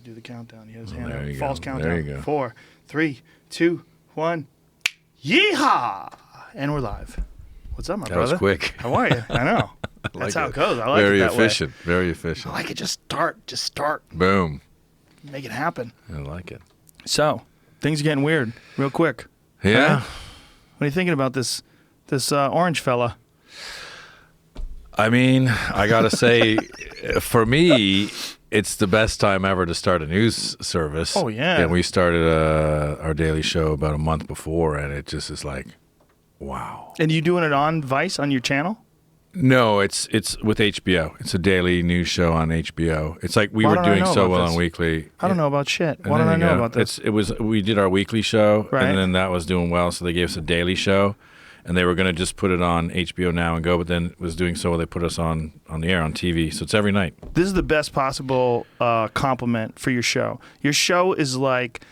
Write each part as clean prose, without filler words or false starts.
do the countdown. He has his Well, hand there up. you False go. countdown. There you go. 4, 3, 2, 1. Yeehaw! And we're live. What's up, my brother? That was quick. How are you? I know. That's how it goes. I like Very it that efficient. way. Very efficient. I like it. Just start. Boom. Make it happen. I like it. So, things are getting weird real quick. Yeah. Right? What are you thinking about this orange fella? I mean, I got to say, for me, it's the best time ever to start a news service. Oh, yeah. And we started our daily show about a month before, and it just is like, wow. And you doing it on Vice on your channel? No, it's with HBO. It's a daily news show on HBO. It's like we were doing so well on Weekly. I don't know about shit. Why don't I know about this? We did our weekly show, Right. and then that was doing well, so they gave us a daily show, and they were going to just put it on HBO Now and go, but then it was doing so well, they put us on the air on TV, so it's every night. This is the best possible compliment for your show. Your show is like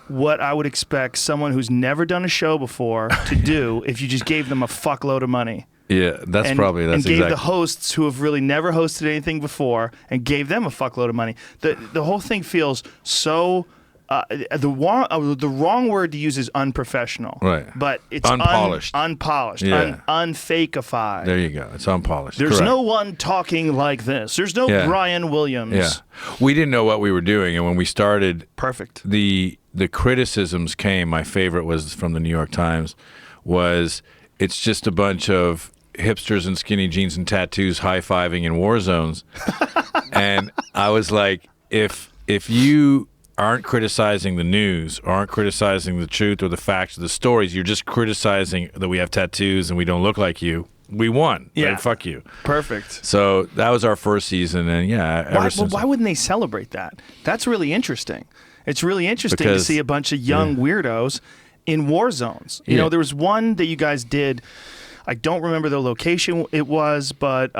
what I would expect someone who's never done a show before to do if you just gave them a fuckload of money. Yeah, that's And exactly. gave the hosts who have really never hosted anything before and gave them a fuckload of money. The whole thing feels so. The wrong word to use is unprofessional. Right. But it's Unpolished. Unpolished. Yeah. Unfakified. There you go. It's unpolished. There's Correct. no one talking like this. There's no Yeah. Brian Williams. Yeah, we didn't know what we were doing, and when we started, Perfect. the criticisms came. My favorite was from the New York Times. Was it's just a bunch of hipsters in skinny jeans and tattoos high-fiving in war zones, and I was like, if you aren't criticizing the news, or aren't criticizing the truth or the facts of the stories, you're just criticizing that we have tattoos and we don't look like you. We won. Yeah. Right? Fuck you. Perfect. So that was our first season, and Why wouldn't they celebrate that? That's really interesting. It's really interesting to Because- see a bunch of young weirdos in war zones. You know, there was one that you guys did. I don't remember the location it was, but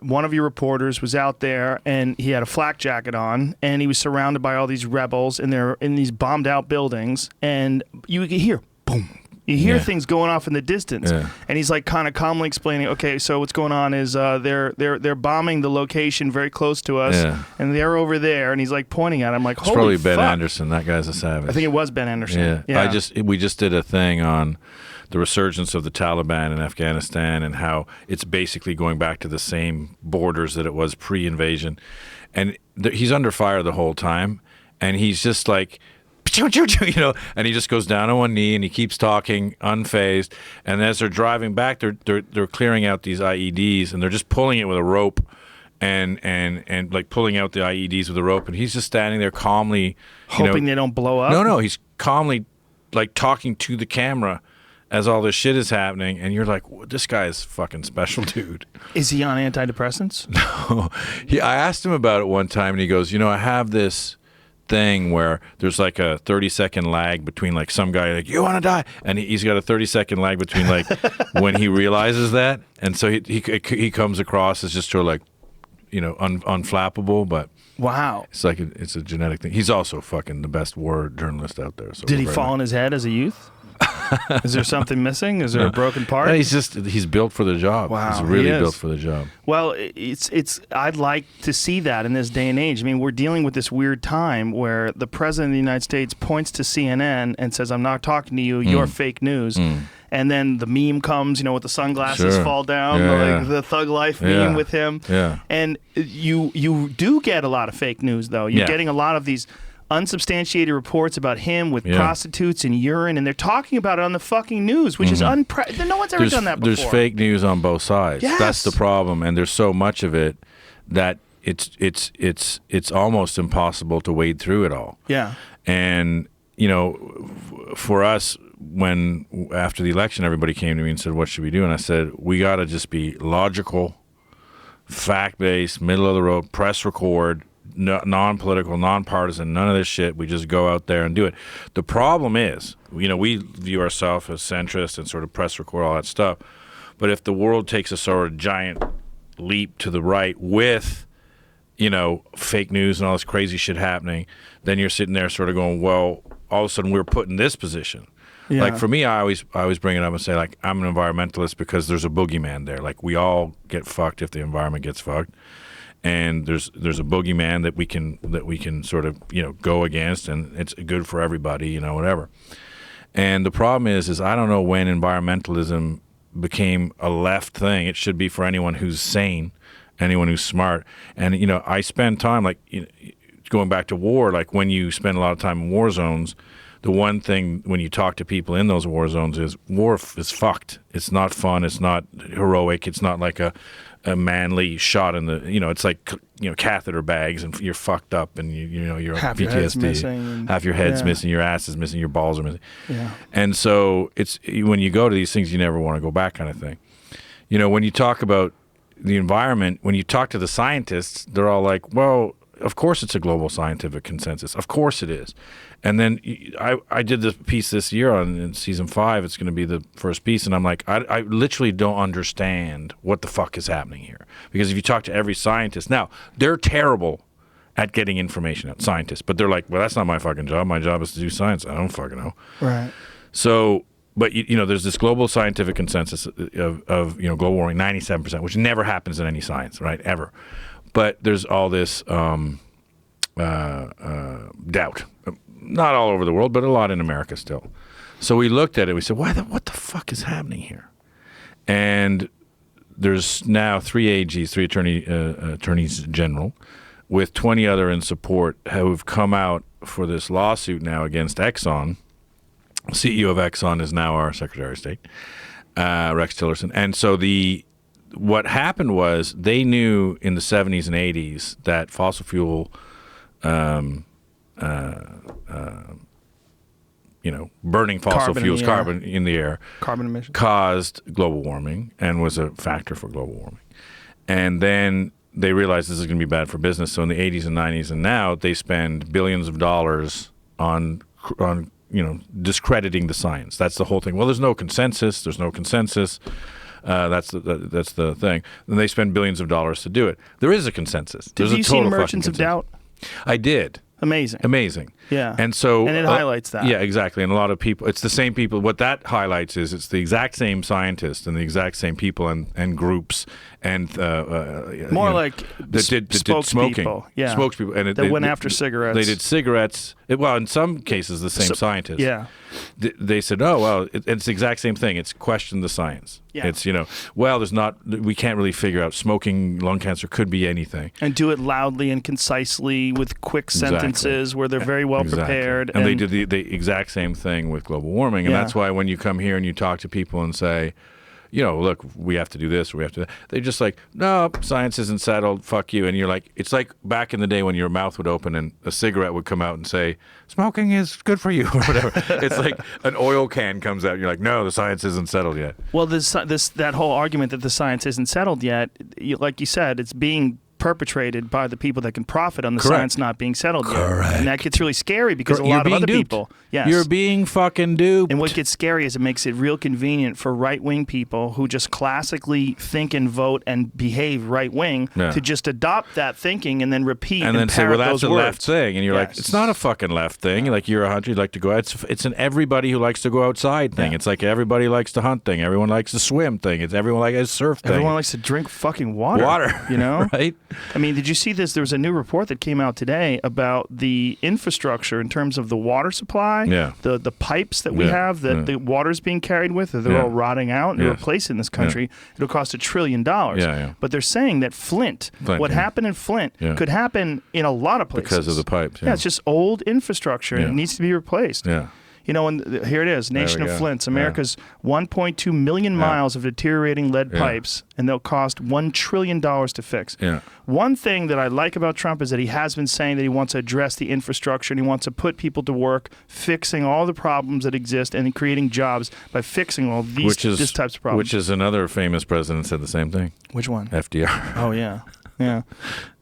one of your reporters was out there, and he had a flak jacket on, and he was surrounded by all these rebels, and they're in these bombed-out buildings, and you could hear, boom. You hear things going off in the distance, and he's like kind of calmly explaining, okay, so what's going on is they're bombing the location very close to us, and they're over there, and he's like pointing at it. I'm like, It's holy probably Ben fuck. Anderson. That guy's a savage. I think it was Ben Anderson. Yeah. We just did a thing on the resurgence of the Taliban in Afghanistan and how it's basically going back to the same borders that it was pre-invasion. And he's under fire the whole time, and he's just like, you know, and he just goes down on one knee and he keeps talking unfazed. And as they're driving back, they're clearing out these IEDs, and they're just pulling it with a rope and like pulling out the IEDs with a rope. And he's just standing there calmly, Hoping they don't blow up? No, he's calmly like talking to the camera as all this shit is happening, and you're like, this guy is fucking special, dude. Is he on antidepressants? No. I asked him about it one time, and he goes, I have this thing where there's like a 30-second lag between like some guy like, you want to die? And he's got a 30-second lag between like when he realizes that. And so he comes across as just sort of like, unflappable, but Wow. it's like it's a genetic thing. He's also fucking the best war journalist out there. So Did he fall on his head as a youth? Is there something missing? Is there a broken part? No, he's built for the job. Wow, He's really he is. built for the job. Well, I'd like to see that in this day and age. I mean, we're dealing with this weird time where the president of the United States points to CNN and says, I'm not talking to you, you're fake news. And then the meme comes, with the sunglasses fall down, the Thug Life meme with him. Yeah. And you do get a lot of fake news, though. You're getting a lot of these unsubstantiated reports about him with prostitutes and urine, and they're talking about it on the fucking news, which is no one's ever done that before. There's fake news on both sides. Yes. That's the problem, and there's so much of it that it's almost impossible to wade through it all. Yeah. And for us, when after the election, everybody came to me and said, "What should we do?" And I said, "We got to just be logical, fact-based, middle of the road, press record." Non-political, non-partisan, none of this shit. We just go out there and do it. The problem is, we view ourselves as centrist and sort of press record, all that stuff. But if the world takes a sort of giant leap to the right with, fake news and all this crazy shit happening, then you're sitting there sort of going, well, all of a sudden we're put in this position. Yeah. Like for me, I always bring it up and say, like, I'm an environmentalist because there's a boogeyman there. Like we all get fucked if the environment gets fucked. and there's a boogeyman that we can sort of go against, and it's good for everybody, whatever. And the problem is I don't know when environmentalism became a left thing. It should be for anyone who's sane, anyone who's smart. And I spend time going back to war, like when you spend a lot of time in war zones, the one thing when you talk to people in those war zones is war is fucked. It's not fun. It's not heroic. It's not like a manly shot in the, it's like, catheter bags and you're fucked up and you're half PTSD. Your head's missing. Half your head's missing, your ass is missing, your balls are missing. Yeah. And so it's, when you go to these things, you never want to go back kind of thing. When you talk about the environment, when you talk to the scientists, they're all like, well, of course it's a global scientific consensus. Of course it is. And then I did this piece this year in season 5. It's going to be the first piece. And I'm like, I literally don't understand what the fuck is happening here. Because if you talk to every scientist, now, they're terrible at getting information out, scientists. But they're like, well, that's not my fucking job. My job is to do science. I don't fucking know. Right. So, but, there's this global scientific consensus of global warming, 97%, which never happens in any science, right, ever. But there's all this doubt. Not all over the world, but a lot in America still. So we looked at it. We said, what the fuck is happening here? And there's now 3 AGs, 3 attorneys general, with 20 other in support, who have come out for this lawsuit now against Exxon. CEO of Exxon is now our Secretary of State, Rex Tillerson. And so what happened was they knew in the 70s and 80s that fossil fuel burning fossil fuels, carbon in the air, carbon emissions, caused global warming and was a factor for global warming. And then they realized this is going to be bad for business. So in the 80s and 90s and now, they spend billions of dollars on discrediting the science. That's the whole thing. Well, there's no consensus. There's no consensus. That's the thing. And they spend billions of dollars to do it. There is a consensus. Did you see Merchants of Doubt? I did. Amazing. Yeah. And it highlights that. Yeah, exactly. And a lot of people, it's the same people. What that highlights is it's the exact same scientists and the exact same people and groups and like that did smoking. People. Yeah. Spokespeople. And they went after cigarettes. They did cigarettes. Well, in some cases, the same scientists. Yeah. They said, oh, well, it's the exact same thing. It's question the science. Yeah. It's, we can't really figure out smoking lung cancer could be anything. And do it loudly and concisely with quick sentences where they're very well prepared. And they did the exact same thing with global warming. And that's why when you come here and you talk to people and say, look, we have to do this or we have to do that. They're just like, no, science isn't settled, fuck you. And you're like, it's like back in the day when your mouth would open and a cigarette would come out and say, smoking is good for you or whatever. It's like an oil can comes out and you're like, no, the science isn't settled yet. Well, that whole argument that the science isn't settled yet, like you said, it's being perpetrated by the people that can profit on the science not being settled yet. And that gets really scary because a lot of other people... Yes. You're being fucking duped. And what gets scary is it makes it real convenient for right-wing people who just classically think and vote and behave right-wing to just adopt that thinking and then repeat and then say, well, that's a left thing. And you're like, it's not a fucking left thing. Like, you're a hunter, you like to go out. It's an everybody who likes to go outside thing. It's like everybody likes to hunt thing. Everyone likes to swim thing. It's everyone likes to surf thing. Everyone likes to drink fucking water. Right? I mean, did you see this? There was a new report that came out today about the infrastructure in terms of the water supply. Yeah. The pipes that we have that the water's being carried with, they're all rotting out and replaced in this country. It'll cost $1 trillion. But they're saying that Flint what happened in Flint could happen in a lot of places. Because of the pipes. Yeah, it's just old infrastructure and it needs to be replaced. Yeah. And here it is, Nation of Flints, America's 1.2 million miles of deteriorating lead pipes, and they'll cost $1 trillion to fix. Yeah. One thing that I like about Trump is that he has been saying that he wants to address the infrastructure and he wants to put people to work fixing all the problems that exist and creating jobs by fixing all these types of problems. Which is another famous president said the same thing. Which one? FDR. Oh, yeah. Yeah.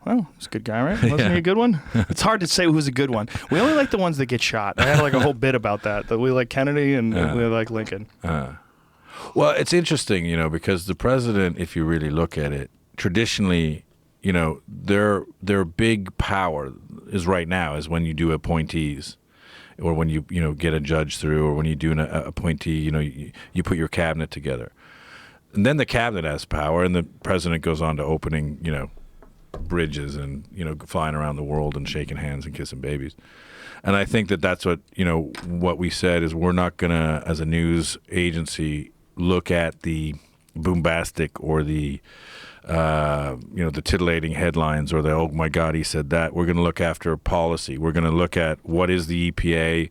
Well, he's a good guy, right? Wasn't he a good one? It's hard to say who's a good one. We only like the ones that get shot. I had like a whole bit about that we like Kennedy and we like Lincoln. Well, it's interesting, because the president, if you really look at it, traditionally, their big power is right now is when you do appointees or when you get a judge through or when you do an appointee, you put your cabinet together. And then the cabinet has power and the president goes on to opening, bridges and flying around the world and shaking hands and kissing babies. And I think that that's what we said is we're not gonna, as a news agency, look at the bombastic or the the titillating headlines or the oh my God he said that. We're gonna look after policy. We're gonna look at what is the EPA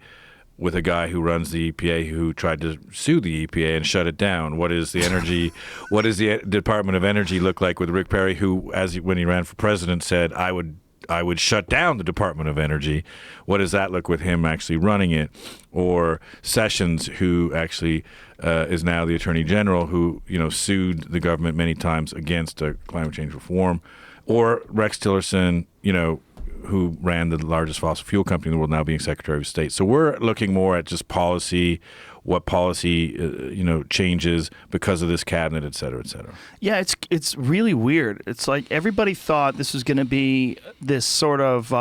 with a guy who runs the EPA who tried to sue the EPA and shut it down. What is the energy? What does the Department of Energy look like with Rick Perry, who, when he ran for president, said I would shut down the Department of Energy? What does that look with him actually running it? Or Sessions, who actually is now the Attorney General, who sued the government many times against climate change reform, or Rex Tillerson, who ran the largest fossil fuel company in the world, now being Secretary of State. So we're looking more at just policy, what policy changes because of this cabinet, et cetera, et cetera. Yeah, it's really weird. It's like everybody thought this was going to be this sort of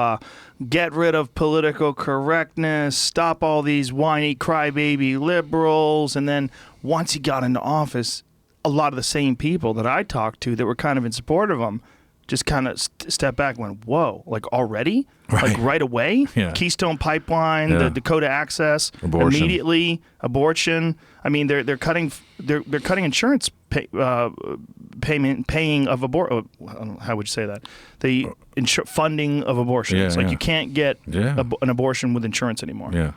get rid of political correctness, stop all these whiny crybaby liberals, and then once he got into office, a lot of the same people that I talked to that were kind of in support of him just kind of step back and went, whoa, like already? Right. Like right away? Yeah. Keystone Pipeline, the Dakota Access, abortion. Immediately, abortion. I mean, they're cutting insurance paying of abortion. How would you say that? The funding of abortion. It's like you can't get an abortion with insurance anymore. Yeah.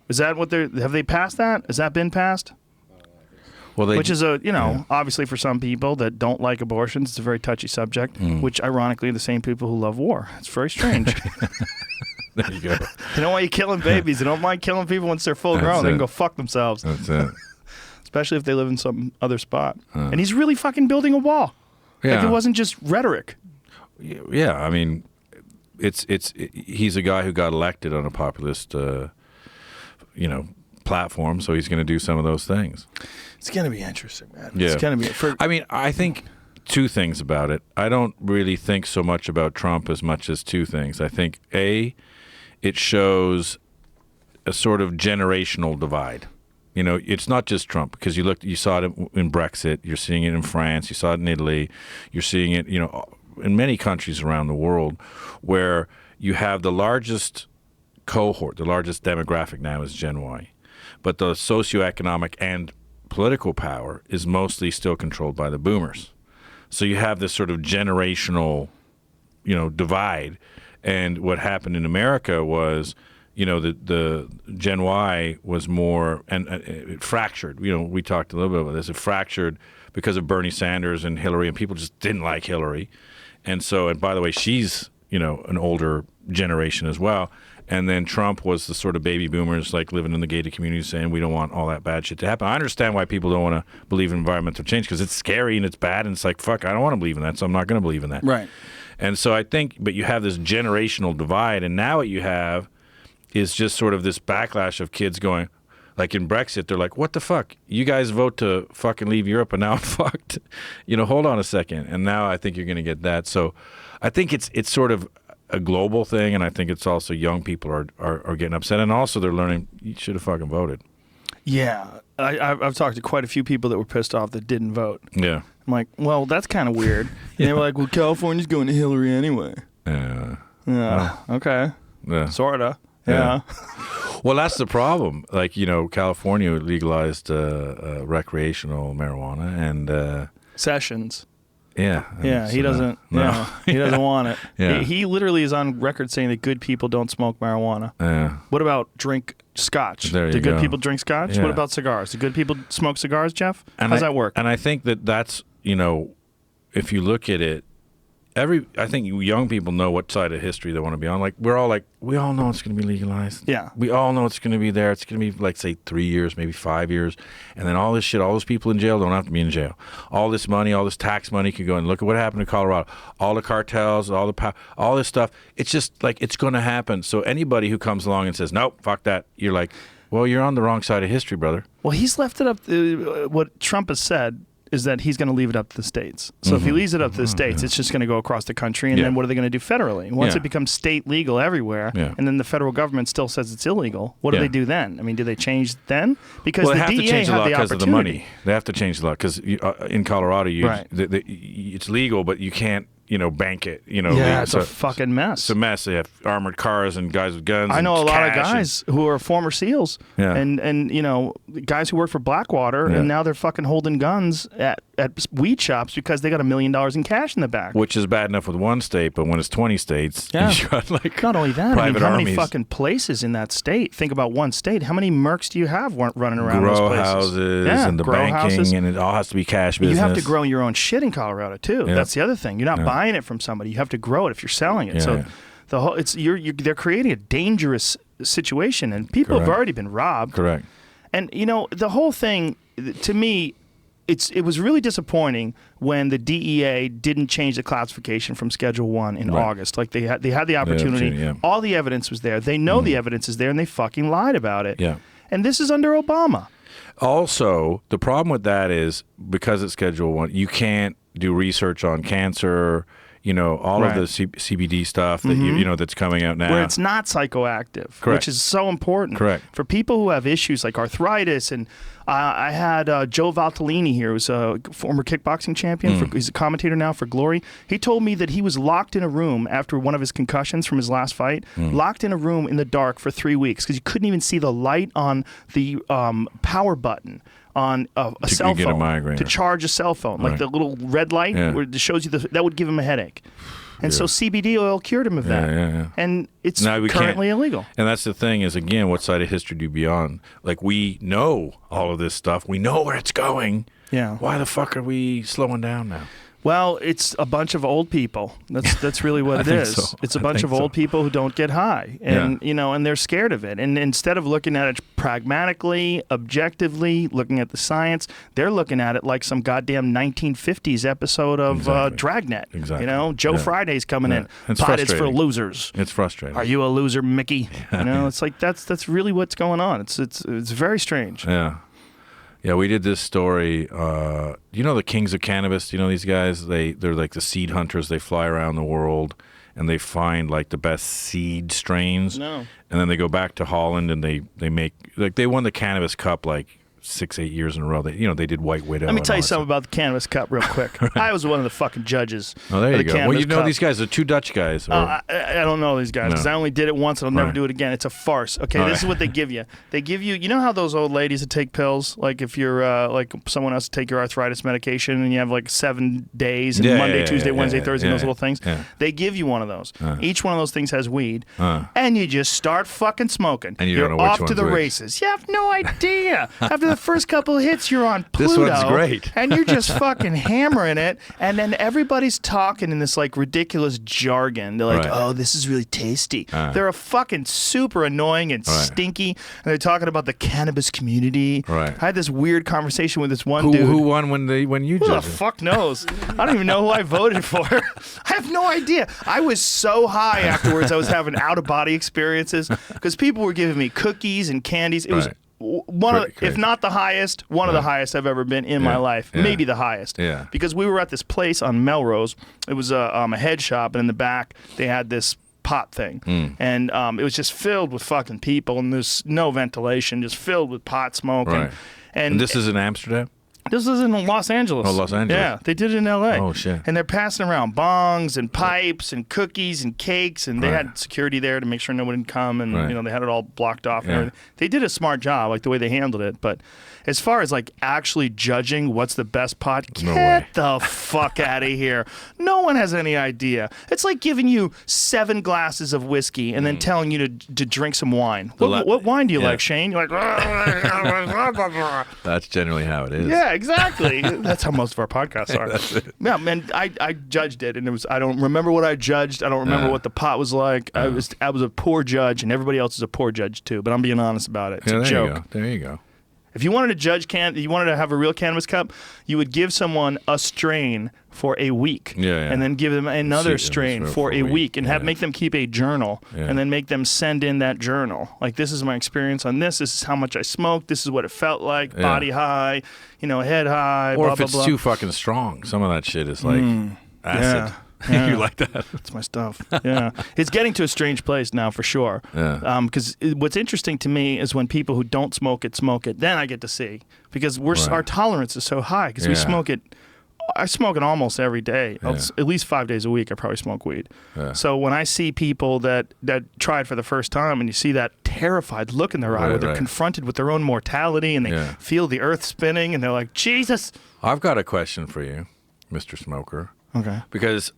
Is that what have they passed that? Has that been passed? Well, which is obviously for some people that don't like abortions, it's a very touchy subject, which ironically are the same people who love war. It's very strange. There you go. They don't want you killing babies. They don't mind killing people once they're full grown. They can go fuck themselves. That's it. Especially if they live in some other spot. And he's really fucking building a wall. Yeah. Like it wasn't just rhetoric. Yeah, I mean, he's a guy who got elected on a populist, platform, so he's going to do some of those things. It's going to be interesting, man. Yeah. It's going to be. I mean, I think two things about it. I don't really think so much about Trump as much as two things. I think, A, it shows a sort of generational divide. It's not just Trump, because you saw it in Brexit, you're seeing it in France, you saw it in Italy, you're seeing it, in many countries around the world, where you have the largest cohort, the largest demographic now is Gen Y. But the socioeconomic and political power is mostly still controlled by the boomers. So you have this sort of generational, divide. And what happened in America was, the Gen Y was more, and it fractured. We talked a little bit about this. It fractured because of Bernie Sanders and Hillary, and people just didn't like Hillary. And so, and by the way, she's, an older generation as well. And then Trump was the sort of baby boomers, like living in the gated community, saying we don't want all that bad shit to happen. I understand why people don't want to believe in environmental change, because it's scary and it's bad, and it's like, fuck, I don't want to believe in that, so I'm not going to believe in that. Right. And so I think, but you have this generational divide, and now what you have is just sort of this backlash of kids going, like in Brexit, they're like, what the fuck? You guys vote to fucking leave Europe, and now I'm fucked. Hold on a second. And now I think you're going to get that. So I think it's sort of a global thing, and I think it's also young people are getting upset, and also they're learning you should have fucking voted. Yeah, I've talked to quite a few people that were pissed off that didn't vote. Yeah, I'm like, well, that's kind of weird. And they were like, well, California's going to Hillary anyway. Yeah. Okay. Yeah. Sorta. Yeah. Well, that's the problem. Like, California legalized recreational marijuana, and Sessions. Yeah. Yeah, he doesn't. No. Yeah, he doesn't want it. Yeah. He literally is on record saying that good people don't smoke marijuana. Yeah. What about drink scotch? There you Do good go. people drink scotch? Yeah. What about cigars? Do good people smoke cigars, Jeff? And How's that work? And I think that's, if you look at it, I think young people know what side of history they want to be on. Like, we all know it's going to be legalized. Yeah. We all know it's going to be there. It's going to be, like, say, 3 years, maybe 5 years. And then all this shit, all those people in jail don't have to be in jail. All this money, all this tax money could go in. Look at what happened in Colorado. All the cartels, all this stuff. It's just, like, it's going to happen. So anybody who comes along and says, nope, fuck that, you're like, well, you're on the wrong side of history, brother. Well, he's left it up. What Trump has said is that he's going to leave it up to the states. So if he leaves it up to the states, it's just going to go across the country. And then what are they going to do federally? Once it becomes state legal everywhere, and then the federal government still says it's illegal, what do they do then? I mean, do they change then? Because they the have DEA to change the law because of the money. opportunity. They have to change the law because in Colorado, it's legal, but you can't bank it. Yeah, it's a fucking mess. It's a mess. They have armored cars and guys with guns. I know a lot of cash guys who are former SEALs, and guys who work for Blackwater, and now they're fucking holding guns at weed shops because they got $1 million in cash in the back. Which is bad enough with one state, but when it's 20 states, you got not only that, I mean, how armies. many fucking places in that state? Think about one state. How many mercs do you have running around those grow places? houses and the banking, houses. and it all has to be cash business. You have to grow your own shit in Colorado too. Yeah. That's the other thing. You're not buying it from somebody. You have to grow it if you're selling it. So the whole they're creating a dangerous situation, and people have already been robbed. Correct. And the whole thing, to me, it was really disappointing when the DEA didn't change the classification from Schedule 1 in August. Like they had the opportunity. All the evidence was there. They know the evidence is there, and they fucking lied about it. Yeah. And this is under Obama. Also, the problem with that is because it's Schedule 1, you can't do research on cancer. All of the CBD stuff that that's coming out now. Where it's not psychoactive, which is so important. Correct. For people who have issues like arthritis. And I had Joe Valtellini here, who's a former kickboxing champion. He's a commentator now for Glory. He told me that he was locked in a room after one of his concussions from his last fight, locked in a room in the dark for 3 weeks because you couldn't even see the light on the power button on a cell phone to charge a cell phone, like the little red light where it shows you that would give him a headache. And so CBD oil cured him of that. Yeah. And it's currently illegal. And that's the thing is, again, what side of history do you be on? Like, we know all of this stuff. We know where it's going. Yeah. Why the fuck are we slowing down now? Well, it's a bunch of old people. That's really what it is. So. It's a bunch of old people who don't get high, and and they're scared of it. And instead of looking at it pragmatically, objectively, looking at the science, they're looking at it like some goddamn 1950s episode of Dragnet. Exactly. Joe Friday's coming in. It's Pot is for frustrating. losers. It's frustrating. Are you a loser, Mickey? It's like that's really what's going on. It's very strange. Yeah. Yeah, we did this story. The kings of cannabis? These guys? They're like the seed hunters. They fly around the world and they find like the best seed strains. No. And then they go back to Holland and they make they won the Cannabis Cup like 6-8 years in a row. They did White Widow. Let me tell you something about the Cannabis Cup real quick. I was one of the fucking judges. Oh, there you the go. Well, Cup. these guys are two Dutch guys. I don't know these guys because I only did it once and I'll never do it again. It's a farce. Okay, this is what they give you. They give you, you know how those old ladies that take pills, like if you're like someone else to take your arthritis medication and you have like 7 days and Monday, Tuesday, Wednesday, Thursday, those little things. Yeah. They give you one of those. Each one of those things has weed, and you just start fucking smoking. And you're don't know which off to the which. races. You have no idea. After the first couple of hits, you're on Pluto. This one's great. And you're just fucking hammering it. And then everybody's talking in this like ridiculous jargon. They're like, oh, this is really tasty. They're a fucking super annoying and stinky. And they're talking about the cannabis community. I had this weird conversation with this one dude. Who won when you Who the judged? fuck knows? I don't even know who I voted for. I have no idea. I was so high afterwards. I was having out-of-body experiences because people were giving me cookies and candies. It was one of, if not the highest, one of the highest I've ever been in my life. Maybe the highest. Yeah. Because we were at this place on Melrose. It was a head shop, and in the back they had this pot thing, and it was just filled with fucking people, and there's no ventilation, just filled with pot smoke. And this is in Amsterdam? This is in Los Angeles. Oh, Los Angeles. Yeah, they did it in L.A. Oh, shit. And they're passing around bongs and pipes and cookies and cakes, and they had security there to make sure no one would come, and they had it all blocked off and everything. They did a smart job, like the way they handled it, but as far as like actually judging what's the best pot, get the fuck out of here. No one has any idea. It's like giving you 7 glasses of whiskey and then telling you to drink some wine. What wine do you like, Shane? You're like, that's generally how it is. Yeah, exactly. That's how most of our podcasts are. That's it. Yeah, man, I judged it, and I don't remember what I judged. I don't remember what the pot was like. I was a poor judge, and everybody else is a poor judge too. But I'm being honest about it. It's a joke. There you go. If you wanted to judge you wanted to have a real Cannabis Cup, you would give someone a strain for a week, and then give them another strain for a week, and make them keep a journal, and then make them send in that journal. Like, this is my experience on this. This is how much I smoked. This is what it felt like. Body high, head high. Or blah, if it's blah, blah. too fucking strong, some of that shit is like acid. Yeah. You like that? That's my stuff. Yeah. It's getting to a strange place now for sure. Yeah. Because what's interesting to me is when people who don't smoke it, then I get to see. Because our tolerance is so high because we smoke it I smoke it almost every day. Yeah. At least 5 days a week, I probably smoke weed. Yeah. So when I see people that try it for the first time and you see that terrified look in their eye where they're confronted with their own mortality and they feel the earth spinning and they're like, Jesus. I've got a question for you, Mr. Smoker. Okay. Because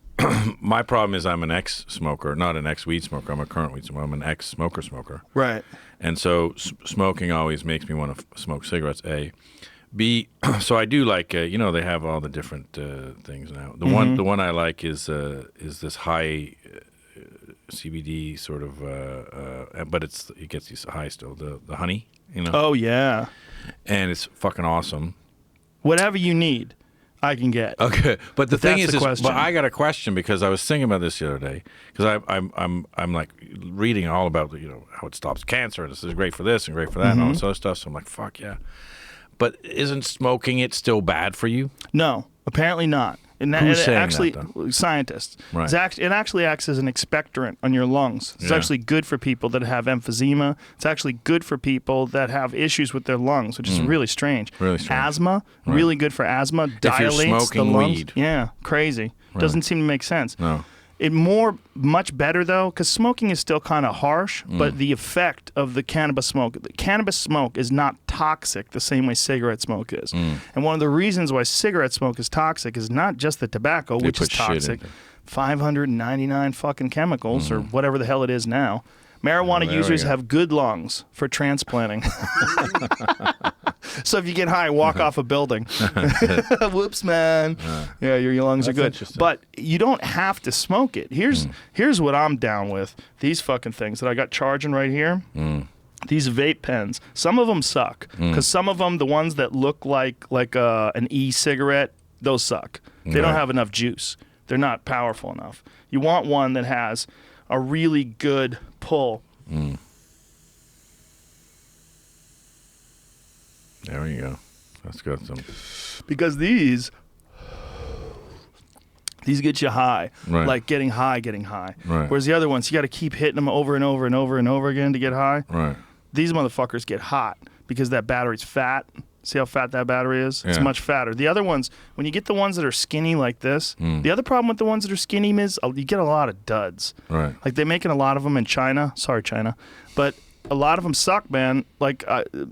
my problem is I'm an ex-smoker, not an ex-weed smoker. I'm a current weed smoker. I'm an ex-smoker. Right. And so smoking always makes me want to smoke cigarettes, A. B, so I do like, they have all the different things now. The one I like is this high CBD sort of, but it gets you high still, the honey, Oh, yeah. And it's fucking awesome. Whatever you need, I can get. Okay, but the thing is, but I got a question because I was thinking about this the other day because I'm like reading all about how it stops cancer and this is great for this and great for that and all this other stuff. So I'm like, fuck yeah. But isn't smoking it still bad for you? No, apparently not. And Who's saying actually, that, though? Scientists. Right. It actually acts as an expectorant on your lungs. It's actually good for people that have emphysema. It's actually good for people that have issues with their lungs, which is really strange. Really strange. Asthma, really good for asthma. Dilates if you're smoking the lungs. weed. Yeah, crazy. Right. Doesn't seem to make sense. No. Much better though, because smoking is still kind of harsh, but the effect of the cannabis smoke is not toxic the same way cigarette smoke is. And one of the reasons why cigarette smoke is toxic is not just the tobacco, which is toxic. 599 fucking chemicals or whatever the hell it is now. Marijuana users have good lungs for transplanting. So if you get high, walk off a building. Whoops, man. Yeah, your lungs are good. But you don't have to smoke it. Here's what I'm down with. These fucking things that I got charging right here. These vape pens. Some of them suck. Because some of them, the ones that look like an e-cigarette, those suck. They don't have enough juice. They're not powerful enough. You want one that has a really good pull. There we go. That's got some. Because these get you high, like getting high. Right. Whereas the other ones, you got to keep hitting them over and over and over and over again to get high. Right. These motherfuckers get hot because that battery's fat. See how fat that battery is? It's much fatter. The other ones, when you get the ones that are skinny like this, the other problem with the ones that are skinny is you get a lot of duds. Right. Like they're making a lot of them in China. Sorry, China. But a lot of them suck, man. Like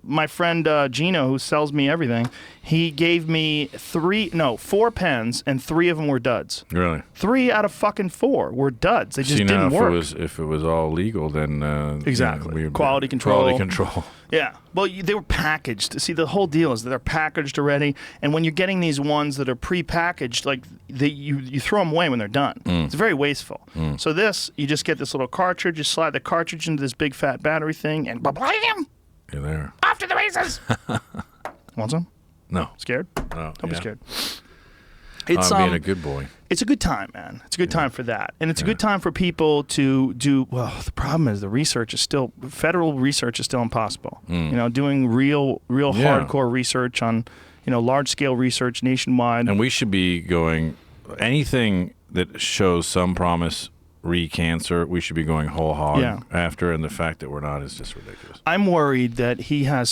my friend Gino, who sells me everything, he gave me 4 pens, and 3 of them were duds. Really? 3 out of fucking 4 were duds. They just didn't work. If it was all legal, then exactly quality control. Quality control. Yeah. Well, they were packaged. See, the whole deal is that they're packaged already, and when you're getting these ones that are pre-packaged, like you throw them away when they're done. It's very wasteful. So this, you just get this little cartridge, you slide the cartridge into this big fat battery thing, and bam, you're there. Off to the races. Want some? No. Scared? No. Don't be scared. It's being a good boy. It's a good time, man. It's a good time for that. And it's a good time for people to do, well, the problem is federal research is still impossible. Doing real hardcore research on, large-scale research nationwide. And we should be going, anything that shows some promise re-cancer, we should be going whole hog after, and the fact that we're not is just ridiculous. I'm worried that he has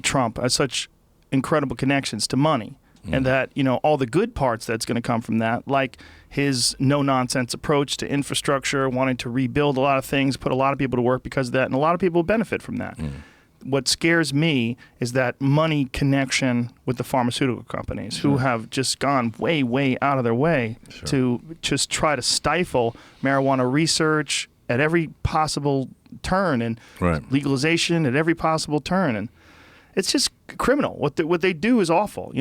Trump has such incredible connections to money. And that, all the good parts that's going to come from that, like his no-nonsense approach to infrastructure, wanting to rebuild a lot of things, put a lot of people to work because of that, and a lot of people benefit from that. What scares me is that money connection with the pharmaceutical companies who have just gone way, way out of their way to just try to stifle marijuana research at every possible turn and legalization at every possible turn. And it's just criminal. What they do is awful.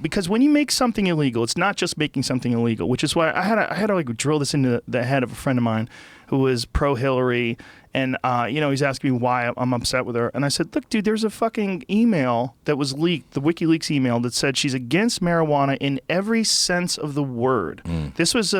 Because when you make something illegal, it's not just making something illegal, which is why I had to like drill this into the head of a friend of mine who was pro-Hillary, and he's asking me why I'm upset with her, and I said, look, dude, there's a fucking email that was leaked, the WikiLeaks email that said she's against marijuana in every sense of the word. This was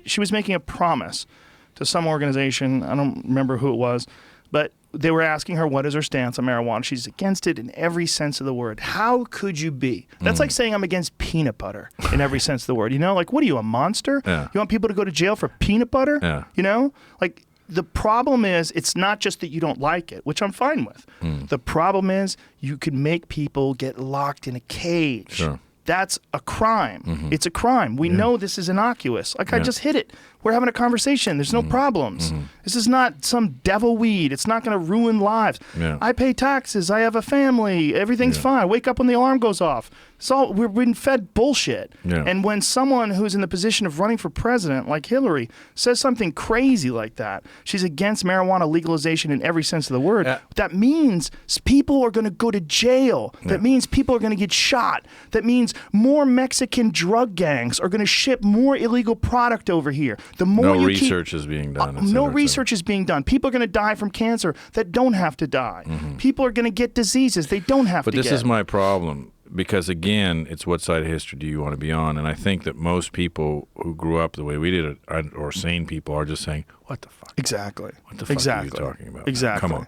she was making a promise to some organization. I don't remember who it was, but they were asking her what is her stance on marijuana. She's against it in every sense of the word. How could you be? That's like saying I'm against peanut butter in every sense of the word. Like, what are you, a monster? Yeah. You want people to go to jail for peanut butter? Yeah. Like, the problem is it's not just that you don't like it, which I'm fine with. The problem is you can make people get locked in a cage. Sure. that's a crime. It's a crime. We know this is innocuous. Like, I just hit it. We're having a conversation. There's no problems. This is not some devil weed. It's not going to ruin lives. I pay taxes. I have a family. Everything's fine. I wake up when the alarm goes off. It's all, we're being fed bullshit. And when someone who's in the position of running for president, like Hillary, says something crazy like that, she's against marijuana legalization in every sense of the word, that means people are going to go to jail. That means people are going to get shot. That means more Mexican drug gangs are going to ship more illegal product over here. The more no research is being done. No research is being done. People are going to die from cancer that don't have to die. People are going to get diseases they don't have to get. But this is my problem. Because, again, it's what side of history do you want to be on? And I think that most people who grew up the way we did it, or sane people, are just saying, what the fuck? Exactly. What the fuck are you talking about? Exactly. Come on.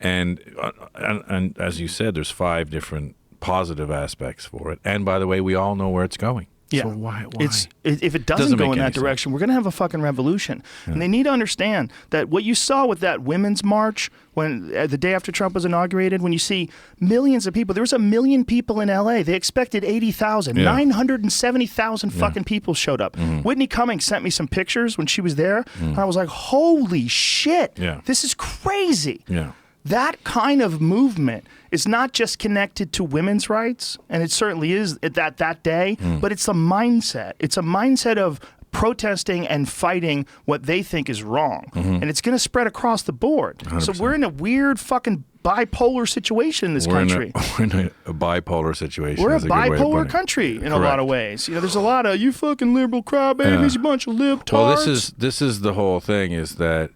And as you said, there's 5 different positive aspects for it. And, by the way, we all know where it's going. Yeah. So why? If it doesn't go in that direction, we're going to have a fucking revolution. And they need to understand that what you saw with that women's march when the day after Trump was inaugurated, when you see millions of people, there was 1 million people in L.A. They expected 80,000. 970,000 fucking people showed up. Whitney Cummings sent me some pictures when she was there. And I was like, holy shit. This is crazy. That kind of movement is not just connected to women's rights, and it certainly is at that day, but it's a mindset. It's a mindset of protesting and fighting what they think is wrong. And it's going to spread across the board. 100%. So we're in a weird fucking bipolar situation in this country. We're in a bipolar situation. We're a bipolar country in a lot of ways. You know, there's a lot of, you fucking liberal crybabies, you bunch of libtards. Well, this is the whole thing, is that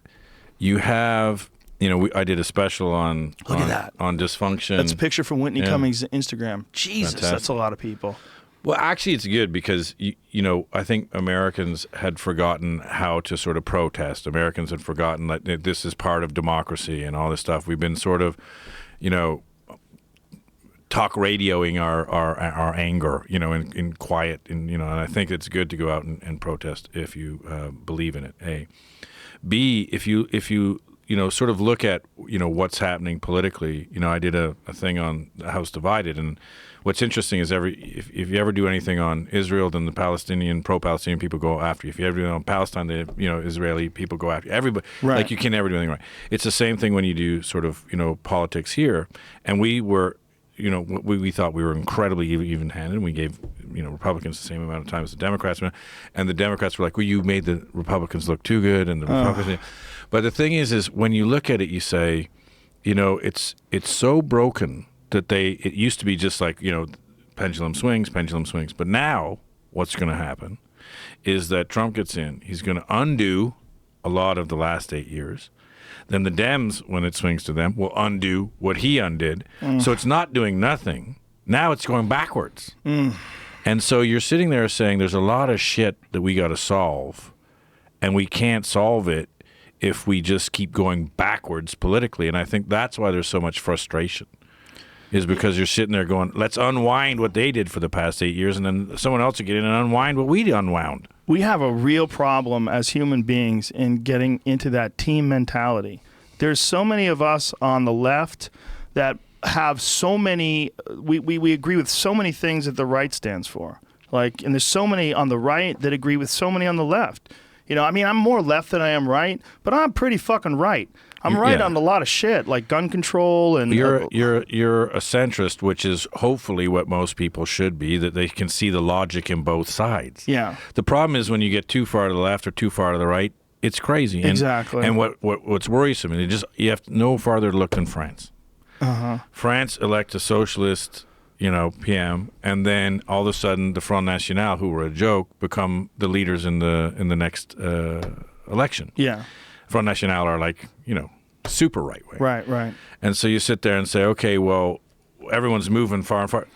you have... You know, I did a special on dysfunction. That's a picture from Whitney Cummings' Instagram. Jesus, fantastic. That's a lot of people. Well, actually, it's good because, you know, I think Americans had forgotten how to sort of protest. Americans had forgotten that this is part of democracy and all this stuff. We've been sort of, you know, talk radioing our anger, you know, in quiet. And, you know, and I think it's good to go out and protest if you believe in it, A. B, if you you know, sort of look at, you know, what's happening politically. You know, I did a thing on the House Divided, and what's interesting is if you ever do anything on Israel, then the pro-Palestinian people go after you. If you ever do it on Palestine, the Israeli people go after you. Everybody, like, you can never do anything right. It's the same thing when you do sort of, you know, politics here. And we were, you know, we thought we were incredibly even-handed. We gave, you know, Republicans the same amount of time as the Democrats, and the Democrats were like, well, you made the Republicans look too good, and the Republicans. But the thing is when you look at it, you say, you know, it's so broken that it used to be just like, you know, pendulum swings. But now what's going to happen is that Trump gets in. He's going to undo a lot of the last 8 years. Then the Dems, when it swings to them, will undo what he undid. So it's not doing nothing. Now it's going backwards. And so you're sitting there saying there's a lot of shit that we got to solve, and we can't solve it if we just keep going backwards politically. And I think that's why there's so much frustration, is because you're sitting there going, let's unwind what they did for the past 8 years, and then someone else will get in and unwind what we unwound. We have a real problem as human beings in getting into that team mentality. There's so many of us on the left that have so many, we agree with so many things that the right stands for. Like, and there's so many on the right that agree with so many on the left. You know, I mean, I'm more left than I am right, but I'm pretty fucking right. I'm right on a lot of shit, like gun control and... You're a centrist, which is hopefully what most people should be, that they can see the logic in both sides. Yeah. The problem is when you get too far to the left or too far to the right, it's crazy. Exactly. And what's worrisome, and you have no farther to look than France. France elects a socialist, you know, PM, and then all of a sudden the Front National, who were a joke, become the leaders in the next election. Yeah. Front National are like, you know, super right wing. Right. And so you sit there and say, okay, well, everyone's moving far and far.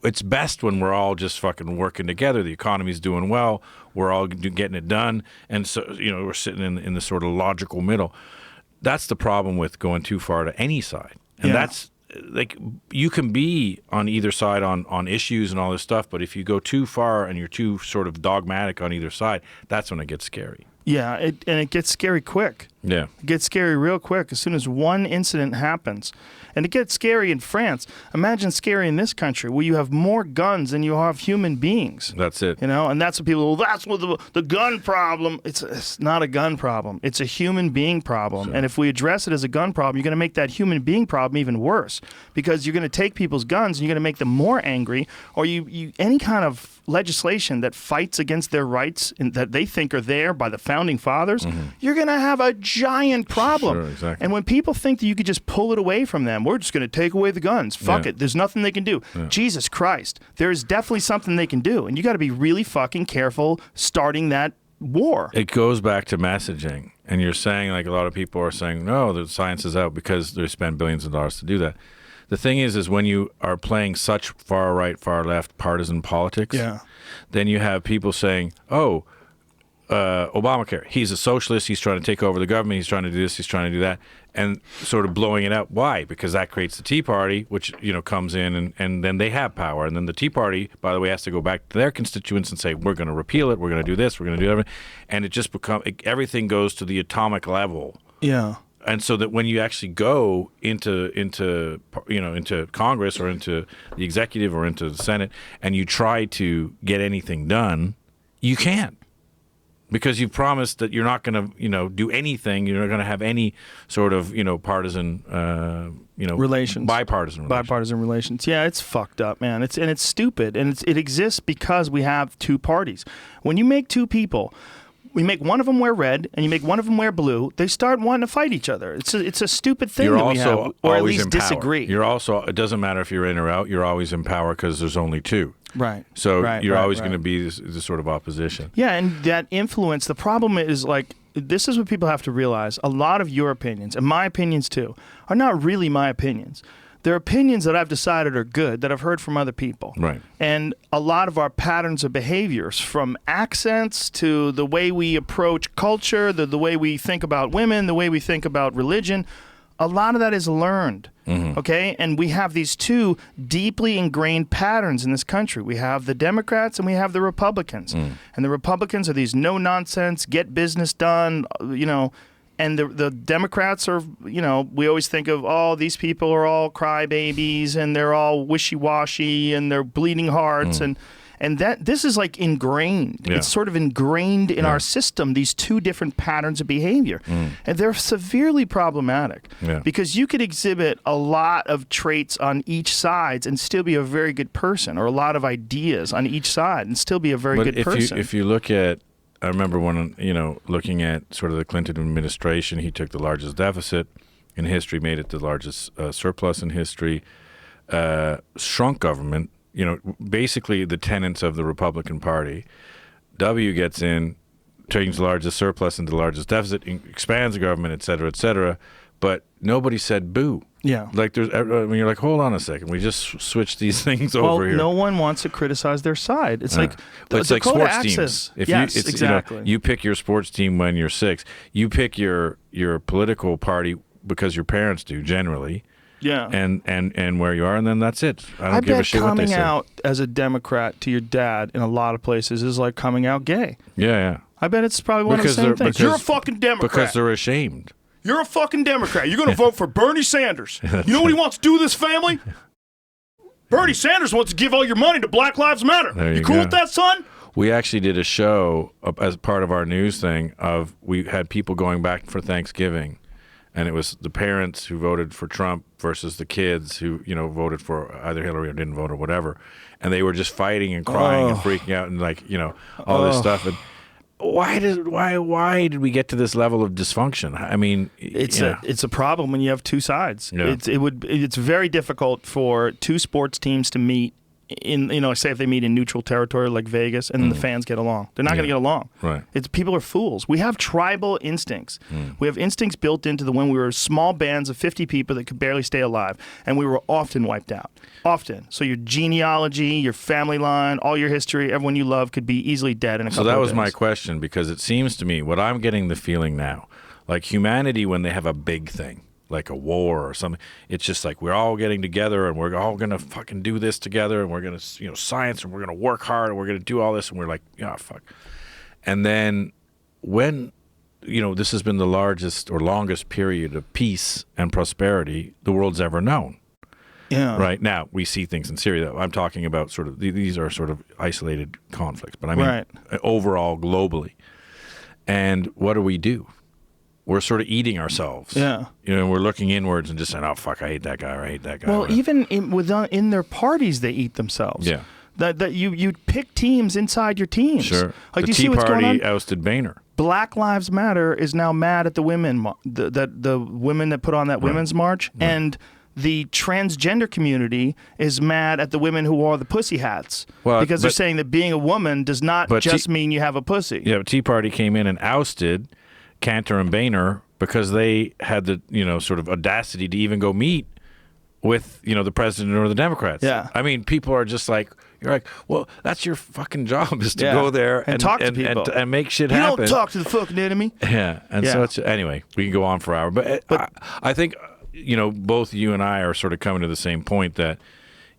It's best when we're all just fucking working together. The economy's doing well. We're all getting it done. And so, you know, we're sitting in the sort of logical middle. That's the problem with going too far to any side. And that's, like, you can be on either side on issues and all this stuff, but if you go too far and you're too sort of dogmatic on either side, that's when it gets scary. Yeah, and it gets scary quick. Yeah. It gets scary real quick as soon as one incident happens. And it gets scary in France. Imagine scary in this country where you have more guns than you have human beings. That's it. You know, and that's what people, well, that's what the gun problem. It's not a gun problem. It's a human being problem. Sure. And if we address it as a gun problem, you're going to make that human being problem even worse because you're going to take people's guns and you're going to make them more angry, or you any kind of legislation that fights against their rights and that they think are there by the founding fathers, you're going to have a giant problem. Sure, exactly. And when people think that you could just pull it away from them, we're just going to take away the guns. Fuck it. There's nothing they can do. Jesus Christ. There's definitely something they can do. And you got to be really fucking careful starting that war. It goes back to messaging. And you're saying, like a lot of people are saying, no, the science is out because they spend billions of dollars to do that. The thing is when you are playing such far right, far left partisan politics, then you have people saying, oh, Obamacare, he's a socialist, he's trying to take over the government, he's trying to do this, he's trying to do that, and sort of blowing it out. Why? Because that creates the Tea Party, which, you know, comes in and then they have power. And then the Tea Party, by the way, has to go back to their constituents and say, we're going to repeal it, we're going to do this, we're going to do everything. And it just everything goes to the atomic level. Yeah. And so that when you actually go into Congress or into the executive or into the Senate and you try to get anything done, you can't. Because you've promised that you're not going to, you know, do anything. You're not going to have any sort of, you know, partisan, relations, bipartisan relations. Yeah, it's fucked up, man. It's stupid, and it exists because we have two parties. When you make two people, we make one of them wear red, and you make one of them wear blue. They start wanting to fight each other. It's a stupid thing that we have, or at least disagree. You're also. It doesn't matter if you're in or out. You're always in power because there's only two. Right. So you're always going to be this sort of opposition. Yeah, and that influence, the problem is, like, this is what people have to realize. A lot of your opinions, and my opinions too, are not really my opinions. They're opinions that I've decided are good, that I've heard from other people. Right. And a lot of our patterns of behaviors, from accents to the way we approach culture, the way we think about women, the way we think about religion, a lot of that is learned. Okay? And we have these two deeply ingrained patterns in this country. We have the Democrats and we have the Republicans. And the Republicans are these no-nonsense, get business done, you know, and the Democrats are, you know, we always think of, oh, these people are all crybabies and they're all wishy-washy and they're bleeding hearts and that this is like ingrained. Yeah. It's sort of ingrained in our system, these two different patterns of behavior. And they're severely problematic because you could exhibit a lot of traits on each side and still be a very good person, or a lot of ideas on each side and still be a very good person. If you look at, I remember when, you know, looking at sort of the Clinton administration, he took the largest deficit in history, made it the largest surplus in history, shrunk government. You know, basically the tenets of the Republican Party. W gets in, turns the largest surplus into the largest deficit, expands the government, et cetera, but nobody said boo. Yeah. Like there's, when you're like, hold on a second, we just switched these things over here. No one wants to criticize their side. It's like, but it's like sports teams. If exactly. You know, you pick your sports team when you're 6. You pick your political party because your parents do generally. Yeah. And where you are, and then that's it. I don't give a shit what they say. Coming out as a Democrat to your dad in a lot of places is like coming out gay. Yeah. I bet it's probably one of the same things. You're a fucking Democrat. Because they're ashamed. You're a fucking Democrat. You're going to vote for Bernie Sanders. You know what he wants to do to this family? Bernie Sanders wants to give all your money to Black Lives Matter. You cool with that, son? We actually did a show as part of our news thing we had people going back for Thanksgiving. And it was the parents who voted for Trump versus the kids who, you know, voted for either Hillary or didn't vote or whatever. And they were just fighting and crying and freaking out and, like, you know, all this stuff. And why did we get to this level of dysfunction? I mean, it's a problem when you have two sides. Yeah. It's very difficult for two sports teams to meet in, you know, say if they meet in neutral territory like Vegas, and then the fans get along. They're not going to get along. Right. People are fools. We have tribal instincts. We have instincts built into when we were small bands of 50 people that could barely stay alive, and we were often wiped out. Often. So your genealogy, your family line, all your history, everyone you love could be easily dead in a couple of days. So that was my question, because it seems to me, what I'm getting the feeling now, like humanity when they have a big thing, like a war or something, it's just like we're all getting together and we're all going to fucking do this together, and we're going to, you know, science, and we're going to work hard, and we're going to do all this, and we're like, yeah, fuck. And then when this has been the largest or longest period of peace and prosperity the world's ever known. Yeah. Right now, we see things in Syria. I'm talking about sort of these are sort of isolated conflicts, but I mean overall globally. And what do? We're sort of eating ourselves. Yeah. We're looking inwards and just saying, "Oh fuck, I hate that guy or I hate that guy." Well, even in their parties, they eat themselves. Yeah. That you pick teams inside your teams. Sure. Like, the do you see what's going on? Tea Party ousted Boehner. Black Lives Matter is now mad at the women, the women that put on that women's march, and the transgender community is mad at the women who wore the pussy hats because they're saying that being a woman does not just mean you have a pussy. Yeah, but Tea Party came in and ousted Cantor and Boehner because they had the sort of audacity to even go meet with the president or the Democrats. Yeah. I mean, people are just like, you're like, well, that's your fucking job is to go there and talk to people and make shit happen. You don't talk to the fucking enemy. Yeah, and so it's anyway. We can go on for hours, but I think both you and I are sort of coming to the same point that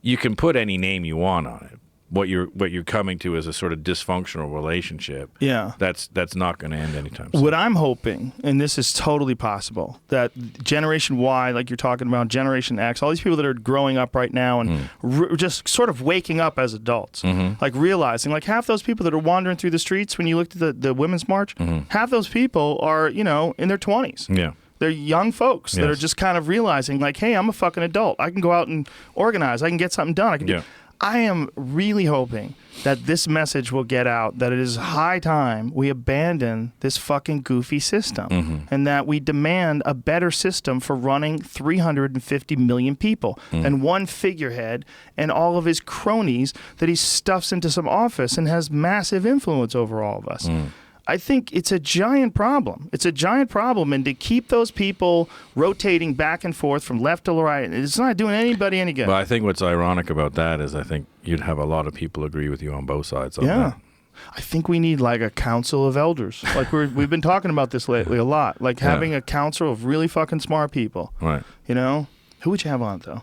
you can put any name you want on it. What you're coming to is a sort of dysfunctional relationship. Yeah, that's not going to end anytime soon. What I'm hoping, and this is totally possible, that Generation Y, like you're talking about, Generation X, all these people that are growing up right now and just sort of waking up as adults, like realizing, like half those people that are wandering through the streets when you looked at the Women's March, half those people are in their 20s. Yeah. They're young folks that are just kind of realizing, like, hey, I'm a fucking adult. I can go out and organize. I can get something done. I can do. I am really hoping that this message will get out, that it is high time we abandon this fucking goofy system and that we demand a better system for running 350 million people and one figurehead and all of his cronies that he stuffs into some office and has massive influence over all of us. I think it's a giant problem. It's a giant problem, and to keep those people rotating back and forth from left to right, it's not doing anybody any good. But I think what's ironic about that is I think you'd have a lot of people agree with you on both sides on that. I think we need like a council of elders. Like we've been talking about this lately a lot. Like having a council of really fucking smart people. Right. Who would you have on though?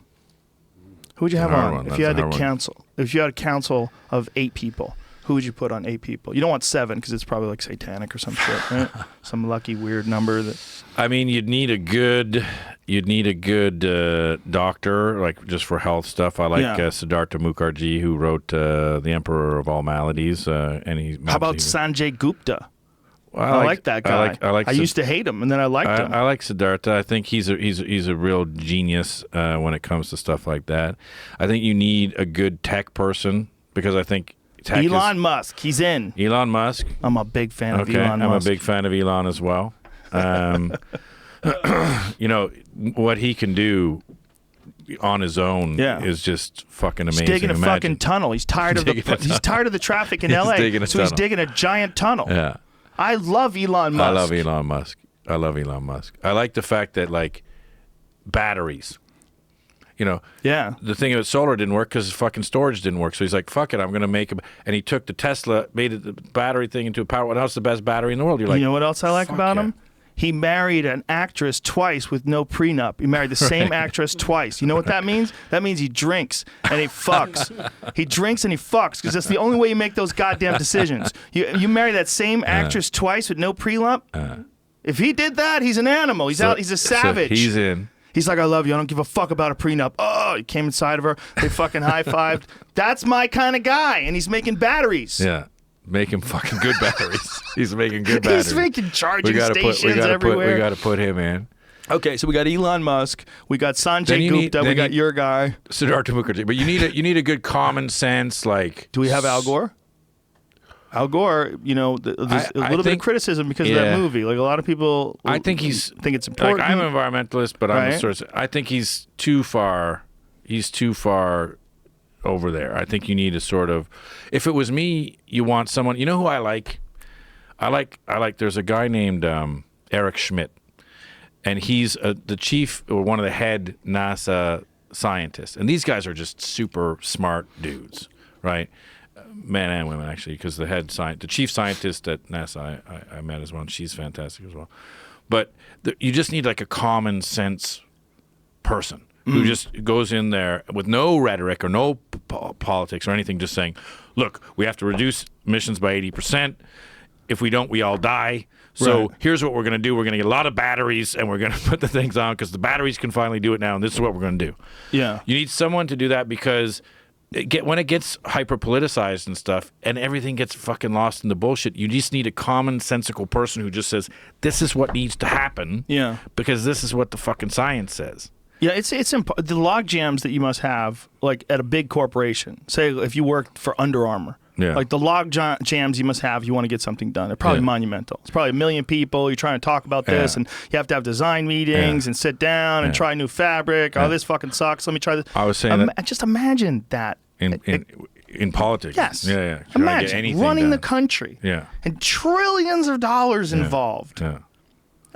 Who would you have on if you had If you had a council of 8 people? Who would you put on 8 people? You don't want 7 because it's probably like satanic or some shit, right? Some lucky weird number that. I mean, you'd need a good doctor, like just for health stuff. I like Siddhartha Mukherjee, who wrote The Emperor of All Maladies, and he. How about Sanjay Gupta? Well, I like that guy. I used to hate him, and then I liked him. I like Siddhartha. I think he's a real genius when it comes to stuff like that. I think you need a good tech person because I think. Elon Musk, he's in. Elon Musk. I'm a big fan of Elon Musk. I'm a big fan of Elon as well. What he can do on his own is just fucking amazing. He's digging a fucking tunnel. He's tired of the traffic in LA. He's digging a giant tunnel. Yeah. I love Elon Musk. I love Elon Musk. I like the fact that like batteries. The thing about solar didn't work because his fucking storage didn't work. So he's like, fuck it, I'm going to make and he took the Tesla, made the battery thing into a power. What else is the best battery in the world? You're like, you know what else I like about him? He married an actress twice with no prenup. He married the same actress twice. You know what that means? That means he drinks and he fucks. He drinks and he fucks because that's the only way you make those goddamn decisions. You marry that same actress twice with no prenup? If he did that, he's an animal. He's out. He's a savage. So he's in. He's like, I love you. I don't give a fuck about a prenup. Oh, he came inside of her. They fucking high-fived. That's my kind of guy, and he's making batteries. Yeah, making fucking good batteries. He's making good batteries. He's making charging stations everywhere. We got to put him in. Okay, so we got Elon Musk. We got Sanjay Gupta. We got your guy. Siddhartha Mukherjee. But you need a good common sense, like... Do we have Al Gore? Al Gore, there's a little bit of criticism because of that movie. Like a lot of people, I think it's important. Like I'm an environmentalist, but I think he's too far. He's too far over there. I think you need a sort of. If it was me, you want someone. You know who I like? I like. There's a guy named Eric Schmidt, and he's the chief or one of the head NASA scientists. And these guys are just super smart dudes, right? Men and women, actually, because the chief scientist at NASA I met as well, and she's fantastic as well. But you just need like a common sense person who just goes in there with no rhetoric or no politics or anything, just saying, look, we have to reduce emissions by 80%. If we don't, we all die. So Right. here's what we're going to do. We're going to get a lot of batteries, and we're going to put the things on because the batteries can finally do it now, and this is what we're going to do. Yeah. You need someone to do that because when it gets hyper-politicized and stuff, and everything gets fucking lost in the bullshit, you just need a commonsensical person who just says, this is what needs to happen Yeah. because this is what the fucking science says. Yeah, the log jams that you must have, like at a big corporation. Say if you worked for Under Armour. Yeah. Like the log jams you must have, you want to get something done. They're probably monumental. It's probably 1 million people. You're trying to talk about this, Yeah. and you have to have design meetings and sit down and try new fabric. Oh, this fucking sucks. Let me try this. I was saying that just imagine that. in politics. Yes. Yeah. Trying to get Imagine anything running the done. country. Yeah. And trillions of dollars involved. Yeah.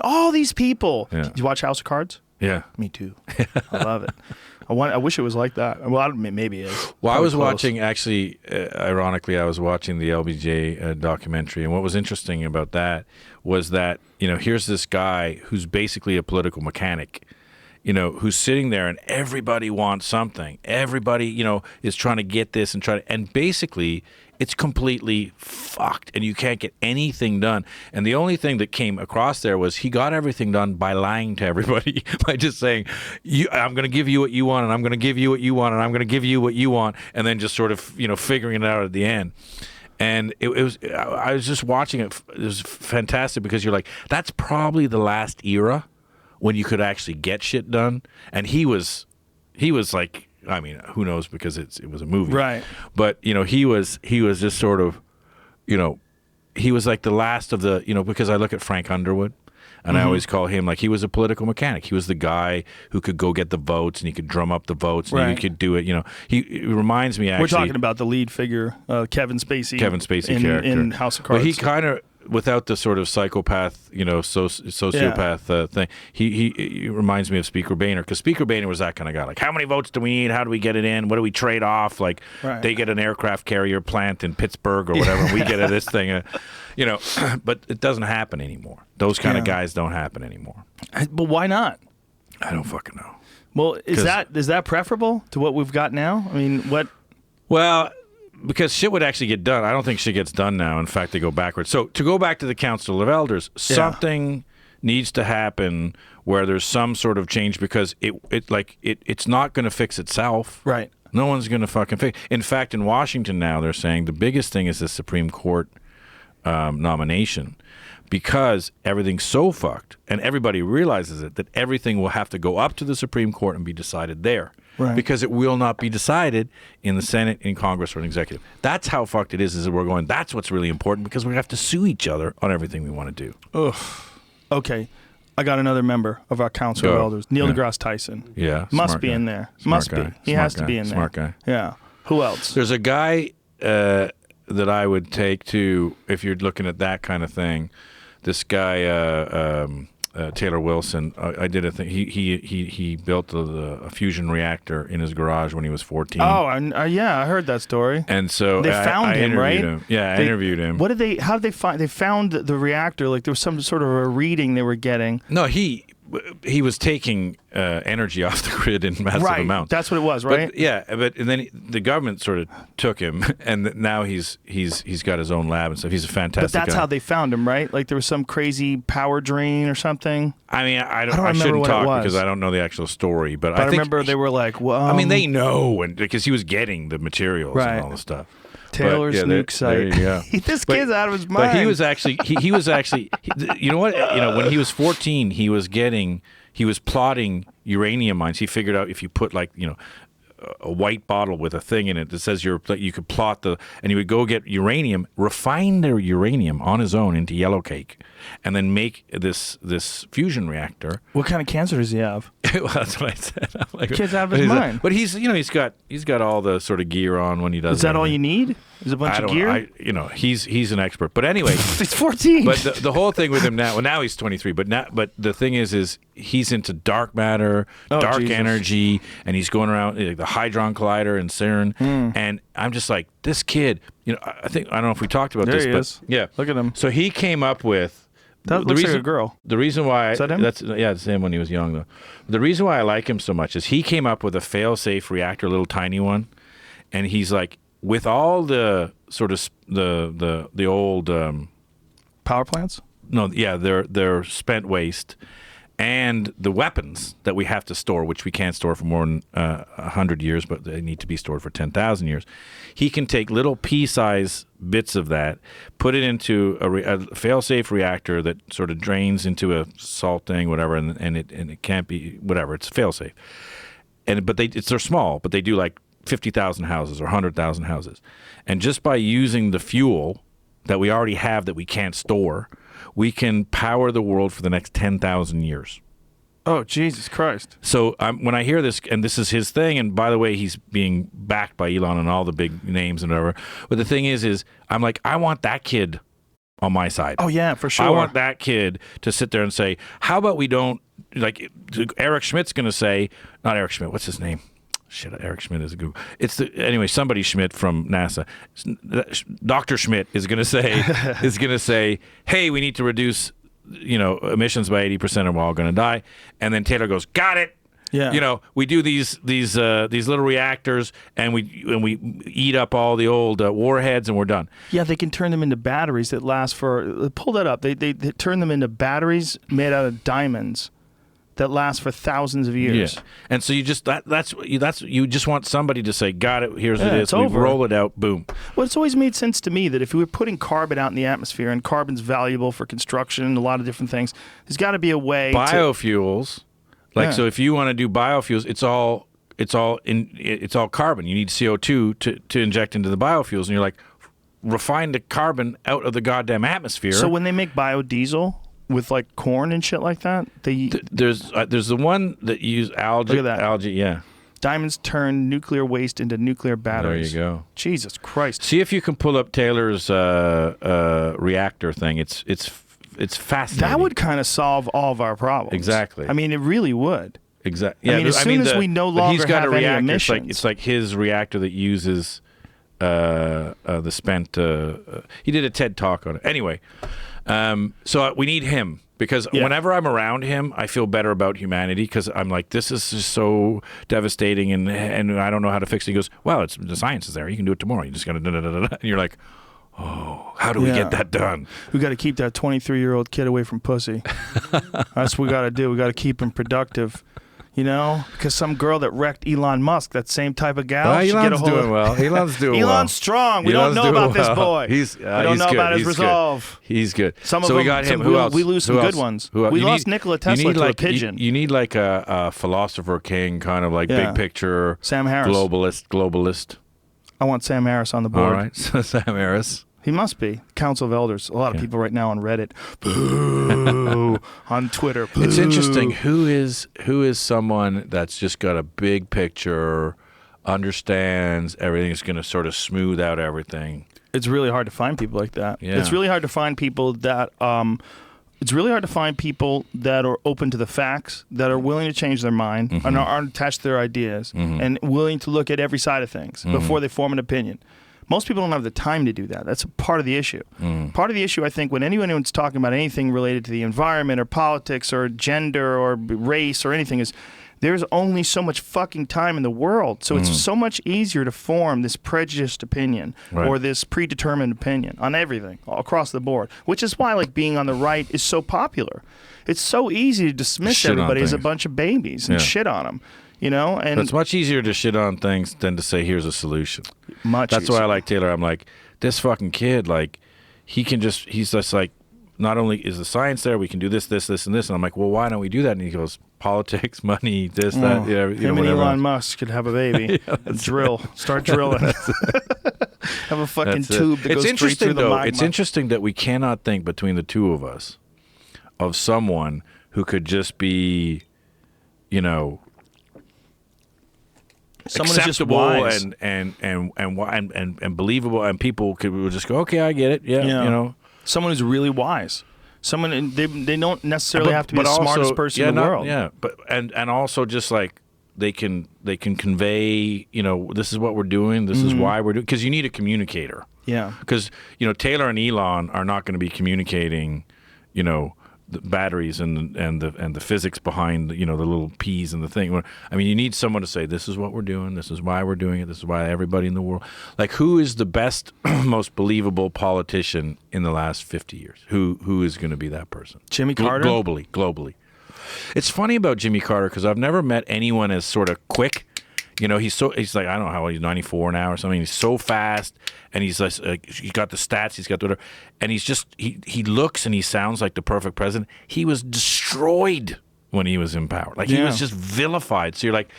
All these people. Yeah. Did you watch House of Cards? Yeah. Me too. I love it. I wish it was like that. Well, maybe it is. Well, I Probably was close. watching, actually, ironically, I was watching the LBJ documentary. And what was interesting about that was that, here's this guy who's basically a political mechanic, who's sitting there and everybody wants something. Everybody, is trying to get this and basically it's completely fucked and you can't get anything done. And the only thing that came across there was he got everything done by lying to everybody, by just saying, I'm going to give you what you want, and I'm going to give you what you want, and I'm going to give you what you want, and then just sort of, figuring it out at the end. And I was just watching it. It was fantastic because you're like, that's probably the last era when you could actually get shit done. And he was like, I mean, who knows, because it was a movie. Right. But, he was just sort of, he was like the last of the, because I look at Frank Underwood and I always call him like, he was a political mechanic. He was the guy who could go get the votes and he could drum up the votes and he could do it. He reminds me actually. We're talking about the lead figure, Kevin Spacey. Character. In House of Cards. But he kind of, without the sort of psychopath, sociopath thing, he reminds me of Speaker Boehner, because Speaker Boehner was that kind of guy. Like, how many votes do we need? How do we get it in? What do we trade off? Like, they get an aircraft carrier plant in Pittsburgh or whatever, and we get this thing. But it doesn't happen anymore. Those kind of guys don't happen anymore. But why not? I don't fucking know. Well, is that preferable to what we've got now? I mean, what? Well, because shit would actually get done. I don't think shit gets done now. In fact, they go backwards. So to go back to the Council of Elders, something needs to happen where there's some sort of change, because it's not going to fix itself. Right. No one's going to fucking fix. In fact, in Washington now, they're saying the biggest thing is the Supreme Court nomination, because everything's so fucked, and everybody realizes it, that everything will have to go up to the Supreme Court and be decided there. Right. Because it will not be decided in the Senate, in Congress, or in executive. That's how fucked it is that we're going, that's what's really important, because we have to sue each other on everything we want to do. Ugh. Okay. I got another member of our Council of Elders, Neil deGrasse Tyson. Yeah. Must be in there. Must be. He has to be in there. Smart guy. Yeah. Who else? There's a guy that I would take to, if you're looking at that kind of thing, this guy, Taylor Wilson. I did a thing. He built a fusion reactor in his garage when he was 14. Oh, I heard that story. And so they found him, right? Him. Yeah, I interviewed him. How did they find? They found the reactor. Like there was some sort of a reading they were getting. No, he was taking energy off the grid in massive amounts. That's what it was, right? But then the government sort of took him, and now he's got his own lab and stuff. He's a fantastic guy. But that's how they found him, right? Like there was some crazy power drain or something. I mean, I remember shouldn't what talk it was. because I don't know the actual story, but I think remember they were like, well, I mean, they know, and because he was getting the materials and all the stuff. Taylor's nuke site. Yeah, this kid's out of his mind. But he was actually you know what? When he was 14, he was plotting uranium mines. He figured out if you put a white bottle with a thing in it that says you could plot and he would go get uranium, refine their uranium on his own into yellow cake, and then make this fusion reactor. What kind of cancer does he have? Well, that's what I said. I'm like, kid's out of his mind. But he's got all the sort of gear on when he does. Is that all you need? Is a bunch of gear? He's an expert. But anyway, he's 14. But the whole thing with him now. Well, now he's 23. But the thing is he's into dark matter, dark energy, and he's going around the Hadron Collider and CERN. And I'm just like, this kid. I don't know if we talked about this. There he is. Yeah, look at him. So he came up with. That looks like a girl. The reason why is that him? That's the same when he was young though. The reason why I like him so much is he came up with a fail-safe reactor, a little tiny one, and he's like, with all the sort of the old power plants, they're spent waste, and the weapons that we have to store, which we can't store for more than 100 years, but they need to be stored for 10,000 years. He can take little pea-size bits of that, put it into a fail-safe reactor that sort of drains into a salt thing, whatever, and it can't be whatever. It's fail-safe, but they're small, but they do like 50,000 houses or 100,000 houses, and just by using the fuel that we already have that we can't store, we can power the world for the next 10,000 years. Oh, Jesus Christ. So when I hear this, and this is his thing, and by the way, he's being backed by Elon and all the big names and whatever. But the thing is I'm like, I want that kid on my side. Oh, yeah, for sure. I want that kid to sit there and say, how about we don't, like Eric Schmidt's going to say, not Eric Schmidt, what's his name? Shit, Eric Schmidt is a Google. Anyway, somebody Schmidt from NASA. Dr. Schmidt is going to say, hey, we need to reduce, emissions by 80%, and we're all going to die. And then Taylor goes, got it. Yeah. We do these little reactors, and we eat up all the old warheads, and we're done. Yeah, they can turn them into batteries that last for. Pull that up. They turn them into batteries made out of diamonds that last for thousands of years. Yeah. And so you just you just want somebody to say, got it, here's it is. We roll it out, boom. Well, it's always made sense to me that if we were putting carbon out in the atmosphere, and carbon's valuable for construction and a lot of different things, there's got to be a way biofuels. So if you want to do biofuels, it's all carbon. You need CO2 to inject into the biofuels, and you're like, refine the carbon out of the goddamn atmosphere. So when they make biodiesel with like corn and shit like that, there's the one that use algae. Look at that. Algae, yeah. Diamonds turn nuclear waste into nuclear batteries. There you go. Jesus Christ. See if you can pull up Taylor's reactor thing. It's fascinating. That would kind of solve all of our problems. Exactly. I mean, it really would. Exactly. Yeah, I mean, as soon as we no longer have any emissions. It's like his reactor that uses the spent. He did a TED talk on it. Anyway, so we need him because whenever I'm around him, I feel better about humanity because I'm like, this is just so devastating and I don't know how to fix it. He goes, well, the science is there. You can do it tomorrow. You just got to da-da-da-da-da. And you're like, oh, how do we get that done? We got to keep that 23-year-old kid away from pussy. That's what we got to do. We got to keep him productive. Because some girl that wrecked Elon Musk, that same type of gal, Elon's doing well. Elon's doing well. Elon's strong. We don't know about this boy. We don't know about his resolve. He's good. Some of them, we got him. Who else? We lose some good ones. We lost Nikola Tesla to a pigeon. You need like a philosopher king, kind of like big picture. Sam Harris. Globalist. I want Sam Harris on the board. All right, so Sam Harris. He must be. Council of Elders. A lot of people right now on Reddit. Boo. On Twitter. Boo. It's interesting. Who is someone that's just got a big picture, understands everything, is going to sort of smooth out everything? It's really hard to find people like that. Yeah. It's really hard to find people that are open to the facts, that are willing to change their mind, and aren't attached to their ideas, and willing to look at every side of things before they form an opinion. Most people don't have the time to do that. That's part of the issue. Part of the issue, I think, when anyone's talking about anything related to the environment or politics or gender or race or anything, is there's only so much fucking time in the world. So it's so much easier to form this prejudiced opinion or this predetermined opinion on everything all across the board, which is why like being on the right is so popular. It's so easy to dismiss everybody as a bunch of babies and shit on them. And it's much easier to shit on things than to say, here's a solution. That's easier. Why I like Taylor. I'm like, this fucking kid, like, he's just like, not only is the science there, we can do this, this, this, and this. And I'm like, well, why don't we do that? And he goes, politics, money, this, that. Him and Elon Musk could have a baby. Start drilling. Have a fucking tube that goes straight through the magma. It's interesting that we cannot think between the two of us of someone who could just be, someone acceptable and believable, and people would just go, okay, I get it. Someone who's really wise. Someone they don't necessarily have to be the smartest person in the world. Yeah, but and also just like they can convey, this is what we're doing, this is why we're doing, because you need a communicator. Yeah. Because Taylor and Elon are not going to be communicating, the batteries and the physics behind the little P's in the thing. I mean, you need someone to say, this is what we're doing, this is why we're doing it, this is why everybody in the world. Like, who is the best, most believable politician in the last 50 years? Who is going to be that person? Jimmy Carter? Globally. It's funny about Jimmy Carter because I've never met anyone as sort of quick. He's like, I don't know how old, he's 94 now or something. He's so fast, and he's like, he's got the stats, he's got the whatever, and he's just he looks and he sounds like the perfect president. He was destroyed when he was in power. Like, he was just vilified. So you're like,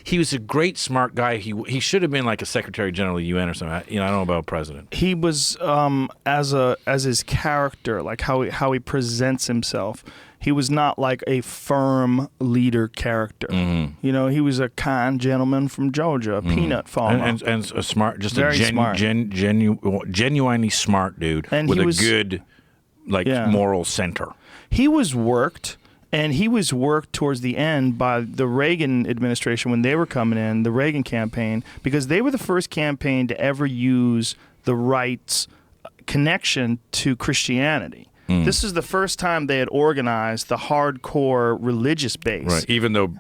he was a great, smart guy. He should have been like a Secretary General of the UN or something. I don't know about president. He was as his character, like how he presents himself. He was not like a firm leader character. Mm-hmm. He was a kind gentleman from Georgia, a peanut farmer. And a smart, just very smart. Genuinely smart dude and with a good moral center. He was worked, and he was worked towards the end by the Reagan administration when they were coming in, the Reagan campaign, because they were the first campaign to ever use the right's connection to Christianity. This is the first time they had organized the hardcore religious base. Right. Even though,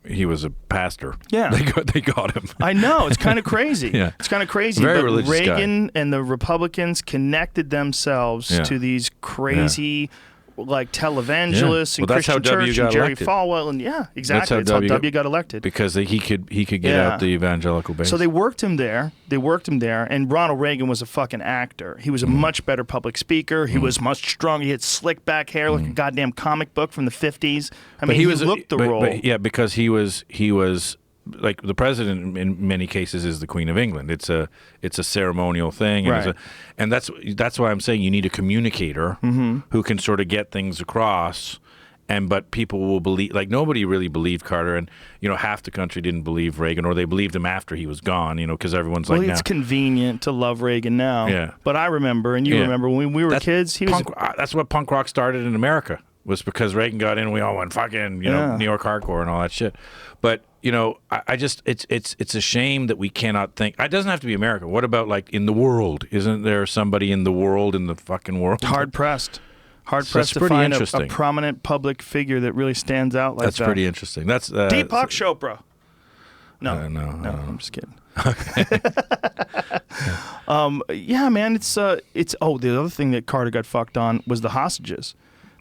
he was a pastor. Yeah. They got him. I know. It's kind of crazy. Yeah. It's kind of crazy. Very but religious Reagan guy. And the Republicans connected themselves to these crazy like televangelists and that's Christian how W Church got and Jerry elected. Falwell, and exactly. That's how W got elected. Because he could get out the evangelical base. So they worked him there. And Ronald Reagan was a fucking actor. He was a much better public speaker. He was much stronger. He had slick back hair like a goddamn comic book from the 50s. He looked the role. Because he was like the president in many cases is the Queen of England. It's a ceremonial thing, and, and that's why I'm saying you need a communicator who can sort of get things across. But people will believe, like, nobody really believed Carter, and half the country didn't believe Reagan, or they believed him after he was gone. Because everyone's like, it's convenient to love Reagan now. Yeah. But I remember, and you remember when we were kids, that's what punk rock started in America. Was because Reagan got in, we all went fucking, New York hardcore and all that shit. But I just it's a shame that we cannot think. It doesn't have to be America. What about like in the world? Isn't there somebody in the world, in the fucking world? Hard pressed to find a prominent public figure that really stands out like that. That's pretty interesting. That's Deepak Chopra. No, I'm just kidding. Man, it's the other thing that Carter got fucked on was the hostages.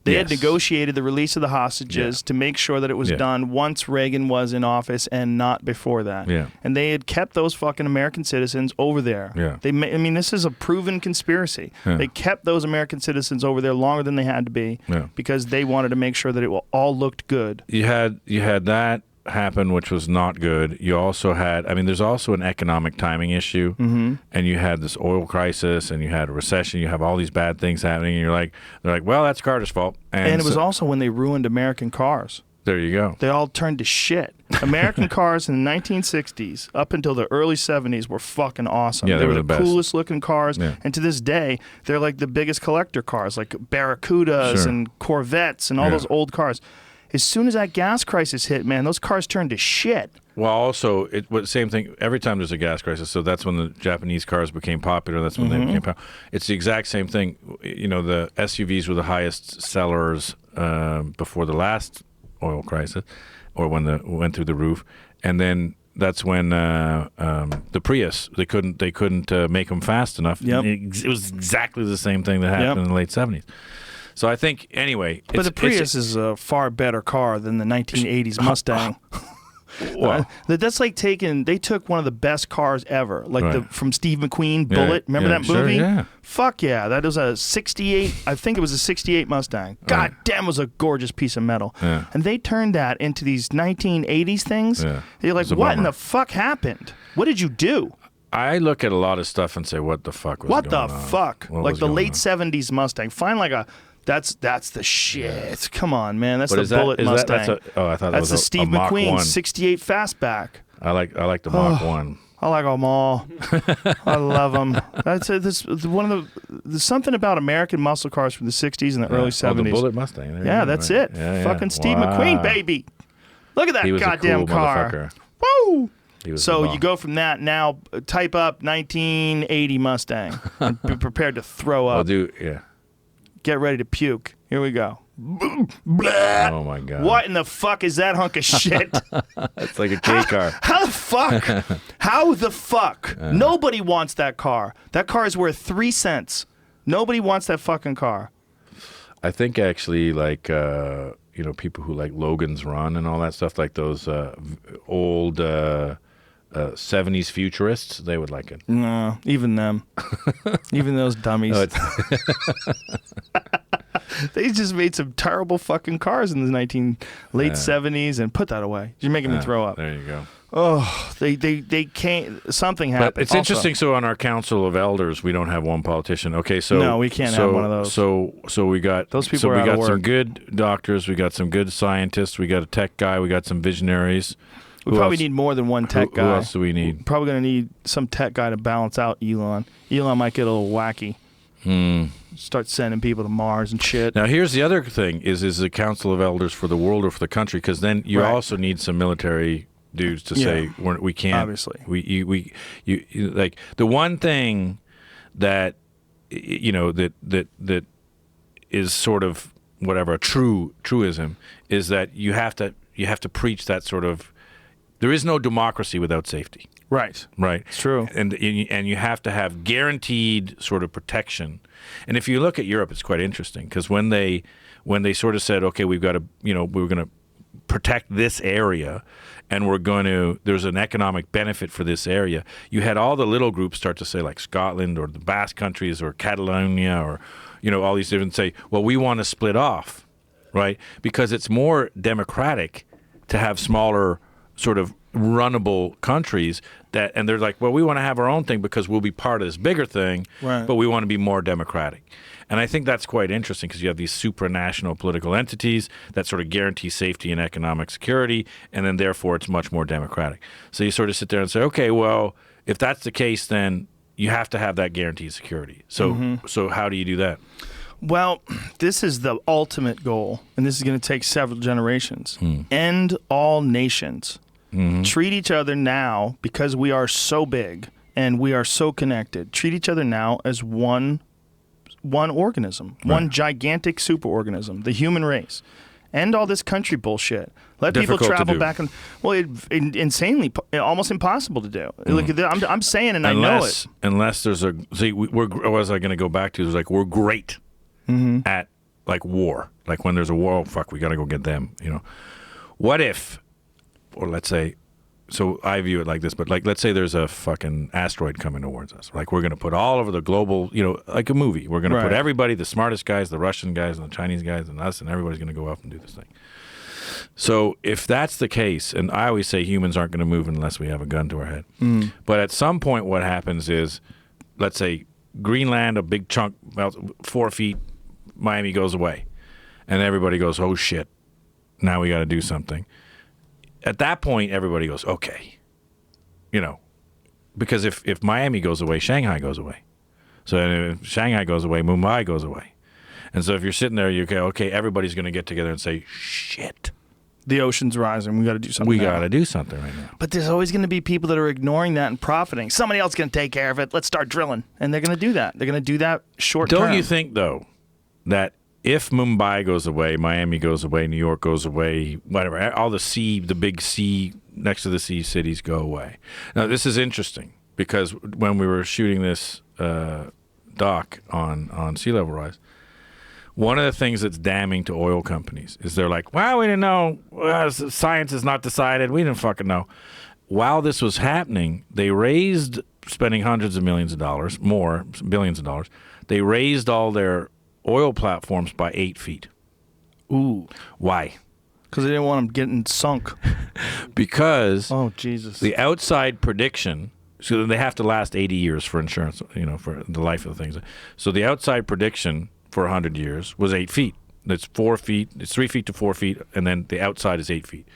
They had negotiated the release of the hostages to make sure that it was done once Reagan was in office and not before that. Yeah. And they had kept those fucking American citizens over there. Yeah. This is a proven conspiracy. Yeah. They kept those American citizens over there longer than they had to be because they wanted to make sure that it all looked good. You had that happen, which was not good. You also had, there's also an economic timing issue, and you had this oil crisis, and you had a recession. You have all these bad things happening, and they're like, well, that's Carter's fault. And it was also when they ruined American cars. There you go. They all turned to shit. American cars in the 1960s up until the early 70s were fucking awesome. Yeah, they were the the coolest looking cars, and to this day, they're like the biggest collector cars, like Barracudas and Corvettes and all those old cars. As soon as that gas crisis hit, man, those cars turned to shit. Well, also, same thing. Every time there's a gas crisis, so that's when the Japanese cars became popular. That's when they became popular. It's the exact same thing. The SUVs were the highest sellers before the last oil crisis, or when went through the roof, and then that's when the Prius they couldn't make them fast enough. Yep. It was exactly the same thing that happened in the late 70s. So I think, anyway... But the Prius is a far better car than the 1980s Mustang. Well, that's like they took one of the best cars ever, like from Steve McQueen, Bullet. Remember that movie? Sure, yeah. Fuck yeah. That was a 68, I think it was a 68 Mustang. God damn, it was a gorgeous piece of metal. Yeah. And they turned that into these 1980s things. Yeah. You're like, what in the fuck happened? What did you do? I look at a lot of stuff and say, what the fuck was going on? What the fuck? Like the late 70s Mustang. Find like a... That's the shit. Come on, man. That's the Bullet Mustang. I thought that's that was the Steve McQueen 68 Fastback. I like the Mach 1. I like them all. I love them. There's something about American muscle cars from the 60s and the early 70s. The Bullet Mustang. That's it. Fucking Steve McQueen, baby. Look at that goddamn car. Woo! So you go from that now. Type up 1980 Mustang and be prepared to throw up. I'll do. Yeah. Get ready to puke. Here we go. Oh my God. What in the fuck is that hunk of shit? It's like a K car. How the fuck? How the fuck? Nobody wants that car. That car is worth 3 cents. Nobody wants that fucking car. I think actually, like, people who like Logan's Run and all that stuff, like those old 70s futurists, they would like it. No, even them. Even those dummies. They just made some terrible fucking cars in the late 70s and put that away. You're making me throw up. There you go. Oh, they can't. Something happened. But it's interesting. So on our council of elders, we don't have one politician. Okay, so no, we can't have one of those. So we got those people. So we got some good doctors. We got some good scientists. We got a tech guy. We got some visionaries. We probably need more than one tech guy. Who else do we need? We're probably going to need some tech guy to balance out Elon. Elon might get a little wacky. Start sending people to Mars and shit. Now, here's the other thing: is the council of elders for the world or for the country? Because then you also need some military dudes to say we can't. Obviously, we like the one thing that that is sort of whatever a truism is that you have to preach that sort of. There is no democracy without safety. Right. It's true. And you have to have guaranteed sort of protection. And if you look at Europe, it's quite interesting because when they sort of said, okay, we've got to, we're going to protect this area and there's an economic benefit for this area, you had all the little groups start to say, like Scotland or the Basque countries or Catalonia or, all these different say, well, we want to split off, right? Because it's more democratic to have smaller sort of runnable countries and they're like, well, we want to have our own thing because we'll be part of this bigger thing, but we want to be more democratic. And I think that's quite interesting because you have these supranational political entities that sort of guarantee safety and economic security, and then therefore it's much more democratic. So you sort of sit there and say, okay, well, if that's the case, then you have to have that guaranteed security. So so how do you do that? Well, this is the ultimate goal, and this is going to take several generations. End all nations. Treat each other now, because we are so big and we are so connected, treat each other now as one organism, one gigantic superorganism, the human race. End all this country bullshit. Let people travel back and insanely, almost impossible to do. Like I'm saying, and I know it. Unless there's a what was I going to go back to? Is like we're great at like war. Like when there's a war, oh, fuck, we got to go get them. What if? Or let's say, so I view it like this, but like let's say there's a fucking asteroid coming towards us. Like we're going to put all over the global, like a movie. We're going to put everybody, the smartest guys, the Russian guys, and the Chinese guys, and us, and everybody's going to go off and do this thing. So if that's the case, and I always say humans aren't going to move unless we have a gun to our head. But at some point what happens is, let's say Greenland, a big chunk, about 4 feet, Miami goes away. And everybody goes, oh shit, now we got to do something. At that point, everybody goes, okay, because if Miami goes away, Shanghai goes away. So if Shanghai goes away, Mumbai goes away. And so if you're sitting there, you go, okay, everybody's going to get together and say, shit. The ocean's rising. We got to do something. We got to do something right now. But there's always going to be people that are ignoring that and profiting. Somebody else is going to take care of it. Let's start drilling. And they're going to do that. They're going to do that short term. Don't you think, though, that if Mumbai goes away, Miami goes away, New York goes away, whatever, all the big sea, next to the sea cities go away. Now, this is interesting because when we were shooting this doc on sea level rise, one of the things that's damning to oil companies is they're like, well, we didn't know. Science is not decided. We didn't fucking know. While this was happening, they raised, spending hundreds of millions of dollars, more, billions of dollars, they raised all their oil platforms by 8 feet. Ooh. Why? Because they didn't want them getting sunk. Because oh Jesus, the outside prediction, so they have to last 80 years for insurance, for the life of the things. So the outside prediction for 100 years was 8 feet. It's 4 feet. It's 3 feet to 4 feet, and then the outside is 8 feet.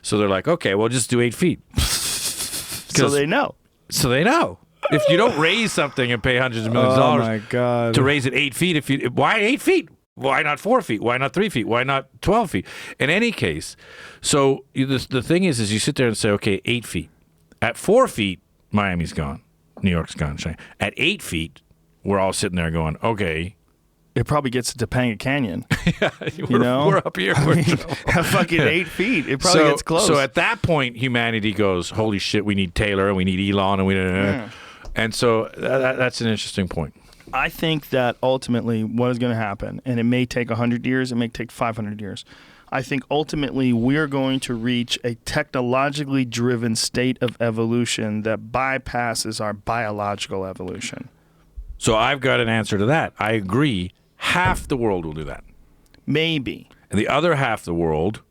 So they're like, okay, well, just do 8 feet. So they know. So they know. If you don't raise something and pay hundreds of millions of dollars my God. to raise it 8 feet, why 8 feet? Why not 4 feet? Why not 3 feet? Why not 12 feet? In any case, so the thing is you sit there and say, okay, 8 feet. At 4 feet, Miami's gone. New York's gone. At 8 feet, we're all sitting there going, okay, it probably gets to Topanga Canyon. Yeah, we're up here. We're fucking 8 feet. It probably gets close. So at that point, humanity goes, holy shit, we need Taylor and we need Elon and we and so that's an interesting point. I think that ultimately what is going to happen, and it may take 100 years, it may take 500 years. I think ultimately we're going to reach a technologically driven state of evolution that bypasses our biological evolution. So I've got an answer to that. I agree. Half the world will do that. Maybe. And the other half of the world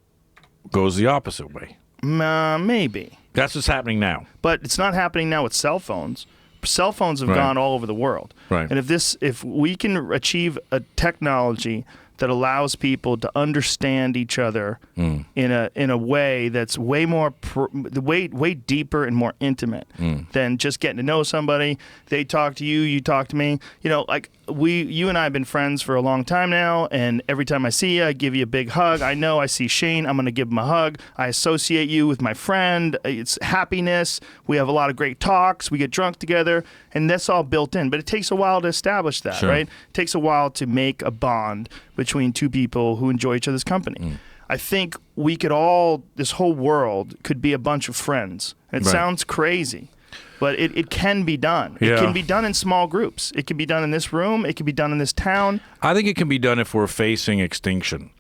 goes the opposite way. Maybe. That's what's happening now. But it's not happening now with cell phones. Cell phones have gone all over the world. Right. And if we can achieve a technology that allows people to understand each other in a way that's way more way deeper and more intimate than just getting to know somebody. They talk to you, you talk to me. You know, like you and I have been friends for a long time now, and every time I see you, I give you a big hug. I know I see Shane, I'm going to give him a hug. I associate you with my friend. It's happiness. We have a lot of great talks. We get drunk together, and that's all built in. But it takes a while to establish that, right? It takes a while to make a bond between two people who enjoy each other's company. I think we could this whole world could be a bunch of friends. And it sounds crazy, but it can be done. Yeah. It can be done in small groups. It can be done in this room. It can be done in this town. I think it can be done if we're facing extinction.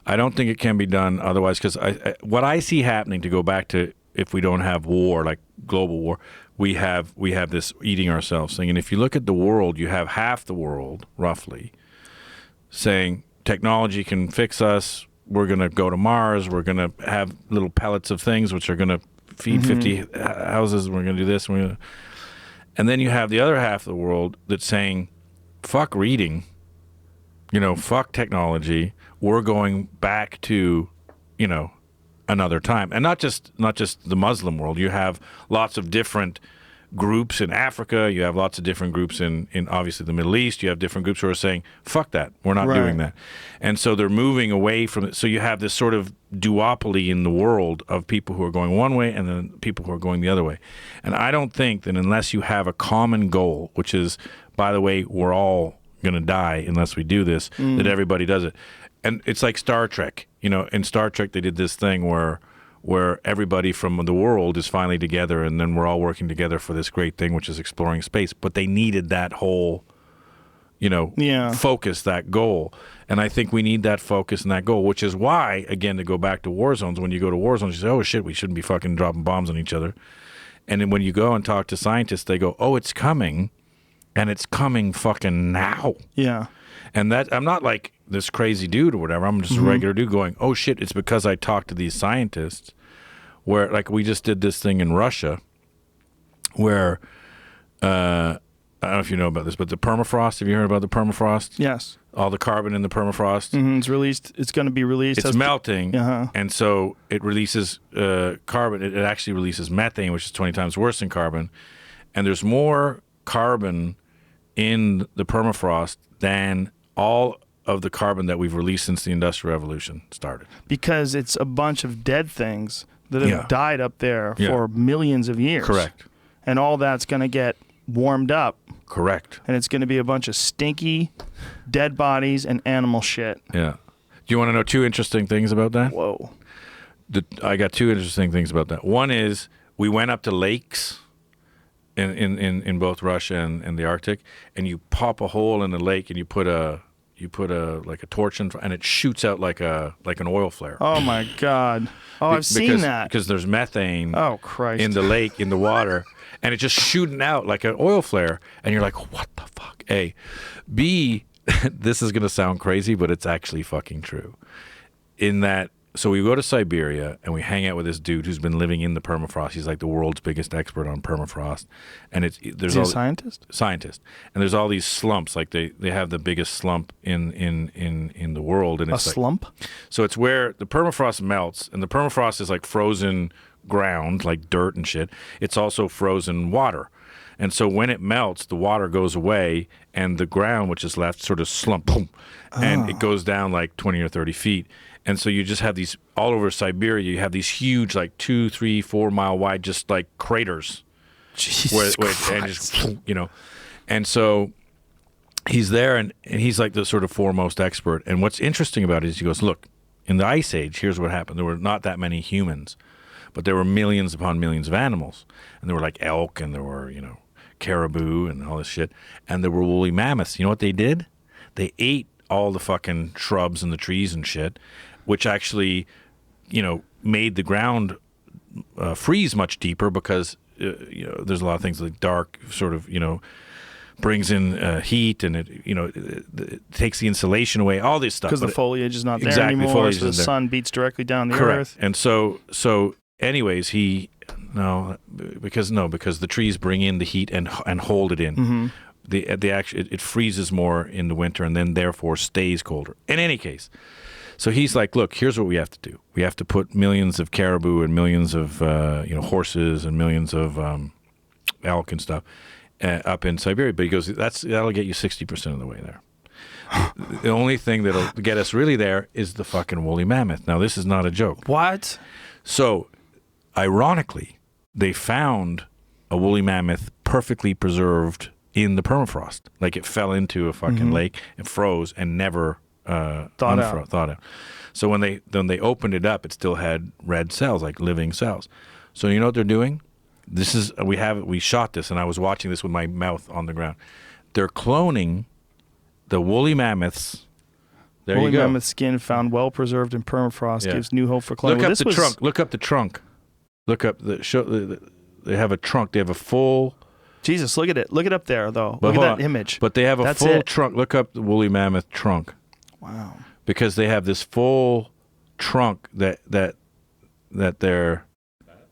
I don't think it can be done otherwise, because what I see happening, to go back to if we don't have war, like global war, we have this eating ourselves thing. And if you look at the world, you have half the world, roughly, saying technology can fix us. We're going to go to Mars. We're going to have little pellets of things which are going to feed 50 houses. We're going to do this. And then you have the other half of the world that's saying, fuck reading, fuck technology. We're going back to, another time. And not just the Muslim world. You have lots of different groups in Africa. You have lots of different groups in obviously the Middle East. You have different groups who are saying, fuck that, we're not doing that. And so they're moving away from it. So you have this sort of duopoly in the world of people who are going one way and then people who are going the other way. And I don't think that unless you have a common goal, which is, by the way, we're all going to die unless we do this, that everybody does it. And it's like Star Trek. In Star Trek they did this thing where everybody from the world is finally together, and then we're all working together for this great thing, which is exploring space. But they needed that whole, focus, that goal. And I think we need that focus and that goal, which is why, again, to go back to war zones, when you go to war zones, you say, oh, shit, we shouldn't be fucking dropping bombs on each other. And then when you go and talk to scientists, they go, oh, it's coming, and it's coming fucking now. Yeah. And that, I'm not like this crazy dude or whatever. I'm just a regular dude going, oh, shit, it's because I talked to these scientists where, like, we just did this thing in Russia where, I don't know if you know about this, but the permafrost, have you heard about the permafrost? Yes. All the carbon in the permafrost. It's released. It's going to be released. It's melting, and so it releases carbon. It actually releases methane, which is 20 times worse than carbon. And there's more carbon in the permafrost than all of the carbon that we've released since the Industrial Revolution started. Because it's a bunch of dead things that have died up there for millions of years. Correct. And all that's going to get warmed up. Correct. And it's going to be a bunch of stinky dead bodies and animal shit. Yeah. Do you want to know two interesting things about that? Whoa. I got two interesting things about that. One is we went up to lakes in both Russia and the Arctic, and you pop a hole in the lake and you put a like a torch in, and it shoots out like an oil flare. Oh my God. Oh, I've seen that. Because there's methane Christ. in the lake, in the water, and it's just shooting out like an oil flare. And you're like, what the fuck? A. B, this is going to sound crazy, but it's actually fucking true. In that, so we go to Siberia and we hang out with this dude who's been living in the permafrost. He's like the world's biggest expert on permafrost. And there's is he a scientist? Scientist. And there's all these slumps. Like they have the biggest slump in the world. And it's a slump? So it's where the permafrost melts, and the permafrost is like frozen ground, like dirt and shit. It's also frozen water. And so when it melts, the water goes away, and the ground, which is left, sort of slump, boom, and it goes down like 20 or 30 feet. And so you just have these, all over Siberia, you have these huge, like 2, 3, 4 mile wide, just like craters. Jesus Christ. And just, and so he's there, and he's like the sort of foremost expert. And what's interesting about it is he goes, look, in the Ice Age, here's what happened. There were not that many humans, but there were millions upon millions of animals. And there were like elk, and there were, caribou and all this shit. And there were woolly mammoths. You know what they did? They ate all the fucking shrubs and the trees and shit, which actually, made the ground freeze much deeper because, there's a lot of things like dark sort of, brings in heat, and it takes the insulation away, all this stuff. Because the foliage is not there exactly, anymore, the foliage so the isn't sun beats directly down the Correct. earth. And so anyways, because the trees bring in the heat and hold it in. Mm-hmm. It freezes more in the winter and then therefore stays colder. In any case, so he's like, look, here's what we have to do. We have to put millions of caribou and millions of horses and millions of elk and stuff up in Siberia. But he goes, that'll get you 60% of the way there. The only thing that'll get us really there is the fucking woolly mammoth. Now, this is not a joke. What? So, ironically, they found a woolly mammoth perfectly preserved in the permafrost. Like it fell into a fucking lake and froze and never thawed out. So when they opened it up, it still had red cells, like living cells. So you know what they're doing? We shot this, and I was watching this with my mouth on the ground. They're cloning the woolly mammoths. There woolly you go. mammoth skin found well preserved in permafrost gives new hope for cloning. Look up the trunk. Look up the trunk. Look up they have a trunk. They have a full. Jesus, look at it. Look it up there, though. Look at that image. But they have a full trunk. Look up the woolly mammoth trunk. Wow. Because they have this full trunk that they're.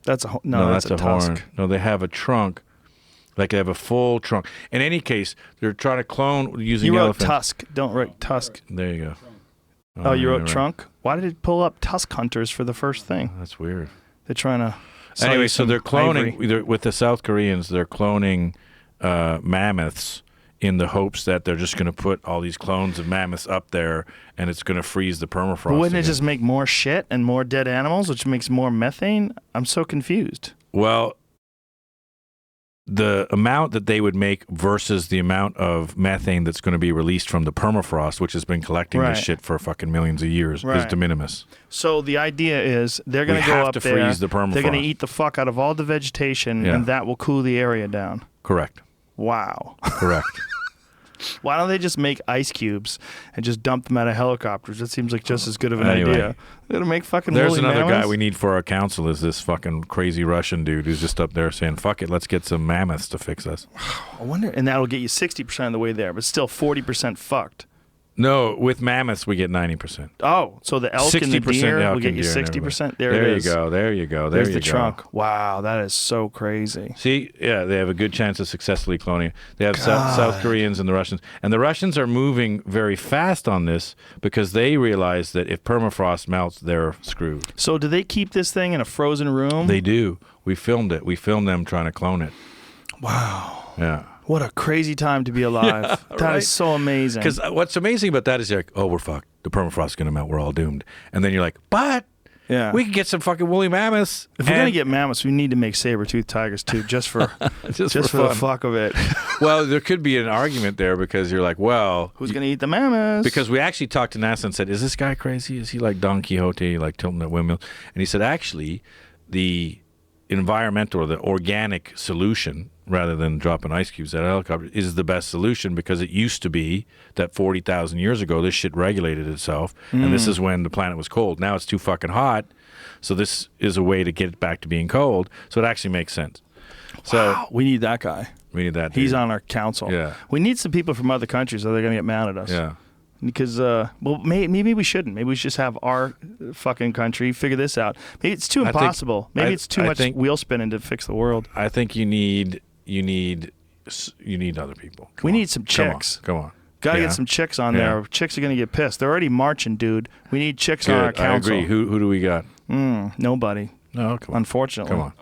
That's a that's a tusk. Horn. No, they have a trunk. Like they have a full trunk. In any case, they're trying to clone using elephant. You wrote tusk. Don't write tusk. There you go. Oh, you wrote trunk? Why did it pull up tusk hunters for the first thing? That's weird. They're trying to... Anyway, so they're cloning, with the South Koreans, they're cloning mammoths in the hopes that they're just going to put all these clones of mammoths up there and it's going to freeze the permafrost. But wouldn't it just make more shit and more dead animals, which makes more methane? I'm so confused. Well, the amount that they would make versus the amount of methane that's going to be released from the permafrost, which has been collecting this shit for fucking millions of years, is de minimis. So the idea is they're going to go up there, freeze the permafrost. They're going to eat the fuck out of all the vegetation, and that will cool the area down. Correct. Wow. Correct. Why don't they just make ice cubes and just dump them out of helicopters? That seems like just as good of an idea. They're going to make fucking There's woolly another mammoths? guy we need for our council is this fucking crazy Russian dude who's just up there saying, fuck it, let's get some mammoths to fix us. I wonder, and that'll get you 60% of the way there, but still 40% fucked. No, with mammoths we get 90%. Oh, so the elk and the deer will get you 60%? There it is. There you go. There's the trunk. Wow, that is so crazy. See, yeah, they have a good chance of successfully cloning it. They have South Koreans and the Russians. And the Russians are moving very fast on this because they realize that if permafrost melts, they're screwed. So do they keep this thing in a frozen room? They do. We filmed it. We filmed them trying to clone it. Wow. Yeah. What a crazy time to be alive. That is so amazing. Because what's amazing about that is you're like, oh, we're fucked. The permafrost is going to melt. We're all doomed. And then you're like, but we can get some fucking woolly mammoths. If we're going to get mammoths, we need to make saber-toothed tigers too, just for just for the fuck of it. Well, there could be an argument there because you're like, well, who's going to eat the mammoths? Because we actually talked to NASA and said, is this guy crazy? Is he like Don Quixote, like tilting at windmills? And he said, actually, the environmental or the organic solution, rather than dropping ice cubes at a helicopter, is the best solution because it used to be that 40,000 years ago, this shit regulated itself, and this is when the planet was cold. Now it's too fucking hot, so this is a way to get it back to being cold, so it actually makes sense. Wow, we need that guy. We need that dude. He's on our council. Yeah. We need some people from other countries or they're going to get mad at us. Yeah. Because, maybe we shouldn't. Maybe we should just have our fucking country figure this out. Maybe it's too impossible. Maybe it's too much wheel spinning to fix the world. I think you need other people. We need some chicks. Come on. Gotta get some chicks on there. Chicks are gonna get pissed. They're already marching, dude. We need chicks on our council. I agree. Who do we got? Nobody. No, come on. Unfortunately. Come on.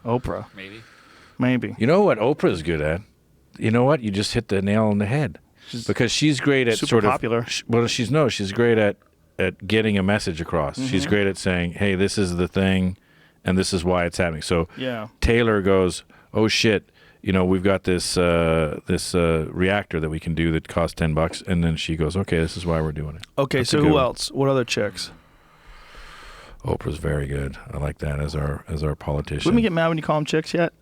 Oprah. Maybe. You know what Oprah's good at? You know what? You just hit the nail on the head. Because she's great at super popular. Well, she's great at getting a message across. She's great at saying, hey, this is the thing, and this is why it's happening. So Taylor goes, oh shit, we've got this reactor that we can do that costs $10, and then she goes, okay, this is why we're doing it. Okay, That's so who else? What other chicks? Oprah's very good. I like that as our politician. Wouldn't we get mad when you call them chicks yet?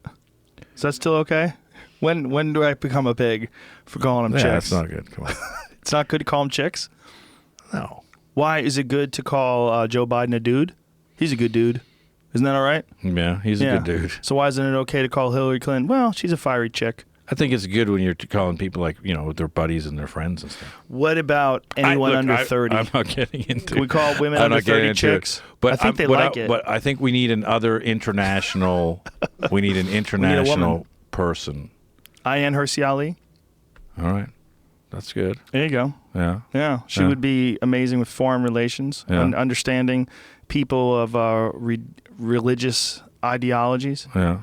Is that still okay? When do I become a pig for calling them chicks? Yeah, it's not good. Come on. It's not good to call them chicks? No. Why is it good to call Joe Biden a dude? He's a good dude. Isn't that all right? Yeah, he's a good dude. So why isn't it okay to call Hillary Clinton? Well, she's a fiery chick. I think it's good when you're calling people like, their buddies and their friends and stuff. What about anyone under 30? I'm not getting into it. Can we call women under 30 chicks? But I think they like it. But I think we need another international, person. Ayaan Hirsi Ali. All right. That's good. There you go. Yeah. Yeah. She would be amazing with foreign relations and understanding people of religious ideologies. Yeah.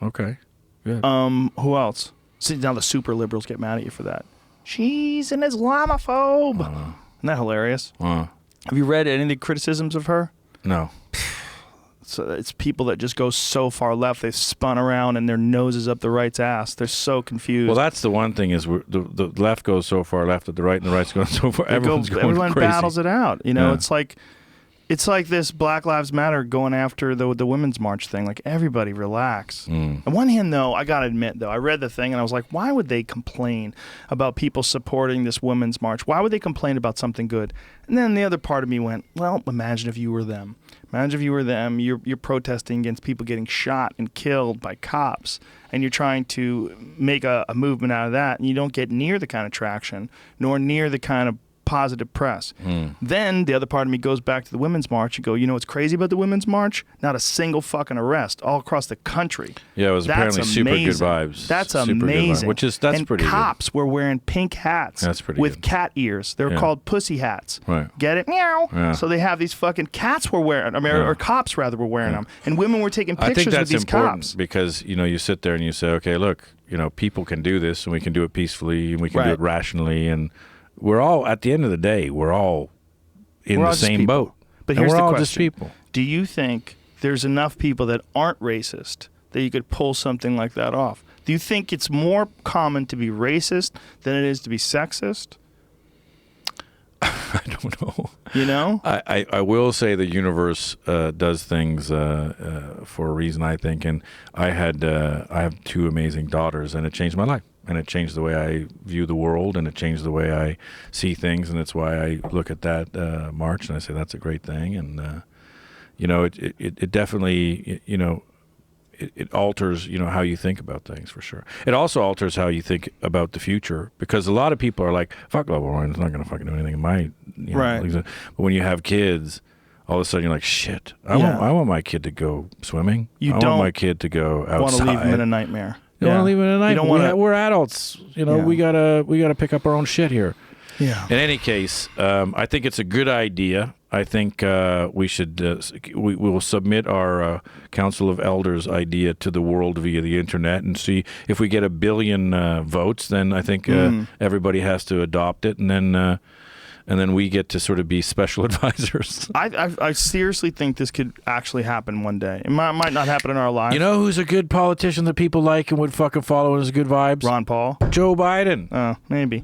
Okay. Good. Who else? See, now the super liberals get mad at you for that. She's an Islamophobe. Isn't that hilarious? Have you read any of the criticisms of her? No. So it's people that just go so far left, they've spun around and their nose is up the right's ass. They're so confused. Well, that's the one thing is the left goes so far left that the right and the right's going so far. Everyone crazy. Battles it out. It's like this Black Lives Matter going after the Women's March thing. Like, everybody relax. On one hand, though, I got to admit, though, I read the thing and I was like, why would they complain about people supporting this Women's March? Why would they complain about something good? And then the other part of me went, well, imagine if you were them. Imagine if you were them. You're protesting against people getting shot and killed by cops, and you're trying to make a movement out of that, and you don't get near the kind of traction, nor near the kind of positive press. Then the other part of me goes back to the Women's March and go, what's crazy about the Women's March? Not a single fucking arrest all across the country. Yeah, it was apparently super good vibes. That's super amazing. That's pretty good. Cops were wearing pink hats with cat ears. They were called pussy hats. Right. Get it? Meow. Yeah. So they have these fucking cats were wearing them, or cops rather were wearing them. And women were taking pictures with these cops. Because, you sit there and you say, okay, look, people can do this and we can do it peacefully and we can do it rationally, and we're all, at the end of the day, we're all in the same boat. But here's the question. We're all just people. Do you think there's enough people that aren't racist that you could pull something like that off? Do you think it's more common to be racist than it is to be sexist? I don't know. I will say the universe does things for a reason, I think. And I have two amazing daughters, and it changed my life. And it changed the way I view the world, and it changed the way I see things, and that's why I look at that march and I say that's a great thing. And it definitely it alters how you think about things, for sure. It also alters how you think about the future, because a lot of people are like, fuck global warming, it's not going to fucking do anything in my right. But when you have kids, all of a sudden you're like, shit, I want my kid to go swimming. I want my kid to go outside. Want to leave him in a nightmare. You don't want to leave it at night. We're adults. We gotta pick up our own shit here. Yeah. In any case, I think it's a good idea. I think we should we will submit our Council of Elders idea to the world via the internet and see if we get 1 billion votes. Then I think everybody has to adopt it, and then we get to sort of be special advisors. I seriously think this could actually happen one day. It might not happen in our lives. You know who's a good politician that people like and would fucking follow and is good vibes? Ron Paul. Joe Biden. Maybe.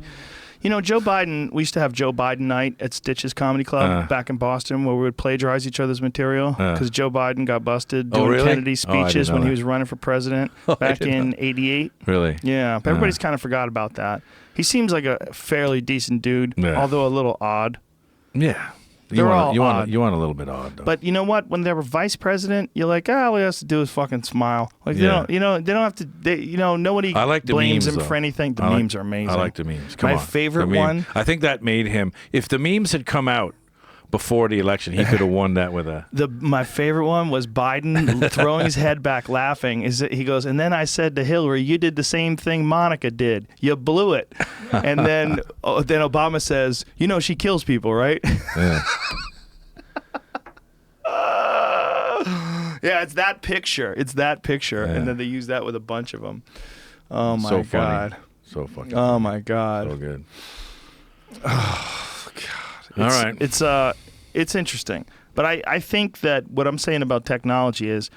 Joe Biden, we used to have Joe Biden night at Stitch's Comedy Club back in Boston, where we would plagiarize each other's material, because Joe Biden got busted doing Kennedy speeches when he was running for president back in '88. Really? Yeah. But everybody's kind of forgot about that. He seems like a fairly decent dude, although a little odd. Yeah. You want a little bit odd, though. But you know what? When they were vice president, you're like, all he has to do is fucking smile. Like, they don't have to. Nobody blames him for anything. The memes are amazing. I like the memes. My favorite one. I think that made him. If the memes had come out before the election, he could have won that with a. My favorite one was Biden throwing his head back, laughing. He goes, and then I said to Hillary, "You did the same thing Monica did. You blew it." And then Obama says, she kills people, right? Yeah. Yeah, it's that picture. Yeah. And then they use that with a bunch of them. Oh my so God. Funny. So fucking. Oh my God. So good. Oh God. All right. It's interesting, but I think that what I'm saying about technology is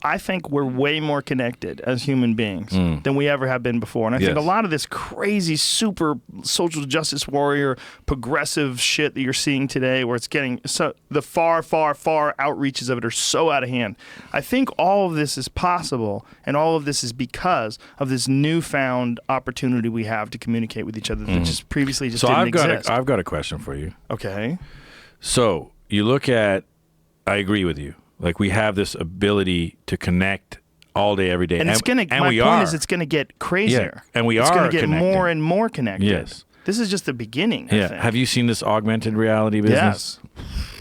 I think we're way more connected as human beings than we ever have been before. And I think a lot of this crazy, super social justice warrior, progressive shit that you're seeing today, where it's getting the far, far, far outreaches of it are so out of hand. I think all of this is possible, and all of this is because of this newfound opportunity we have to communicate with each other that just previously just didn't exist. I've got a question for you. Okay. So you look at, I agree with you. Like, we have this ability to connect all day, every day. And it's going to, my point is, it's going to get crazier. Yeah. And it's going to get more and more connected. Yes. This is just the beginning, I think. Have you seen this augmented reality business?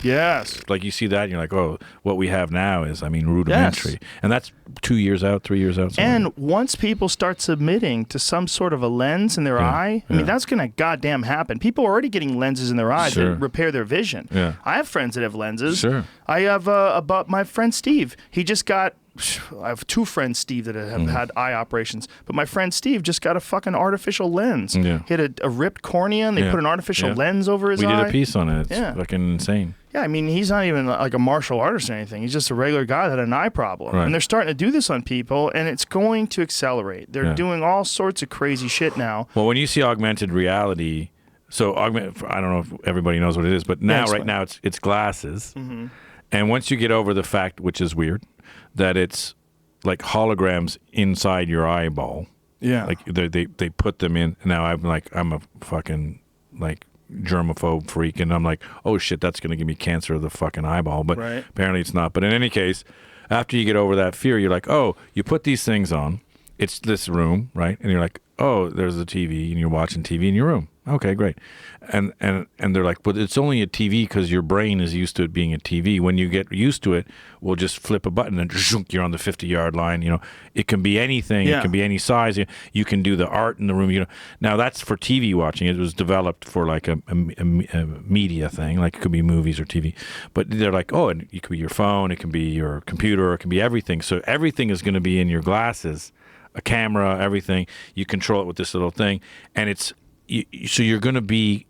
Yes. Like, you see that and you're like, oh, what we have now is, rudimentary. Yes. And that's 2 years out, 3 years out. And once people start submitting to some sort of a lens in their eye, I mean, that's going to goddamn happen. People are already getting lenses in their eyes that repair their vision. Yeah. I have friends that have lenses. Sure. I have my friend Steve. He just got... I have two friends, Steve, that have had eye operations. But my friend Steve just got a fucking artificial lens. Yeah. He had a ripped cornea, and they put an artificial lens over his eye. We did a piece on it. It's fucking insane. Yeah, I mean, he's not even like a martial artist or anything. He's just a regular guy that had an eye problem. Right. And they're starting to do this on people, and it's going to accelerate. They're doing all sorts of crazy shit now. Well, when you see augmented reality, I don't know if everybody knows what it is, but now, right now, it's glasses. Mm-hmm. And once you get over the fact, which is weird, that it's like holograms inside your eyeball. Yeah. Like they put them in. Now I'm a fucking like germaphobe freak, and I'm like, oh shit, that's going to give me cancer of the fucking eyeball. But apparently it's not. But in any case, after you get over that fear, you're like, oh, you put these things on. It's this room, right? And you're like, oh, there's a TV, and you're watching TV in your room. Okay, great. And they're like, but it's only a TV because your brain is used to it being a TV. When you get used to it, we'll just flip a button and you're on the 50-yard line. You know, it can be anything. Yeah. It can be any size. You can do the art in the room. You know, now that's for TV watching. It was developed for like a media thing, like it could be movies or TV. But they're like, oh, and it could be your phone, it can be your computer, it can be everything. So everything is going to be in your glasses, a camera, everything. You control it with this little thing, and it's. So you're going to be,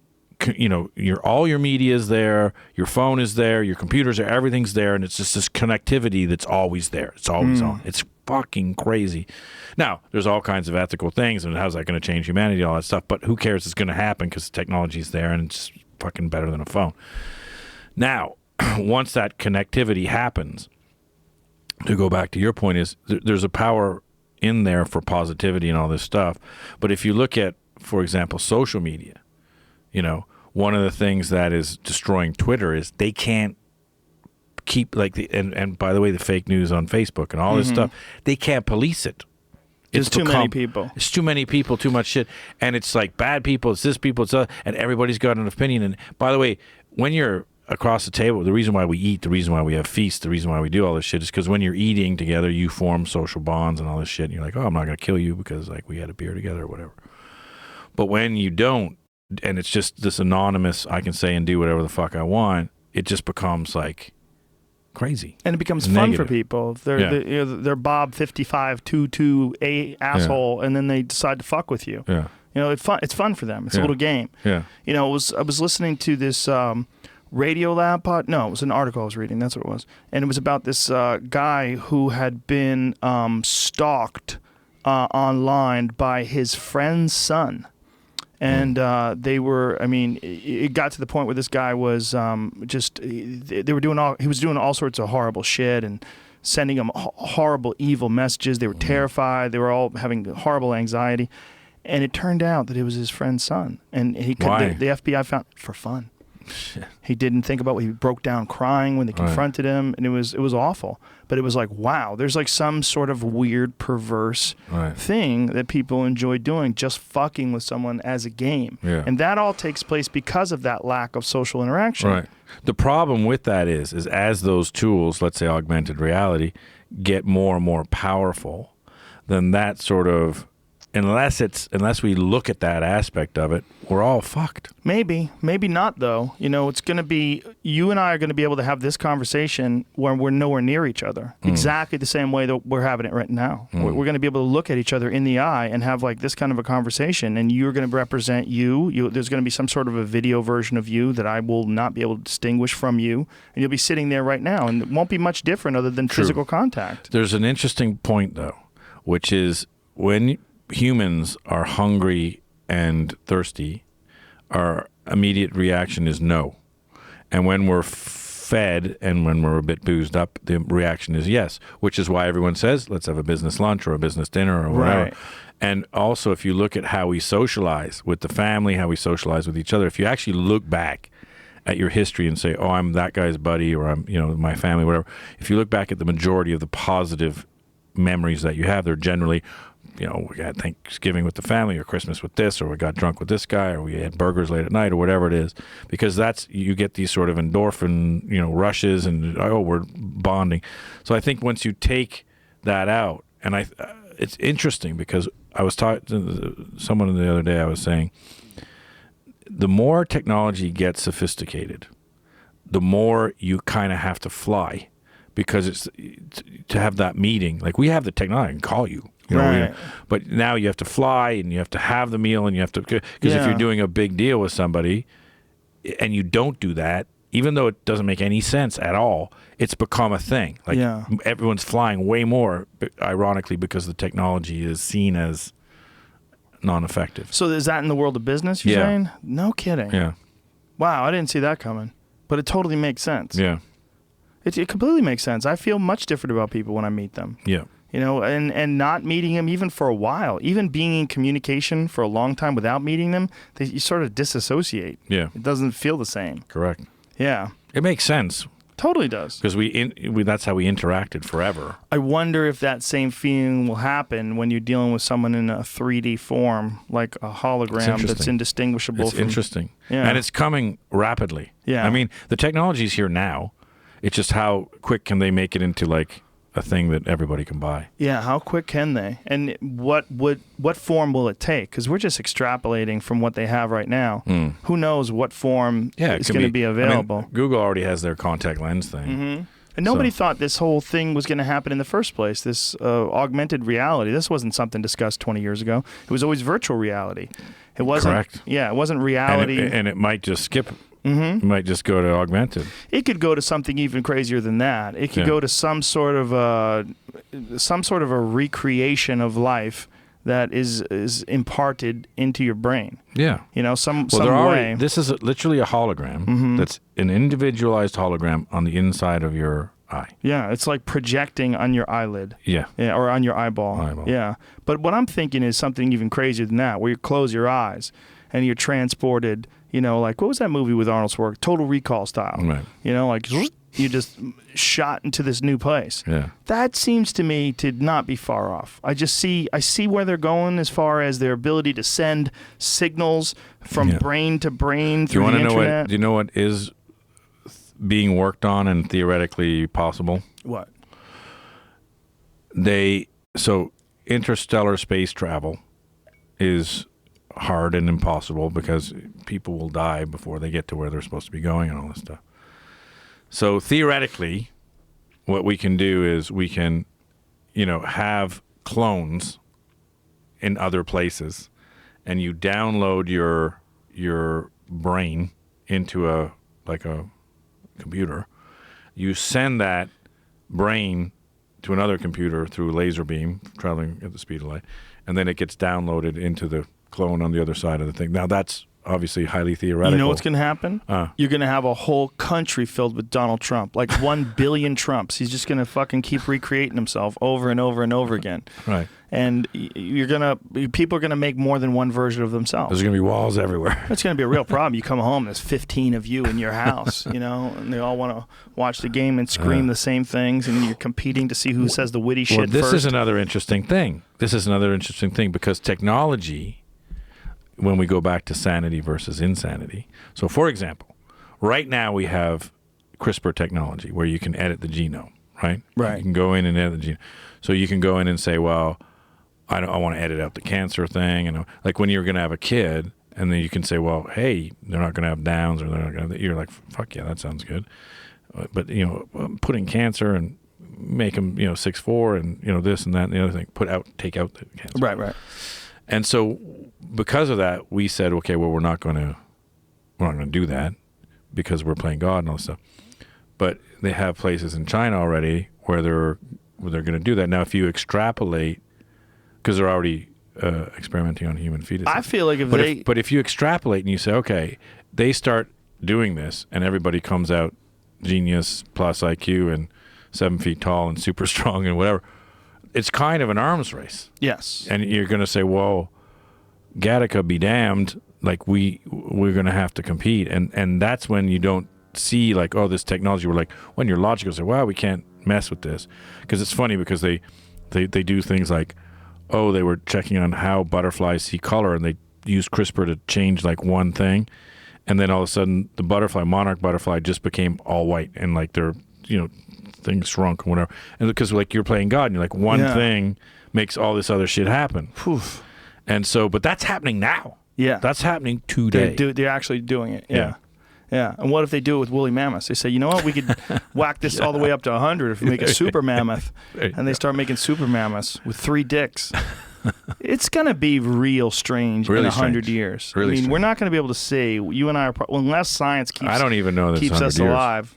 you know, all your media is there, your phone is there, your computers are, everything's there, and it's just this connectivity that's always there. It's always on. It's fucking crazy. Now, there's all kinds of ethical things, and how's that going to change humanity, all that stuff, but who cares? It's going to happen because technology's there, and it's fucking better than a phone. Now, once that connectivity happens, to go back to your point, is there's a power in there for positivity and all this stuff, but if you look at, for example, social media, you know, one of the things that is destroying Twitter is they can't keep and by the way, the fake news on Facebook and all this stuff, they can't police it. It's too many people. It's too many people, too much shit. And it's like bad people, it's this people, it's and everybody's got an opinion. And by the way, when you're across the table, the reason why we eat, the reason why we have feasts, the reason why we do all this shit is because when you're eating together, you form social bonds and all this shit. And you're like, oh, I'm not going to kill you because like we had a beer together or whatever. But when you don't, and it's just this anonymous, I can say and do whatever the fuck I want, it just becomes like crazy. And it becomes fun for people. They're Bob 5522A asshole, and then they decide to fuck with you. Yeah. You know, it's fun for them. It's a little game. Yeah. You know, I was listening to this Radio Lab pod. No, it was an article I was reading. That's what it was. And it was about this guy who had been stalked online by his friend's son. And they were, I mean, it got to the point where this guy was he was doing all sorts of horrible shit and sending them horrible, evil messages. They were terrified. They were all having horrible anxiety. And it turned out that it was his friend's son. And the FBI found it for fun. Shit. He didn't think about what he broke down crying when they confronted him, and it was awful. But it was like, wow, there's like some sort of weird, perverse thing that people enjoy doing, just fucking with someone as a game. Yeah. And that all takes place because of that lack of social interaction. Right. The problem with that is as those tools, let's say augmented reality, get more and more powerful, then that sort of unless we look at that aspect of it, we're all fucked. Maybe not though. It's going to be, you and I are going to be able to have this conversation where we're nowhere near each other. Exactly the same way that we're having it right now. We're going to be able to look at each other in the eye and have like this kind of a conversation, and you're going to represent you. There's going to be some sort of a video version of you that I will not be able to distinguish from you, and you'll be sitting there right now, and it won't be much different other than physical contact. There's an interesting point though, which is when humans are hungry and thirsty, our immediate reaction is no. And when we're fed and when we're a bit boozed up, the reaction is yes, which is why everyone says, let's have a business lunch or a business dinner or whatever. Right. And also, if you look at how we socialize with the family, how we socialize with each other, if you actually look back at your history and say, oh, I'm that guy's buddy, or I'm, my family, whatever. If you look back at the majority of the positive memories that you have, they're generally, we had Thanksgiving with the family, or Christmas with this, or we got drunk with this guy, or we had burgers late at night, or whatever it is, because you get these sort of endorphin, rushes, and we're bonding. So I think once you take that out, and it's interesting because I was talking to someone the other day, I was saying, the more technology gets sophisticated, the more you kind of have to fly, because it's to have that meeting. Like, we have the technology, I can call you. Right. But now you have to fly, and you have to have the meal, and you have to, because if you're doing a big deal with somebody and you don't do that, even though it doesn't make any sense at all, it's become a thing. Like, everyone's flying way more, ironically, because the technology is seen as non-effective. So is that in the world of business, you're saying? No kidding. Yeah. Wow, I didn't see that coming. But it totally makes sense. Yeah. It completely makes sense. I feel much different about people when I meet them. Yeah. And not meeting them even for a while, even being in communication for a long time without meeting them, you sort of disassociate. Yeah. It doesn't feel the same. Correct. Yeah. It makes sense. Totally does. Because that's how we interacted forever. I wonder if that same feeling will happen when you're dealing with someone in a 3D form, like a hologram that's indistinguishable from... Interesting. Yeah. And it's coming rapidly. Yeah. I mean, the technology's here now. It's just how quick can they make it into, like, a thing that everybody can buy. Yeah, how quick can they? And what form will it take? Because we're just extrapolating from what they have right now. Who knows what form is going to be available? I mean, Google already has their contact lens thing. Mm-hmm. And nobody thought this whole thing was going to happen in the first place, this augmented reality. This wasn't something discussed 20 years ago. It was always virtual reality. It wasn't. Correct. Yeah, it wasn't reality. And it might just skip. It might just go to augmented. It could go to something even crazier than that. It could go to some sort of a recreation of life that is imparted into your brain. Yeah. Some way. This is literally a hologram. That's an individualized hologram on the inside of your eye. Yeah, it's like projecting on your eyelid. Yeah. Or on your eyeball. Yeah. But what I'm thinking is something even crazier than that, where you close your eyes and you're transported, like, what was that movie with Arnold Schwarzenegger? Total Recall style. Right. Like, you just shot into this new place. Yeah. That seems to me to not be far off. I see where they're going as far as their ability to send signals from brain to brain through the internet. Do you know what is being worked on and theoretically possible? What? So interstellar space travel is hard and impossible because people will die before they get to where they're supposed to be going and all this stuff. So theoretically, what we can do is we can, have clones in other places, and you download your brain into a computer. You send that brain to another computer through a laser beam traveling at the speed of light, and then it gets downloaded into the clone on the other side of the thing. Now that's obviously highly theoretical. You know what's going to happen? You're going to have a whole country filled with Donald Trump, like 1 billion Trumps. He's just going to fucking keep recreating himself over and over and over again. Right. And people are going to make more than one version of themselves. There's going to be walls everywhere. It's going to be a real problem. You come home, there's 15 of you in your house, and they all want to watch the game and scream the same things, and you're competing to see who says the witty shit first. This is another interesting thing. Because technology, when we go back to sanity versus insanity. So, for example, right now we have CRISPR technology where you can edit the genome, right? Right. You can go in and edit the genome. So you can go in and say, well, I want to edit out the cancer thing. And like when you're going to have a kid, and then you can say, well, hey, they're not going to have Downs, or they're not going to. You're like, fuck yeah, that sounds good. But putting cancer and make them 6'4", and this and that and the other thing. Take out the cancer. Right. And so because of that, we said, okay, well, we're not going to do that because we're playing God and all this stuff. But they have places in China already where they're going to do that. Now, if you extrapolate, because they're already experimenting on human fetuses. I feel like but if you extrapolate and you say, okay, they start doing this and everybody comes out genius plus IQ and 7 feet tall and super strong and whatever, it's kind of an arms race. Yes. And you're going to say, well, Gattaca be damned, like we're going to have to compete. And that's when you don't see like, oh, this technology. We're like, when you're logical, say, well, we can't mess with this. Because it's funny because they do things like, oh, they were checking on how butterflies see color, and they used CRISPR to change like one thing. And then all of a sudden the monarch butterfly just became all white, and like their, things shrunk or whatever. And because like you're playing God and you're like, one thing makes all this other shit happen. Oof. And so, but that's happening now. Yeah. That's happening today. They're actually doing it. Yeah. And what if they do it with woolly mammoths? They say, you know what, we could whack this all the way up to 100 if we make a super mammoth. And they start making super mammoths with 3 dicks. It's going to be real strange in 100 years. Really strange. We're not going to be able to see. You and I are unless science keeps, I don't even know this keeps us years. alive.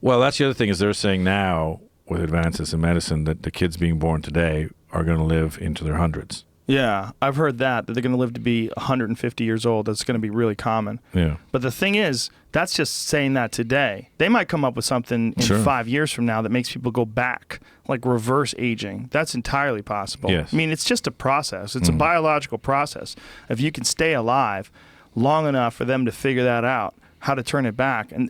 Well, that's the other thing is they're saying now with advances in medicine that the kids being born today are going to live into their hundreds. Yeah, I've heard that they're going to live to be 150 years old. That's going to be really common. Yeah. But the thing is, that's just saying that today. They might come up with something in 5 years from now that makes people go back, like reverse aging. That's entirely possible. Yes. I mean, it's just a process. It's a biological process. If you can stay alive long enough for them to figure that out, how to turn it back. And,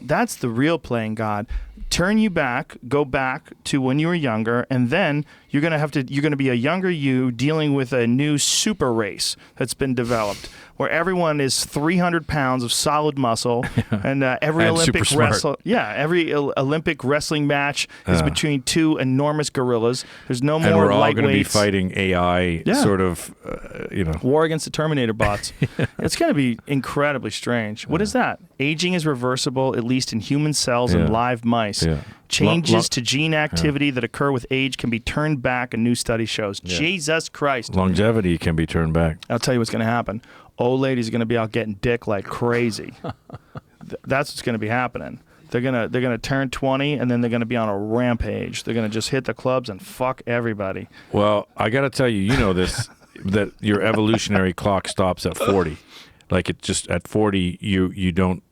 that's the real playing God. Turn you back, go back to when you were younger, and then you're going to be a younger you dealing with a new super race that's been developed where everyone is 300 pounds of solid muscle and every Olympic Olympic wrestling match is between 2 enormous gorillas. There's no more lightweights. And we're all going to be fighting AI sort of, War against the Terminator bots. It's going to be incredibly strange. What is that? Aging is reversible, at least in human cells and live mice. Yeah. Changes to gene activity that occur with age can be turned back, a new study shows. Yeah. Jesus Christ. Longevity can be turned back. I'll tell you what's going to happen. Old ladies are going to be out getting dick like crazy. That's what's going to be happening. They're gonna turn 20 and then they're going to be on a rampage. They're going to just hit the clubs and fuck everybody. Well, I got to tell you, this, that your evolutionary clock stops at 40. Like it just at 40, you don't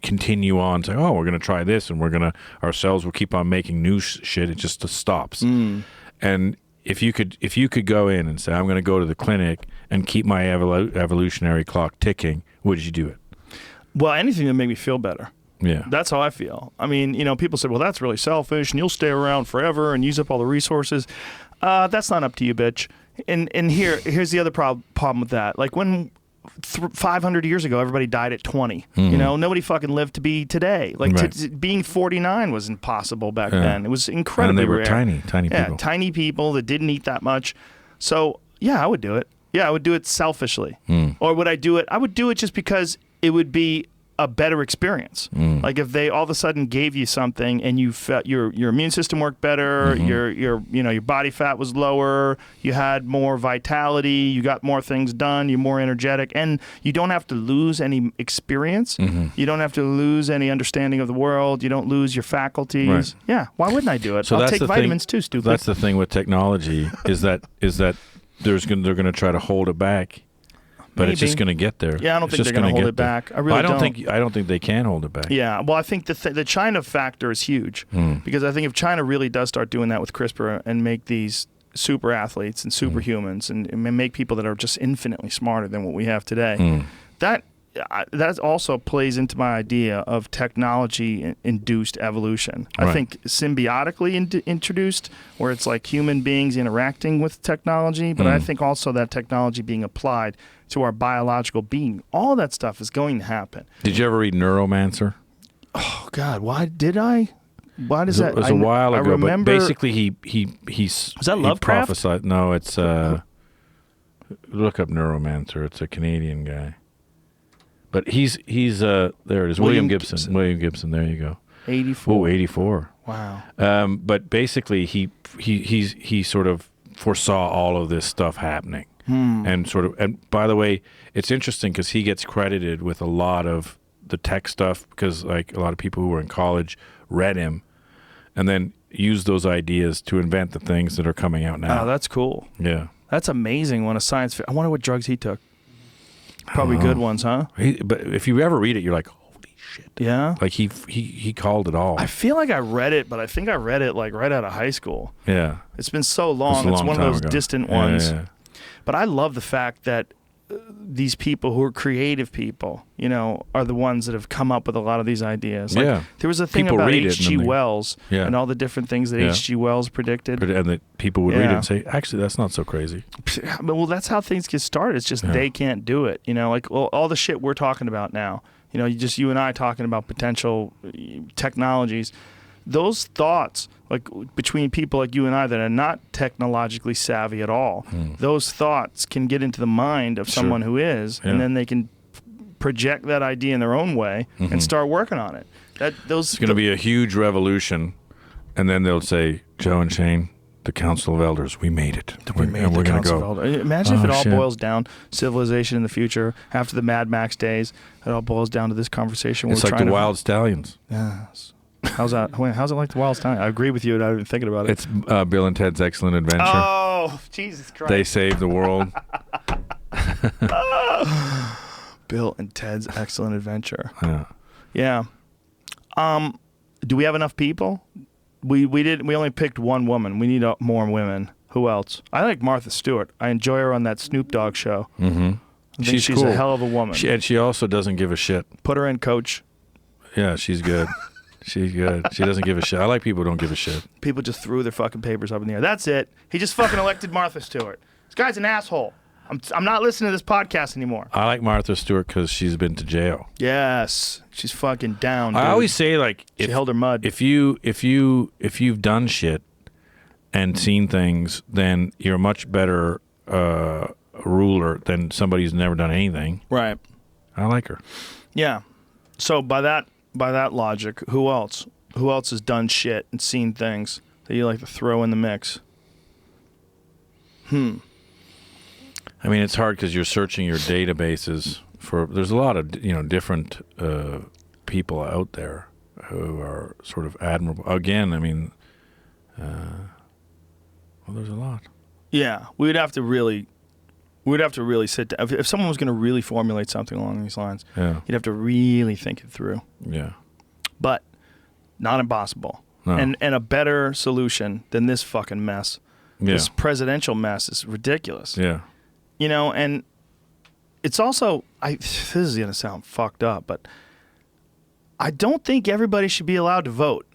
continue on saying, oh, we're gonna try this and our cells will keep on making new shit. It just stops. And if you could go in and say, I'm gonna go to the clinic and keep my evolutionary clock ticking, would you do it? Well, anything that make me feel better. Yeah, that's how I feel. I mean, people say, well, that's really selfish, and you'll stay around forever and use up all the resources. That's not up to you, bitch. And here's the other problem with that. Like when 500 years ago, everybody died at 20. Nobody fucking lived to be today. Like being 49 was impossible back then. It was incredibly rare. And they were tiny people. Yeah, tiny people that didn't eat that much. So yeah, I would do it. Yeah, I would do it selfishly. Or would I do it? I would do it just because it would be a better experience. Like if they all of a sudden gave you something and you felt your immune system worked better, your body fat was lower, you had more vitality, you got more things done, you're more energetic, and you don't have to lose any experience. You don't have to lose any understanding of the world. You don't lose your faculties. Right. Yeah, why wouldn't I do it? So I'll take vitamins too, stupid. That's the thing with technology is that they're going to try to hold it back. But Maybe. It's just going to get there. Yeah, I don't think they're going to hold it back. I really don't. I don't think they can hold it back. Yeah, well, I think the China factor is huge because I think if China really does start doing that with CRISPR and make these super athletes and superhumans and make people that are just infinitely smarter than what we have today, that also plays into my idea of technology-induced evolution. Right. I think symbiotically introduced, where it's like human beings interacting with technology, but I think also that technology being applied to our biological being. All that stuff is going to happen. Did you ever read Neuromancer? Oh, God, why did I? Why does that? It was a while ago. I remember, but basically, he was that Lovecraft? Prophesied. No, it's look up Neuromancer. It's a Canadian guy. But he's there it is. William Gibson. William Gibson. There you go. 84. Oh, 84. Wow. But basically, he sort of foresaw all of this stuff happening, and by the way, it's interesting because he gets credited with a lot of the tech stuff because like a lot of people who were in college read him, and then used those ideas to invent the things that are coming out now. Oh, that's cool. Yeah, that's amazing. When a science, I wonder what drugs he took. Probably good ones, huh? But if you ever read it, you're like, holy shit. Yeah. Like he called it all. I feel like I read it, but I think I read it like right out of high school. Yeah. It's been so long. It's one of those distant ones. Yeah. But I love the fact that these people who are creative people, you know, are the ones that have come up with a lot of these ideas. Like, there was a thing people about H.G. Wells and all the different things that H.G. Wells predicted. And that people would read it and say, actually, that's not so crazy. Well, that's how things get started. It's just they can't do it. You know, like all the shit we're talking about now, you know, you and I talking about potential technologies. Those thoughts, like between people like you and I that are not technologically savvy at all, those thoughts can get into the mind of someone who is, and then they can project that idea in their own way and start working on it. It's going to be a huge revolution, and then they'll say, Joe and Shane, the Council of Elders, we made it. We made the Council of Elders. Imagine if it all boils down, civilization in the future, after the Mad Max days, it all boils down to this conversation. It's like the Wild Stallions. Yes. How's that? How's it like the Wild Stallions? I agree with you. I've been thinking about it. It's Bill and Ted's Excellent Adventure. Oh, Jesus Christ! They saved the world. Bill and Ted's Excellent Adventure. Yeah. Do we have enough people? We only picked one woman. We need more women. Who else? I like Martha Stewart. I enjoy her on that Snoop Dogg show. She's cool. A hell of a woman. And she also doesn't give a shit. Put her in, coach. Yeah, she's good. She's good. She doesn't give a shit. I like people who don't give a shit. People just threw their fucking papers up in the air. That's it. He just fucking elected Martha Stewart. This guy's an asshole. I'm not listening to this podcast anymore. I like Martha Stewart because she's been to jail. Yes, she's fucking down. Dude. I always say like she held her mud. If you've done shit and seen things, then you're a much better ruler than somebody who's never done anything. Right. I like her. Yeah. So by that logic, who else? Who else has done shit and seen things that you like to throw in the mix? I mean, it's hard because you're searching your databases for. There's a lot of different people out there who are sort of admirable. Again, I mean, there's a lot. Yeah, we'd have to really sit down. If someone was going to really formulate something along these lines, you'd have to really think it through. Yeah, but not impossible. No. And a better solution than this fucking mess. Yeah. This presidential mess is ridiculous. Yeah. You know, and it's also, this is going to sound fucked up, but I don't think everybody should be allowed to vote.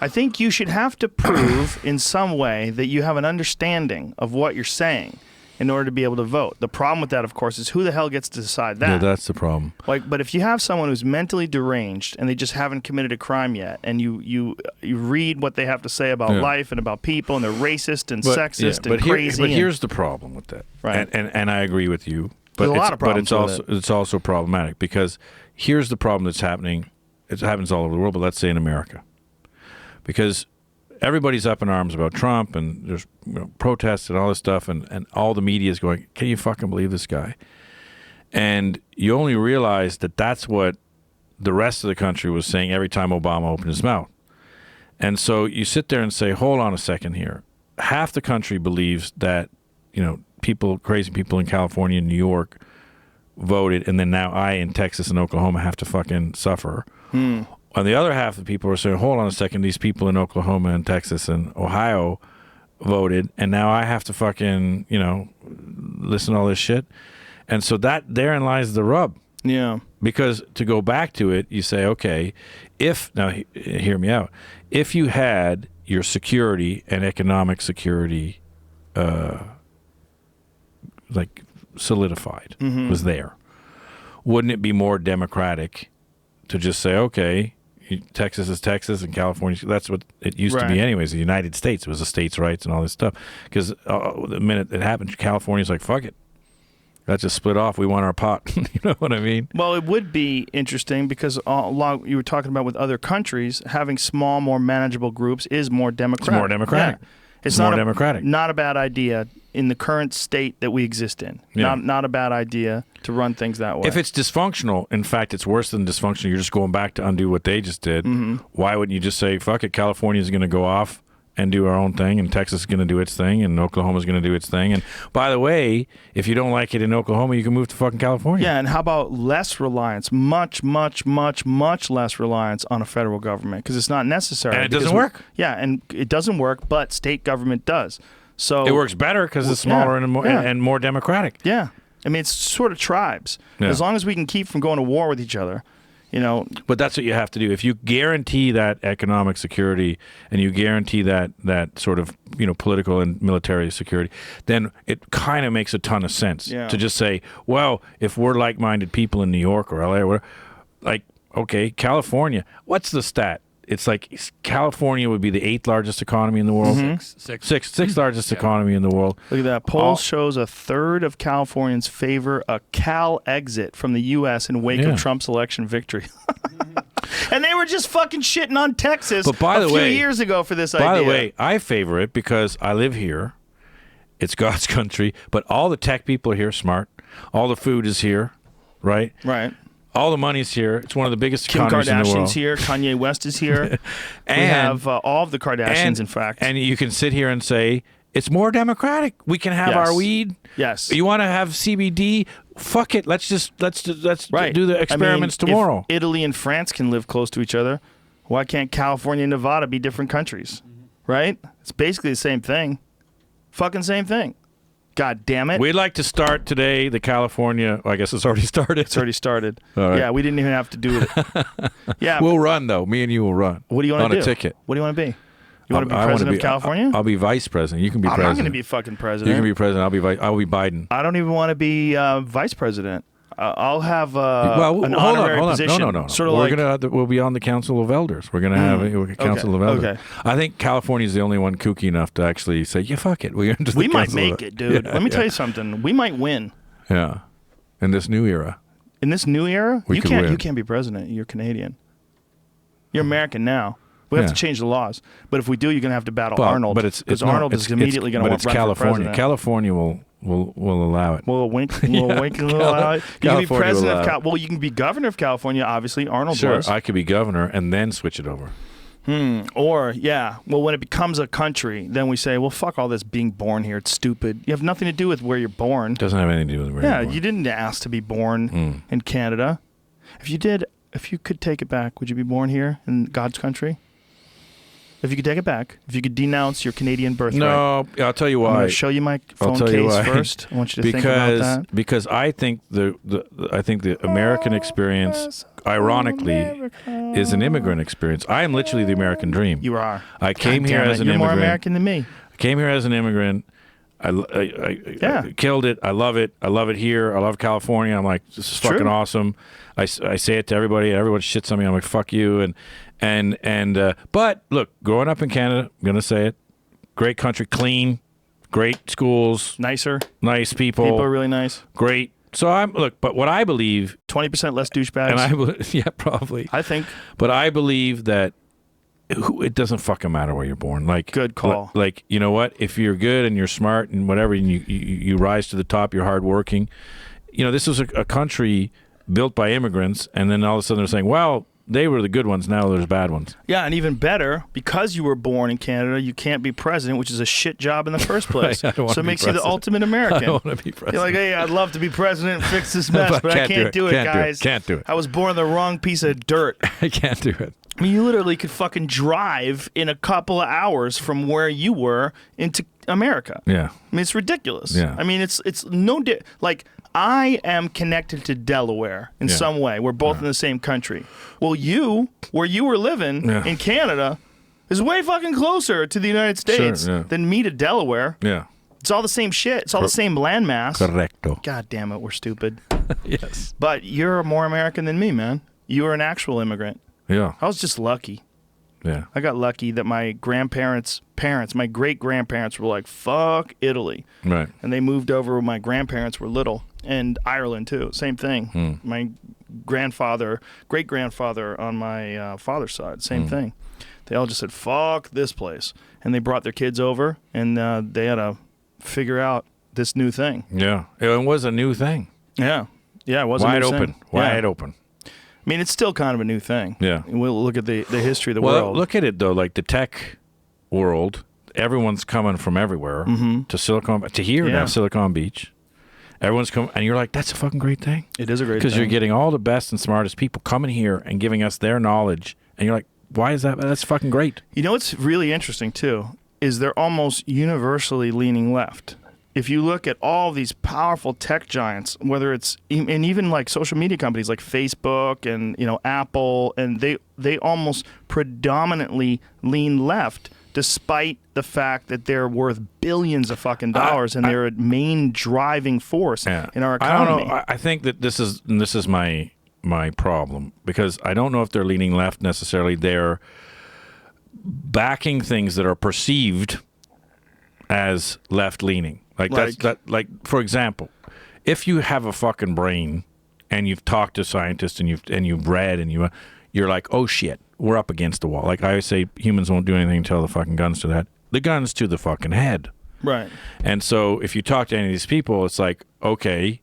I think you should have to prove in some way that you have an understanding of what you're saying in order to be able to vote. The problem with that, of course, is who the hell gets to decide that? Yeah, that's the problem. But if you have someone who's mentally deranged and they just haven't committed a crime yet, and you read what they have to say about life and about people, and they're racist and sexist and crazy. But here's the problem with that, right? And I agree with you. But there's a lot of problems. But it's also problematic because here's the problem that's happening. It happens all over the world, but let's say in America, because everybody's up in arms about Trump, and there's protests and all this stuff, and all the media is going, can you fucking believe this guy? And you only realize that that's what the rest of the country was saying every time Obama opened his mouth. And so you sit there and say, hold on a second here. Half the country believes that, crazy people in California and New York voted, and then now I in Texas and Oklahoma have to fucking suffer. On the other half of the people are saying, hold on a second, these people in Oklahoma and Texas and Ohio voted, and now I have to fucking, listen to all this shit. And so therein lies the rub. Yeah. Because to go back to it, you say, okay, now hear me out. If you had your security and economic security solidified, was there, wouldn't it be more democratic to just say, okay, Texas is Texas and California. That's what it used to Right. be, anyways. The United States was the states' rights and all this stuff. Because the minute it happened, California's like, fuck it. Let's just split off. We want our pot. You know what I mean? Well, it would be interesting because you were talking about with other countries, having small, more manageable groups is more democratic. It's more democratic. Yeah. It's more not democratic. Not a bad idea in the current state that we exist in. Yeah. Not a bad idea to run things that way. If it's dysfunctional, in fact, it's worse than dysfunctional. You're just going back to undo what they just did. Mm-hmm. Why wouldn't you just say, fuck it, California's going to go off and do our own thing, and Texas is going to do its thing, and Oklahoma's going to do its thing. And by the way, if you don't like it in Oklahoma, you can move to fucking California. Yeah, and how about less reliance, much less reliance on a federal government because it's not necessary. And it doesn't work. Yeah, and it doesn't work, but state government does. So It works better because it's smaller yeah. and more democratic. Yeah, I mean it's sort of tribes. Yeah. As long as we can keep from going to war with each other, you know. But that's what you have to do. If you guarantee that economic security and you guarantee that sort of, you know, political and military security, then it kind of makes a ton of sense to just say, well, if we're like-minded people in New York or LA or whatever, like, okay, California, what's the stat? It's like California would be the 8th largest economy in the world. Sixth largest economy in the world. Look at that. Poll shows a third of Californians favor a Cal exit from the U.S. in wake of Trump's election victory. And they were just fucking shitting on Texas a few years ago for this idea. By the way, I favor it because I live here. It's God's country. But all the tech people are here, smart. All the food is here, right? Right. All the money's here. It's one of the biggest Kim economies in the world. Kardashian's here. Kanye West is here. And we have all of the Kardashians, in fact. And you can sit here and say, it's more democratic. We can have our weed. Yes. You want to have CBD? Fuck it. Let's do the experiments I mean, tomorrow. If Italy and France can live close to each other, why can't California and Nevada be different countries? Right? It's basically the same thing. Fucking same thing. God damn it. We'd like to start today the California. Well, I guess it's already started. It's already started. All right. Yeah, we didn't even have to do it. Yeah. We'll run, though. Me and you will run. What do you want to do? On a ticket. What do you want to be? You want to be president of California? I'll be vice president. You can be I'm president. not going to be fucking president. You can be president. I'll be Biden. I don't even want to be vice president. I'll have an hold honorary on. position. No. Sort of we'll be on the Council of Elders. We're going to have a Council of Elders. Okay. I think California's the only one kooky enough to actually say, yeah, fuck it. We might make it, dude. Let me tell you something. We might win. Yeah. In this new era. In this new era, We could win. You can't be president. You're Canadian. You're American now. We have to change the laws. But if we do, you're going to have to battle Arnold. Because Arnold is immediately going to run for president. California will allow it. We'll allow it. You can be California president will of allow it. Well, you can be governor of California. Obviously, Arnold Sure, was. I could be governor and then switch it over. Or, well, when it becomes a country, then we say, well, fuck all this being born here. It's stupid. You have nothing to do with where you're born. Doesn't have anything to do with where you're born. You didn't ask to be born in Canada. If you could take it back, would you be born here in God's country? If you could take it back, if you could denounce your Canadian birthright. No, I'll tell you why. I'm going to show you my phone case first. I want you to think about that. Because I think the American experience, ironically, is an immigrant experience. I am literally the American dream. You are. I came here as an You're immigrant. more American than me. I came here as an immigrant. I killed it. I love it. I love it here. I love California. I'm like, this is fucking awesome. I say it to everybody. Everyone shits on me. I'm like, fuck you. But look, growing up in Canada, I'm gonna say it. Great country, clean, great schools, nice people. People are really nice. Great. So but what I believe, 20% less douchebags. yeah, probably. I think. But I believe that it doesn't fucking matter where you're born. Like, good call. Like, you know what? If you're good and you're smart and whatever, and you rise to the top, you're hardworking. You know, this was a country built by immigrants, and then all of a sudden they're saying, well, they were the good ones, now there's bad ones. Yeah, and even better, because you were born in Canada, you can't be president, which is a shit job in the first place. Right, so it makes you the ultimate American. I don't want to be president. You're like, hey, I'd love to be president and fix this mess, but I can't do it, guys. Can't do it. I was born on the wrong piece of dirt. I can't do it. I mean, you literally could fucking drive in a couple of hours from where you were into America. Yeah. I mean, it's ridiculous. Yeah. I mean, it's no like I am connected to Delaware in some way. We're both in the same country. Well, where you were living in Canada, is way fucking closer to the United States than me to Delaware. Yeah. It's all the same shit. It's all the same landmass. Correcto. God damn it, we're stupid. Yes. But you're more American than me, man. You are an actual immigrant. Yeah. I was just lucky. Yeah. I got lucky that my grandparents' parents, my great-grandparents were like, fuck Italy. Right. And they moved over when my grandparents were little. And Ireland, too. Same thing. My great-grandfather on my father's side, same thing. They all just said, fuck this place. And they brought their kids over, and they had to figure out this new thing. Yeah. It was a new thing. Yeah. Yeah, it was Wide a new open. thing. Wide open. I mean, it's still kind of a new thing. Yeah. We'll look at the history of the Well, world. look at it, though. Like the tech world, everyone's coming from everywhere to Silicon Beach. Everyone's coming, and you're like, that's a fucking great thing. It is a great thing. Because you're getting all the best and smartest people coming here and giving us their knowledge. And you're like, why is that? That's fucking great. You know what's really interesting, too, is they're almost universally leaning left. If you look at all these powerful tech giants, whether it's and even like social media companies like Facebook and Apple, and they almost predominantly lean left, despite the fact that they're worth billions of fucking dollars and they're a main driving force in our economy. I don't know. I think that this is my problem, because I don't know if they're leaning left necessarily. They're backing things that are perceived as left leaning. Like for example, if you have a fucking brain and you've talked to scientists and you've read and you're like, oh shit, we're up against the wall. Like I always say, humans won't do anything until the fucking gun's to the head. The gun's to the fucking head. Right. And so if you talk to any of these people, it's like, okay,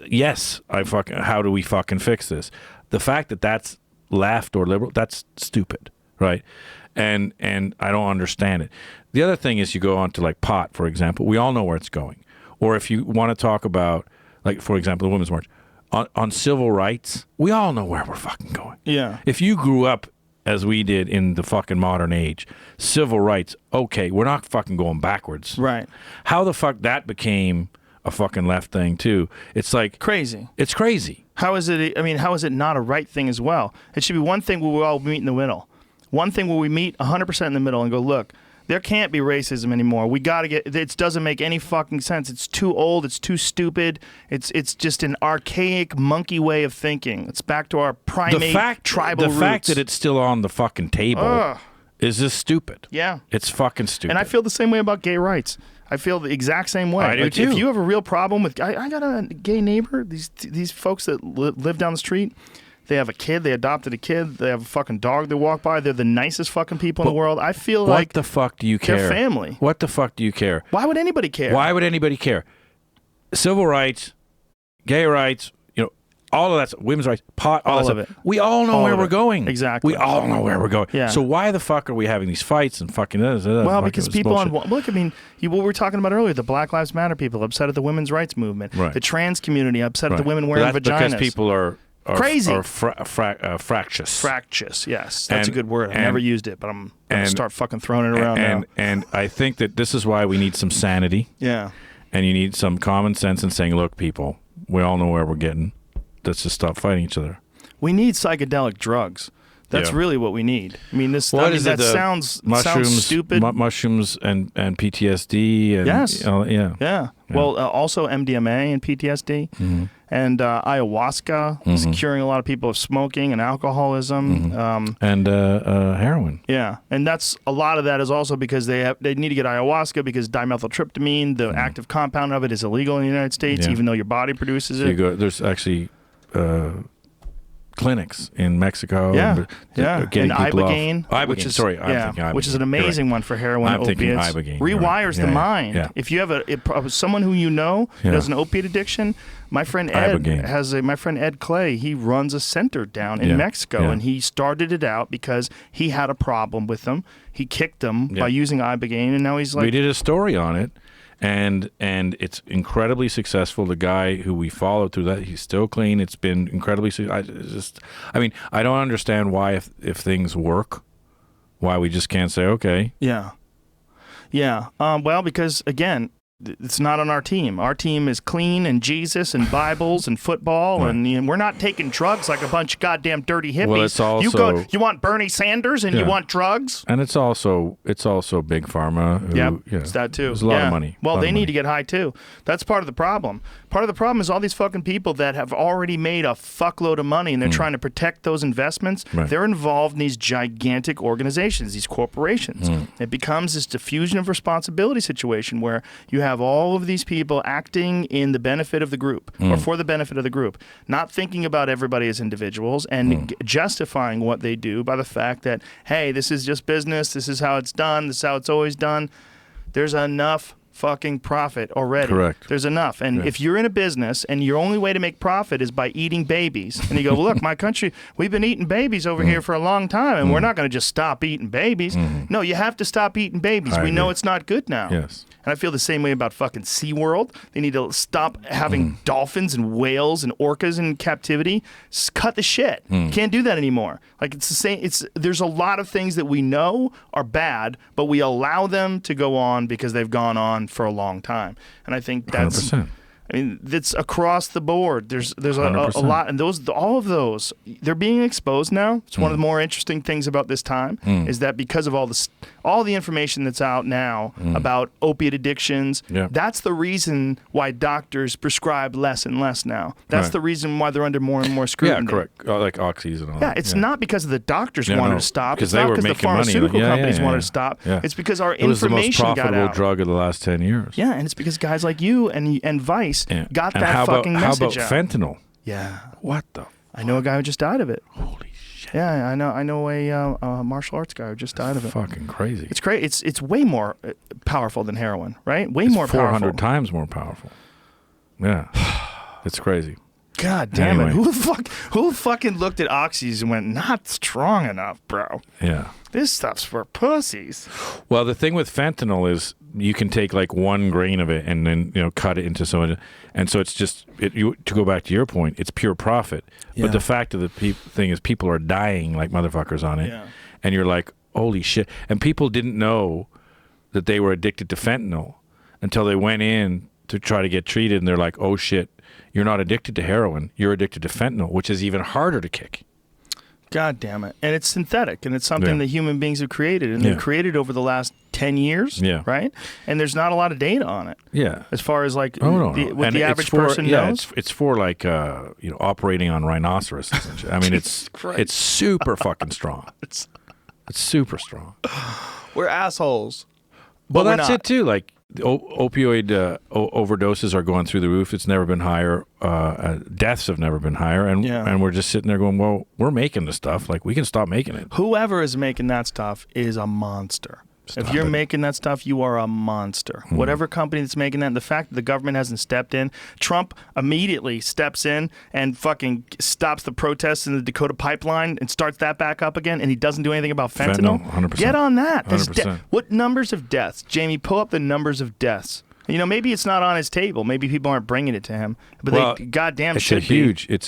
yes, how do we fucking fix this? The fact that that's left or liberal, that's stupid, right? And I don't understand it. The other thing is, you go on to like pot, for example. We all know where it's going. Or if you want to talk about, like, for example, the Women's March, on civil rights, we all know where we're fucking going. Yeah. If you grew up as we did in the fucking modern age, civil rights, okay, we're not fucking going backwards. Right. How the fuck that became a fucking left thing too? It's like crazy. It's crazy. How is it? I mean, how is it not a right thing as well? It should be one thing where we all meet in the middle. One thing where we meet 100% in the middle and go, look, there can't be racism anymore. We got to get. It doesn't make any fucking sense. It's too old. It's too stupid. It's just an archaic monkey way of thinking. It's back to our primate tribal roots. The fact that it's still on the fucking table is just stupid. Yeah, it's fucking stupid. And I feel the same way about gay rights. I feel the exact same way. I do too. If you have a real problem with, I got a gay neighbor. These folks that live down the street. They have a kid. They adopted a kid. They have a fucking dog they walk by. They're the nicest fucking people in the world. I feel like... What the fuck do you care? They're family. What the fuck do you care? Why would anybody care? Why would anybody care? Civil rights, gay rights, all of that, women's rights, pot, all of it. We all know where we're going. Exactly. We all know where we're going. Yeah. So why the fuck are we having these fights and fucking... Well, because people look, I mean, what we were talking about earlier, the Black Lives Matter people upset at the women's rights movement. Right. The trans community upset at the women wearing vaginas. Because people are crazy. Or fractious. Fractious, yes. That's a good word. I've never used it, but I'm going to start fucking throwing it around now. And I think that this is why we need some sanity. Yeah. And you need some common sense in saying, look, people, we all know where we're getting. Let's just stop fighting each other. We need psychedelic drugs. That's really what we need. I mean, that sounds stupid. Mushrooms and PTSD. And, yes. Yeah. Well, also MDMA and PTSD. Mm-hmm. And ayahuasca is curing a lot of people of smoking and alcoholism. And heroin. Yeah. And that's a lot of that is also because they need to get ayahuasca because dimethyltryptamine, the active compound of it, is illegal in the United States, even though your body produces it. There's actually... clinics in Mexico. And Ibogaine, which is Ibogaine. Which is an amazing one for heroin I'm opiates. thinking Ibogaine. Rewires the mind. Yeah. If you have someone who who has an opiate addiction, my friend Ed Clay. He runs a center down in Mexico, and he started it out because he had a problem with them. He kicked them by using Ibogaine, and now he's like. We did a story on it. And it's incredibly successful. The guy who we followed through that, he's still clean. It's been incredibly I mean, I don't understand why if things work, why we just can't say okay. Yeah. Well, because again, It's not on our team. Our team is clean and Jesus and Bibles and football, Right. and we're not taking drugs like a bunch of goddamn dirty hippies. Well, it's also you want Bernie Sanders and you Yeah. want drugs? And it's also big pharma. Who, Yep, you know, it's that too. There's a lot of money. Well, Lot they of need money. to get high too. That's part of the problem. Part of the problem is all these fucking people that have already made a fuckload of money and they're trying to protect those investments. Right. They're involved in these gigantic organizations, these corporations. It becomes this diffusion of responsibility situation where you have all of these people acting in the benefit of the group or for the benefit of the group, not thinking about everybody as individuals and justifying what they do by the fact that, hey, this is just business. This is how it's done. This is how it's always done. There's enough fucking profit already. Correct. There's enough. And if you're in a business and your only way to make profit is by eating babies, and you go, look, my country, we've been eating babies over here for a long time, and we're not going to just stop eating babies. No, you have to stop eating babies. I We know agree. it's not good now. Yes. And I feel the same way about fucking SeaWorld. They need to stop having dolphins and whales and orcas in captivity. Cut the shit. Can't do that anymore. Like, it's the same. There's a lot of things that we know are bad, but we allow them to go on because they've gone on for a long time. And I think that's 100%. I mean, it's across the board. There's a 100%. lot, and all of those, they're being exposed now. It's one of the more interesting things about this time is that because of all the information that's out now about opiate addictions, Yeah. that's the reason why doctors prescribe less and less now. That's Right. the reason why they're under more and more scrutiny. Yeah, correct. Like oxys and all Yeah, that. it's not because the doctors Yeah, wanted no, to stop. because It's they not were because the making money. pharmaceutical Yeah, companies yeah, wanted yeah. to stop. Yeah. It's because our It was the most information got profitable out. drug of the last 10 years. Yeah, and it's because guys like you and Vice Yeah. got And that how fucking about, message how out. about fentanyl? Yeah. What the? I know a guy who just died of it. Holy shit. Yeah, I know a martial arts guy who just died of it. Fucking crazy. It's great. It's way more powerful than heroin, right? Way It's more 400 powerful. times more powerful. Yeah. It's crazy. God damn it! Anyway. Who fucking looked at oxys and went, not strong enough, bro? Yeah. This stuff's for pussies. Well, the thing with fentanyl is you can take like 1 grain of it and then cut it into so, and so it's just to go back to your point, it's pure profit. Yeah. But the fact of the thing is, people are dying like motherfuckers on it, Yeah. and you're like, holy shit! And people didn't know that they were addicted to fentanyl until they went in to try to get treated, and they're like, oh shit, you're not addicted to heroin, you're addicted to fentanyl, which is even harder to kick. God damn it. And it's synthetic, and it's something Yeah. that human beings have created, and Yeah. they've created over the last 10 years, Yeah. right? And there's not a lot of data on it. Yeah. As far as like Oh, no, what And the it's average for, person yeah, knows. it's for like operating on rhinoceroses and shit. I mean, it's Christ. it's super fucking strong. It's super strong. We're assholes. Well, But we're that's not. it too. Like the opioid overdoses are going through the roof. It's never been higher. Deaths have never been higher, and Yeah. and we're just sitting there going, well, we're making the stuff. Like we can stop making it. Whoever is making that stuff is a monster. If Stop you're it. making that stuff, you are a monster. Whatever company that's making that, and the fact that the government hasn't stepped in, Trump immediately steps in and fucking stops the protests in the Dakota pipeline and starts that back up again, and he doesn't do anything about fentanyl. 100%. Get on that. There's 100%. what numbers of deaths? Jamie, pull up the numbers of deaths. You know, maybe it's not on his table. Maybe people aren't bringing it to him. But Well, they goddamn It's should a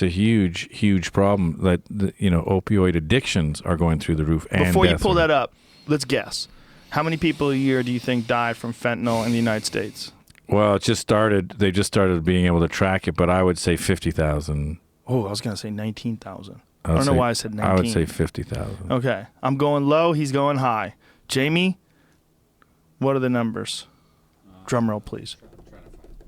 huge problem that opioid addictions are going through the roof. be. And Before you deaths pull are- that up, let's guess. How many people a year do you think die from fentanyl in the United States? Well, it just started. They just started being able to track it, but I would say 50,000. Oh, I was going to say 19,000. I don't know why I said 19. I would say 50,000. Okay. I'm going low. He's going high. Jamie, what are the numbers? Drum roll, please.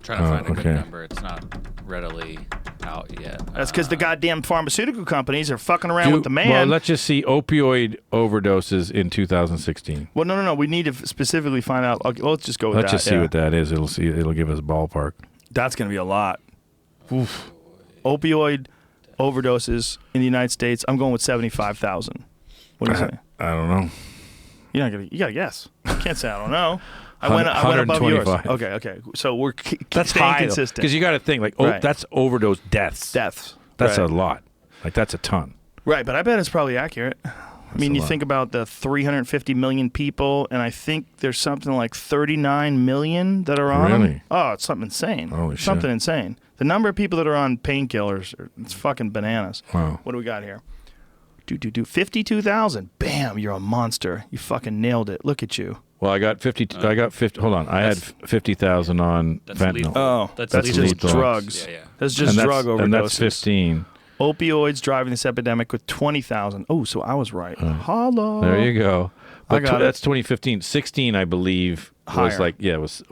Trying to find a okay. good number. It's not readily out yet. That's because the goddamn pharmaceutical companies are fucking around with the man. Well, let's just see opioid overdoses in 2016. Well, no. We need to specifically find out. Okay, let's just go with Let's that. just see what that is. It'll give us a ballpark. That's going to be a lot. Oof. Opioid overdoses in the United States. I'm going with 75,000. What do you say? I don't know. You're not gonna. You gotta guess. You can't say I don't know. I went above yours. 125. Okay. So we're That's staying high consistent. because you got to think like, Right. that's overdose deaths. Deaths. That's right. a lot. Like that's a ton. Right, but I bet it's probably accurate. I mean, a you lot. think about the 350 million people, and I think there's something like 39 million that are on them. Really? Oh, it's something insane. Holy shit. Something insane. The number of people that are on painkillers, it's fucking bananas. Wow. What do we got here? 52,000. Bam, you're a monster. You fucking nailed it. Look at you. Well, I got 50. I got 50. Hold on, I had 50,000 on That's fentanyl. lethal. Oh, That's that's lethal just dose. drugs. Yeah, yeah. That's just drug overdoses. And that's 15. Opioids driving this epidemic with 20,000. Oh, so I was right. Holla. There you go. But got it. that's 2015. 16, I believe, was Higher. like was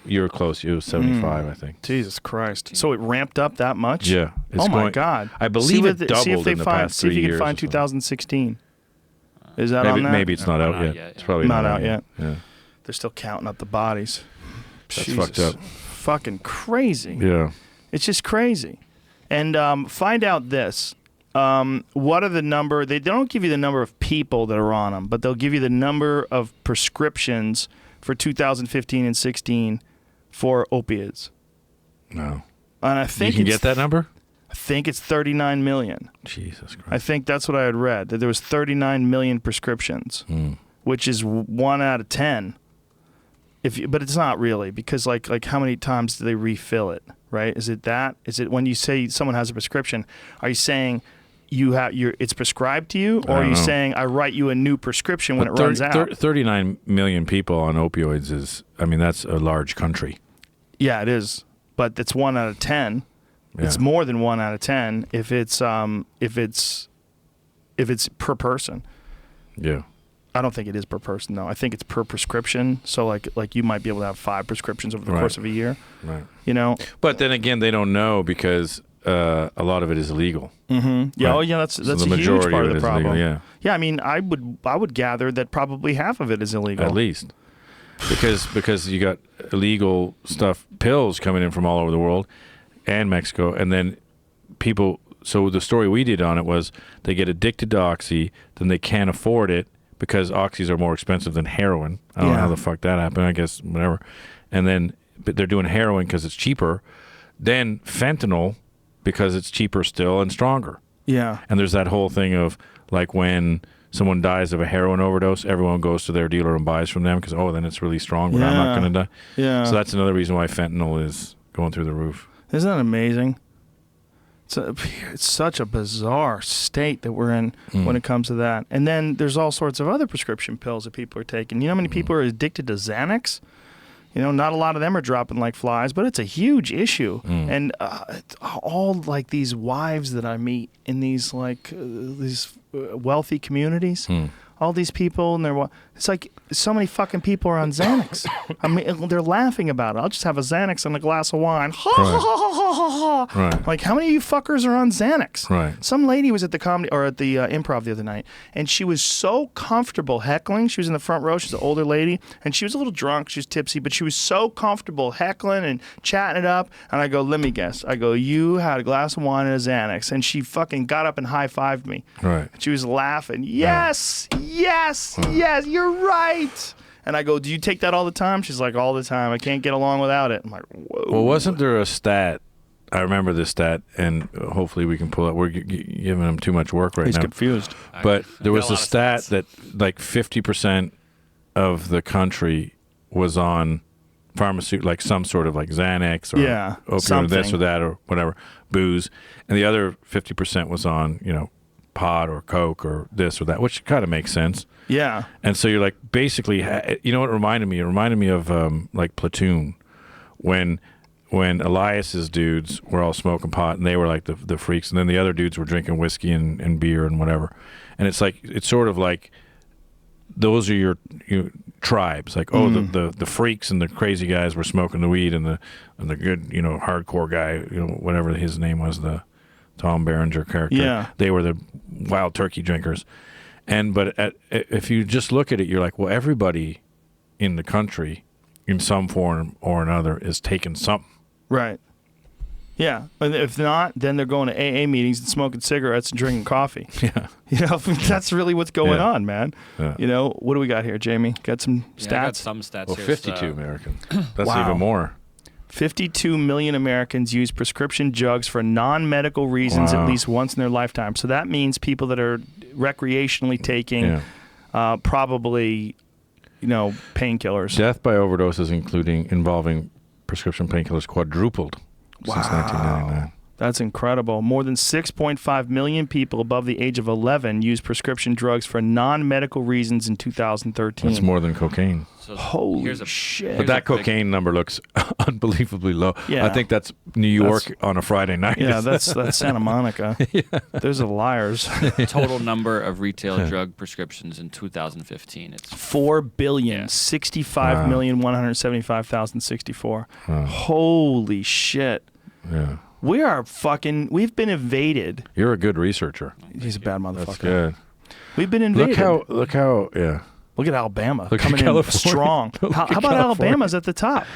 you were close. It was 75, I think. Jesus Christ. So it ramped up that much? Yeah. It's Oh, my going, God. I believe it doubled see if they in the find, past see 3 if you years. can find or something. 2016. Is that on Maybe, that? maybe it's not out yet. It's probably Not out yet. Yeah. They're still counting up the bodies. That's Jesus. fucked up. Fucking crazy. Yeah. It's just crazy. And find out this. What are the number? They don't give you the number of people that are on them, but they'll give you the number of prescriptions for 2015 and 16 for opiates. No. And I think You can get that number? I think it's 39 million. Jesus Christ. I think that's what I had read, that there was 39 million prescriptions, which is 1 out of 10. But it's not really, because like how many times do they refill it, right? Is it that? Is it when you say someone has a prescription, are you saying it's prescribed to you, or are you saying I write you a new prescription when it runs out? 39 million people on opioids is, I mean, that's a large country. Yeah, it is. But it's 1 out of 10. Yeah. It's more than 1 out of 10 if it's per person. Yeah. I don't think it is per person though. I think it's per prescription. So like you might be able to have 5 prescriptions over the course of a year. Right. You know. But then again, they don't know because a lot of it is illegal. Mm-hmm. Yeah. Right. Oh yeah. That's So a the huge majority part of of it the is problem. illegal, yeah. Yeah. I mean, I would gather that probably half of it is illegal. At least. Because you got illegal stuff, pills coming in from all over the world and Mexico, and then people. So the story we did on it was they get addicted to oxy, then they can't afford it because oxys are more expensive than heroin. I don't know how the fuck that happened. I guess whatever. And then but they're doing heroin because it's cheaper. Then fentanyl because it's cheaper still and stronger. Yeah. And there's that whole thing of like when someone dies of a heroin overdose, everyone goes to their dealer and buys from them because, oh, then it's really strong, but I'm not going to die. Yeah. So that's another reason why fentanyl is going through the roof. Isn't that amazing? It's such a bizarre state that we're in when it comes to that. And then there's all sorts of other prescription pills that people are taking. You know how many people are addicted to Xanax? You know, not a lot of them are dropping like flies, but it's a huge issue. And all like these wives that I meet in these like these wealthy communities, all these people, and it's like so many fucking people are on Xanax. I mean, they're laughing about it. I'll just have a Xanax and a glass of wine. Right. Like, how many of you fuckers are on Xanax? Right. Some lady was at the comedy or at the improv the other night, and she was so comfortable heckling. She was in the front row. She's an older lady, and she was a little drunk. She was tipsy, but she was so comfortable heckling and chatting it up. And I go, let me guess. I go, you had a glass of wine and a Xanax, and she fucking got up and high-fived me. Right. She was laughing. Yes, yes, yes, you're right. And I go, do you take that all the time? She's like, all the time. I can't get along without it. I'm like, whoa. Well, wasn't there a stat? I remember this stat, and hopefully we can pull it. We're giving him too much work right He's now. confused. But there was got a a lot of stat stats. that like 50% of the country was on pharmaceutical, like some sort of like Xanax or opioid or this something. or that or whatever, booze. And the other 50% was on, you know, pot or Coke or this or that, which kind of makes sense. Yeah. And so you're like, basically, you know what it reminded me? It reminded me of like Platoon when Elias's dudes were all smoking pot and they were like the freaks, and then the other dudes were drinking whiskey and beer and whatever. And it's like, it's sort of like those are your tribes. Like, oh, the freaks and the crazy guys were smoking the weed, and the good, you know, hardcore guy, you know, whatever his name was, the Tom Berenger character. Yeah. They were the wild turkey drinkers. But if you just look at it, you're like, well, everybody in the country, in some form or another, is taking something. Right. Yeah. And if not, then they're going to AA meetings and smoking cigarettes and drinking coffee. Yeah. You know, that's really what's going on, man. Yeah. You know, what do we got here, Jamie? Got some stats? Yeah, I got some stats Well, here. 52 Americans. That's Wow. even more. 52 million Americans use prescription drugs for non-medical reasons Wow. at least once in their lifetime. So that means people that are recreationally taking probably, you know, painkillers. Death by overdoses involving prescription painkillers quadrupled since 1999. That's incredible. More than 6.5 million people above the age of 11 used prescription drugs for non-medical reasons in 2013. That's more than cocaine. So Holy shit. But that cocaine number looks unbelievably low. Yeah. I think that's New York on a Friday night. Yeah, that's Santa Monica. Those are liars. total number of retail drug prescriptions in 2015. It's 4 billion, Yeah. 65,175,064. Holy shit. Yeah. We've been invaded. You're a good researcher. He's a bad motherfucker. That's good. We've been invaded. Look how, yeah. Look at Alabama Look at coming in California. strong. Look How at about California. Alabama's at the top?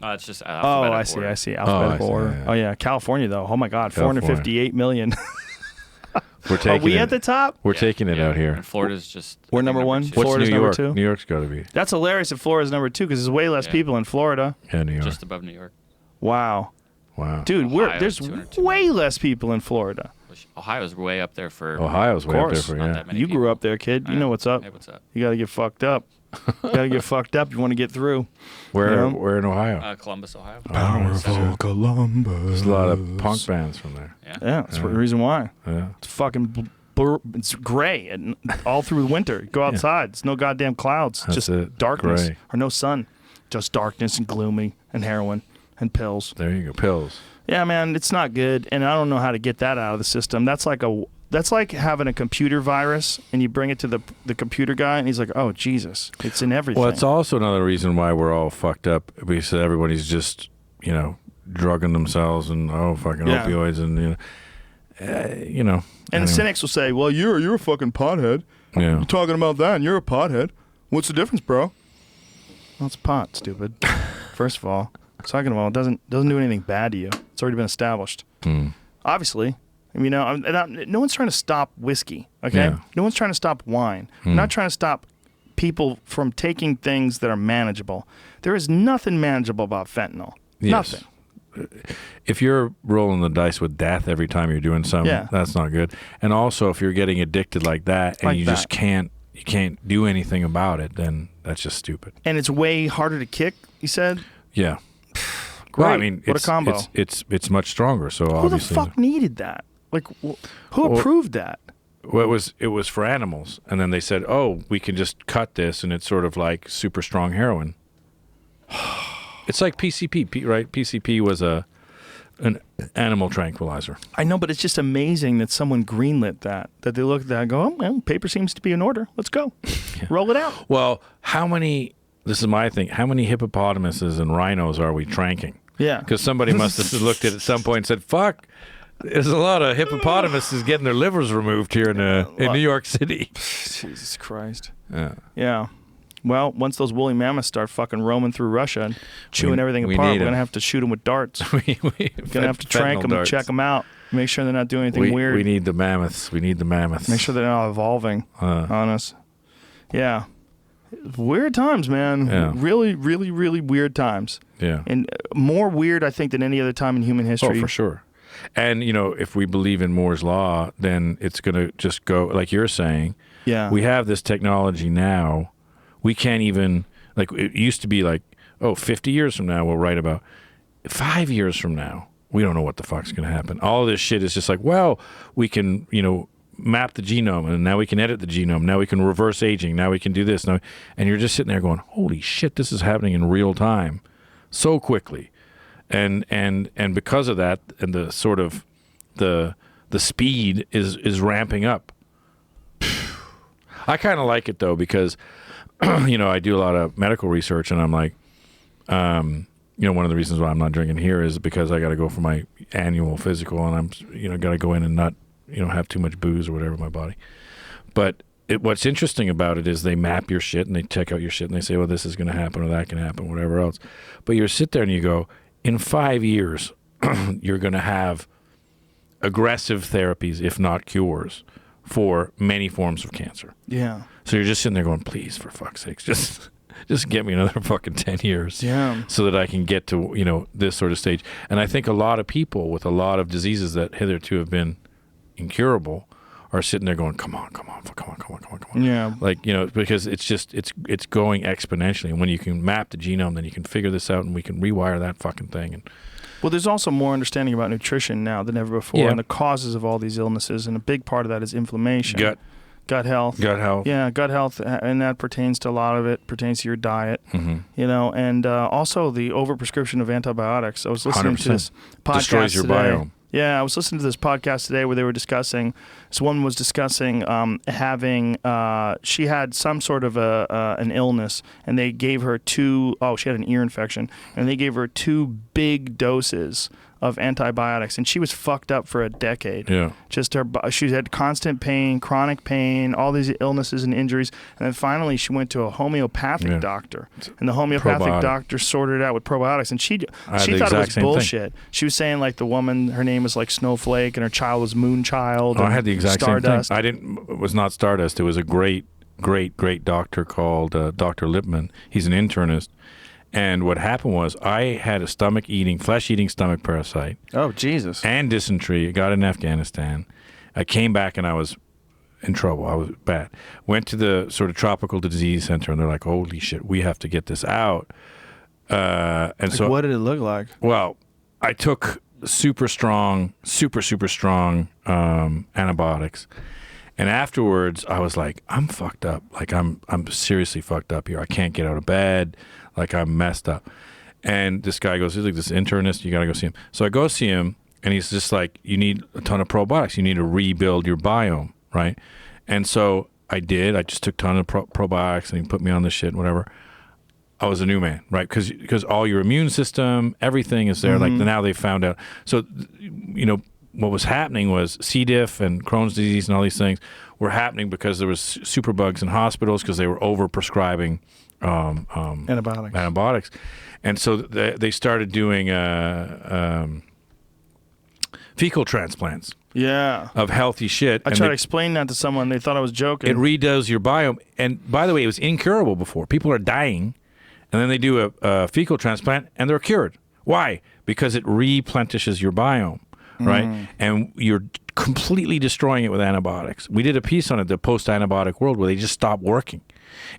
it's just Oh, alphabetical order. I see. Alphabetical order. yeah. Oh, yeah. California, though. Oh, my God. California. 458 million. We're Are taking we it. at the top? We're taking it out here. And Florida's just We're I think, number one? two. What's Florida's New number York? 2? New York's got to be. That's hilarious if Florida's number 2 because there's way less people in Florida. Yeah, New York. Just above New York. Wow. Wow. Dude, Ohio, there's 202 way less people in Florida. Which Ohio's way up there for. Ohio's way up there course. for Not yeah. that many You people. grew up there, kid. You know what's up. Hey, what's up? You got to get fucked up. You got to get fucked up. You want to get through. Where You know? where in Ohio? Columbus, Ohio. Powerful Columbus. There's a lot of punk bands from there. Yeah. Yeah, that's the reason why. Yeah. It's fucking it's gray and all through the winter. You go outside. It's no goddamn clouds. That's Just it. darkness Gray. or no sun. Just darkness and gloomy and heroin and pills. There you go. Pills. Yeah, man, it's not good, and I don't know how to get that out of the system. That's like having a computer virus, and you bring it to the computer guy, and he's like, "Oh Jesus, it's in everything." Well, it's also another reason why we're all fucked up because everybody's just, drugging themselves and fucking Yeah. opioids and you know. And anyway. the cynics will say, "Well, you're a fucking pothead. Yeah. You're talking about that, and you're a pothead. What's the difference, bro?" Well, it's pot, stupid. First of all, second of all, it doesn't do anything bad to you. It's already been established. Obviously, no one's trying to stop whiskey. Okay, Yeah. no one's trying to stop wine. We're not trying to stop people from taking things that are manageable. There is nothing manageable about fentanyl. Yes. Nothing. If you're rolling the dice with death every time you're doing something, Yeah. that's not good. And also, if you're getting addicted like that and Like you that. just can't do anything about it, then that's just stupid. And it's way harder to kick. You said. Yeah. Great. Well, I mean, What a it's, combo. It's much stronger. So Who the obviously, fuck needed that? Like, who approved that? well, it was for animals, and then they said, "Oh, we can just cut this, and it's sort of like super strong heroin." It's like PCP, right? PCP was an animal tranquilizer. I know, but it's just amazing that someone greenlit that. That they look at that and go, "Oh, well, paper seems to be in order. Let's go. Roll it out." Well, this is my thing, how many hippopotamuses and rhinos are we tranking? Yeah. Because somebody must have looked at it at some point and said, fuck, there's a lot of hippopotamuses getting their livers removed here in New York City. Jesus Christ. Yeah. Yeah. Well, once those woolly mammoths start fucking roaming through Russia and chewing everything we apart, need we're 'em. going to have to shoot them with darts. We're We're going to have to trank them and check them out. Make sure they're not doing anything weird. We need the mammoths. We need the mammoths. Make sure they're not evolving on us. Yeah. Weird times, man. Yeah. Really, really, really weird times. Yeah. And more weird, I think, than any other time in human history. Oh, for sure. And, if we believe in Moore's Law, then it's going to just go, like you're saying, Yeah. we have this technology now. We can't even, like, it used to be like, 50 years from now, we'll write about 5 years from now. We don't know what the fuck's going to happen. All this shit is just like, well, we can, map the genome, and now we can edit the genome. Now we can reverse aging. Now we can do this. Now, and you're just sitting there going, holy shit, this is happening in real time so quickly. And because of that, and the sort of the speed is ramping up. I kind of like it though, because I do a lot of medical research, and I'm like, one of the reasons why I'm not drinking here is because I got to go for my annual physical, and I'm got to go in and not have too much booze or whatever in my body. But what's interesting about it is they map your shit and they check out your shit and they say, well, this is going to happen or that can happen, whatever else. But you sit there and you go, in 5 years, you're going to have aggressive therapies, if not cures, for many forms of cancer. Yeah. So you're just sitting there going, please, for fuck's sakes, just get me another fucking 10 years. Yeah. So that I can get to, this sort of stage. And I think a lot of people with a lot of diseases that hitherto have been incurable are sitting there going, come on. Yeah. Like, you know, because it's going exponentially. And when you can map the genome, then you can figure this out, and we can rewire that fucking thing. And Well, there's also more understanding about nutrition now than ever before, Yeah. and the causes of all these illnesses, and a big part of that is inflammation. Gut health. Gut health. Yeah, gut health, and that pertains to a lot of it, pertains to your diet, you know, and also the overprescription of antibiotics. I was listening to 100%. this podcast Destroys your today. biome. Yeah, I was listening to this podcast today where they were discussing, this woman was discussing having, she had some sort of an illness, and they gave her she had an ear infection, and they gave her 2 big doses of antibiotics, and she was fucked up for a decade. Yeah. Just she had constant pain, chronic pain, all these illnesses and injuries, and then finally she went to a homeopathic doctor, and the homeopathic doctor sorted it out with probiotics, and she thought it was bullshit. She was saying like the woman, her name was like Snowflake, and her child was Moonchild. I had the exact Stardust. same thing. It was not Stardust. It was a great doctor called Dr. Lipman. He's an internist. And what happened was I had a flesh-eating stomach parasite. Oh, Jesus. And dysentery. I got it in Afghanistan. I came back and I was in trouble. I was bad. Went to the sort of tropical disease center, and they're like, holy shit, we have to get this out. So what did it look like? Well, I took super strong antibiotics. And afterwards, I was like, I'm fucked up. Like, I'm seriously fucked up here. I can't get out of bed. Like, I'm messed up. And this guy goes, he's like this internist. You got to go see him. So I go see him, and he's just like, you need a ton of probiotics. You need to rebuild your biome, right? And so I did. I just took a ton of probiotics, and he put me on this shit and whatever. I was a new man, right? Because all your immune system, everything is there. Like, now they found out. So, you know, what was happening was C. diff and Crohn's disease and all these things were happening because there was superbugs in hospitals because they were over-prescribing antibiotics. And so they started doing fecal transplants of healthy shit. I tried to explain that to someone. They thought I was joking. It redoes your biome. And by the way, it was incurable before. People are dying, and then they do a fecal transplant, and they're cured. Why? Because it replenishes your biome. Right? And you're completely destroying it with antibiotics. We did a piece on it, the post-antibiotic world, where they just stop working.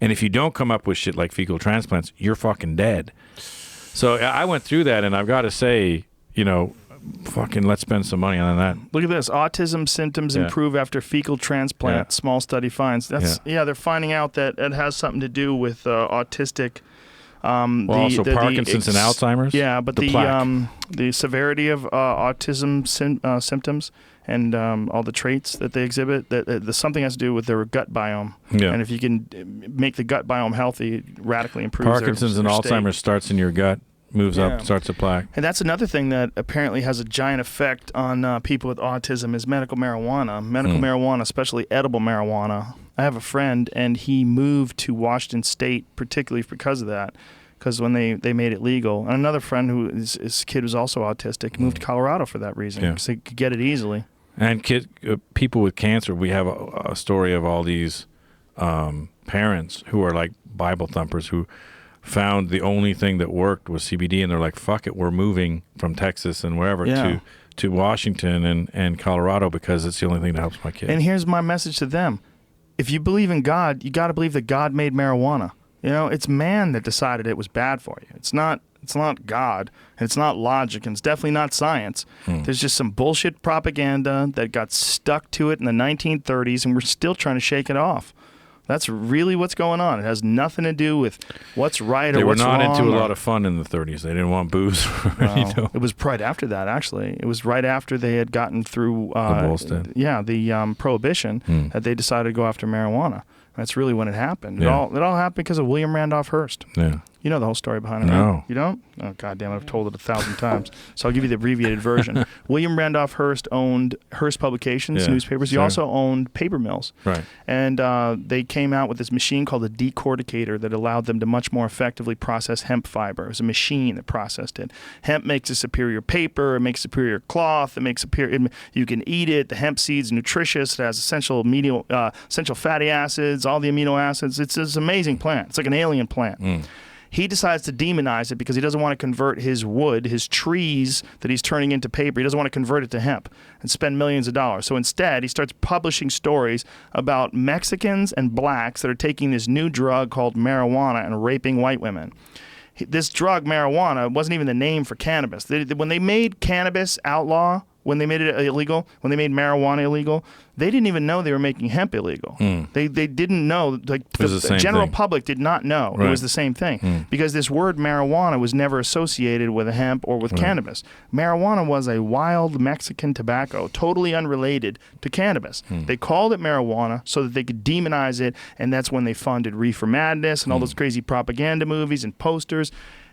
And if you don't come up with shit like fecal transplants, you're fucking dead. So I went through that, and I've got to say, you know, fucking let's spend some money on that. Look at this. Autism symptoms improve after fecal transplant. Small study finds. They're finding out that it has something to do with autistic... also Parkinson's and Alzheimer's. Yeah, but the severity of autism symptoms and all the traits that they exhibit, that something has to do with their gut biome. Yeah. And if you can make the gut biome healthy, it radically improves Parkinson's and Alzheimer's starts in your gut, moves up, starts a plaque. And that's another thing that apparently has a giant effect on people with autism is medical marijuana. Medical marijuana, especially edible marijuana. I have a friend, and he moved to Washington State particularly because of that, because when they made it legal. And another friend his kid was also autistic, moved to Colorado for that reason, because they could get it easily. And people with cancer, we have a story of all these parents who are like Bible thumpers who found the only thing that worked was CBD, and they're like, fuck it, we're moving from Texas and wherever to Washington and Colorado because it's the only thing that helps my kid. And here's my message to them. If you believe in God, you got to believe that God made marijuana. You know, it's man that decided it was bad for you. It's not God, and it's not logic, and it's definitely not science. There's just some bullshit propaganda that got stuck to it in the 1930s, and we're still trying to shake it off. That's really what's going on. It has nothing to do with what's right or what's wrong. They were not into a lot of fun in the 30s. They didn't want booze. It was right after that, actually. It was right after they had gotten through the Prohibition that they decided to go after marijuana. That's really when it happened. It all happened because of William Randolph Hearst. Yeah. You know the whole story behind it, right? No. You don't? Oh, goddamn it, I've told it 1,000 times. So I'll give you the abbreviated version. William Randolph Hearst owned Hearst Publications, newspapers. He also owned paper mills. Right. And they came out with this machine called a decorticator that allowed them to much more effectively process hemp fiber. It was a machine that processed it. Hemp makes a superior paper. It makes superior cloth. You can eat it. The hemp seed's nutritious. It has essential fatty acids, all the amino acids. It's this amazing plant. It's like an alien plant. He decides to demonize it because he doesn't want to convert his wood, his trees that he's turning into paper. He doesn't want to convert it to hemp and spend millions of dollars. So instead, he starts publishing stories about Mexicans and blacks that are taking this new drug called marijuana and raping white women. This drug, marijuana, wasn't even the name for cannabis. When they made cannabis outlaw, when they made it illegal, when they made marijuana illegal, they didn't even know they were making hemp illegal. They didn't know. Like the general public did not know it was the same thing because this word marijuana was never associated with hemp or with cannabis. Marijuana was a wild Mexican tobacco, totally unrelated to cannabis. They called it marijuana so that they could demonize it, and that's when they funded Reefer Madness and all those crazy propaganda movies and posters.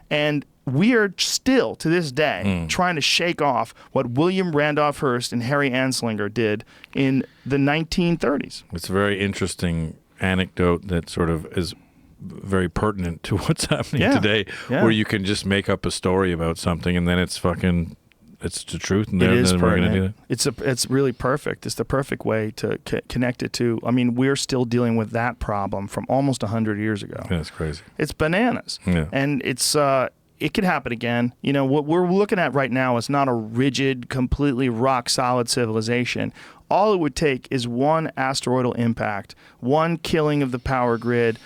And we are still, to this day, trying to shake off what William Randolph Hearst and Harry Anslinger did in the 1930s. It's a very interesting anecdote that sort of is very pertinent to what's happening today, where you can just make up a story about something and then it's fucking... It's the truth, and then we're going to do it. It's really perfect. It's the perfect way to connect it to. I mean, we're still dealing with that problem from almost 100 years ago. Yeah, it's crazy. It's bananas, and it's it could happen again. You know, what we're looking at right now is not a rigid, completely rock solid civilization. All it would take is one asteroidal impact, one killing of the power grid,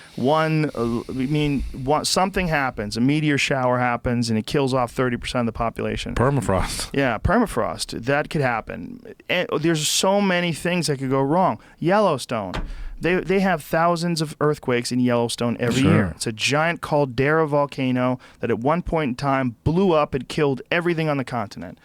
something happens, a meteor shower happens, and it kills off 30% of the population. Permafrost. Yeah, permafrost. That could happen. And there's so many things that could go wrong. Yellowstone. They have thousands of earthquakes in Yellowstone every year. It's a giant caldera volcano that at one point in time blew up and killed everything on the continent.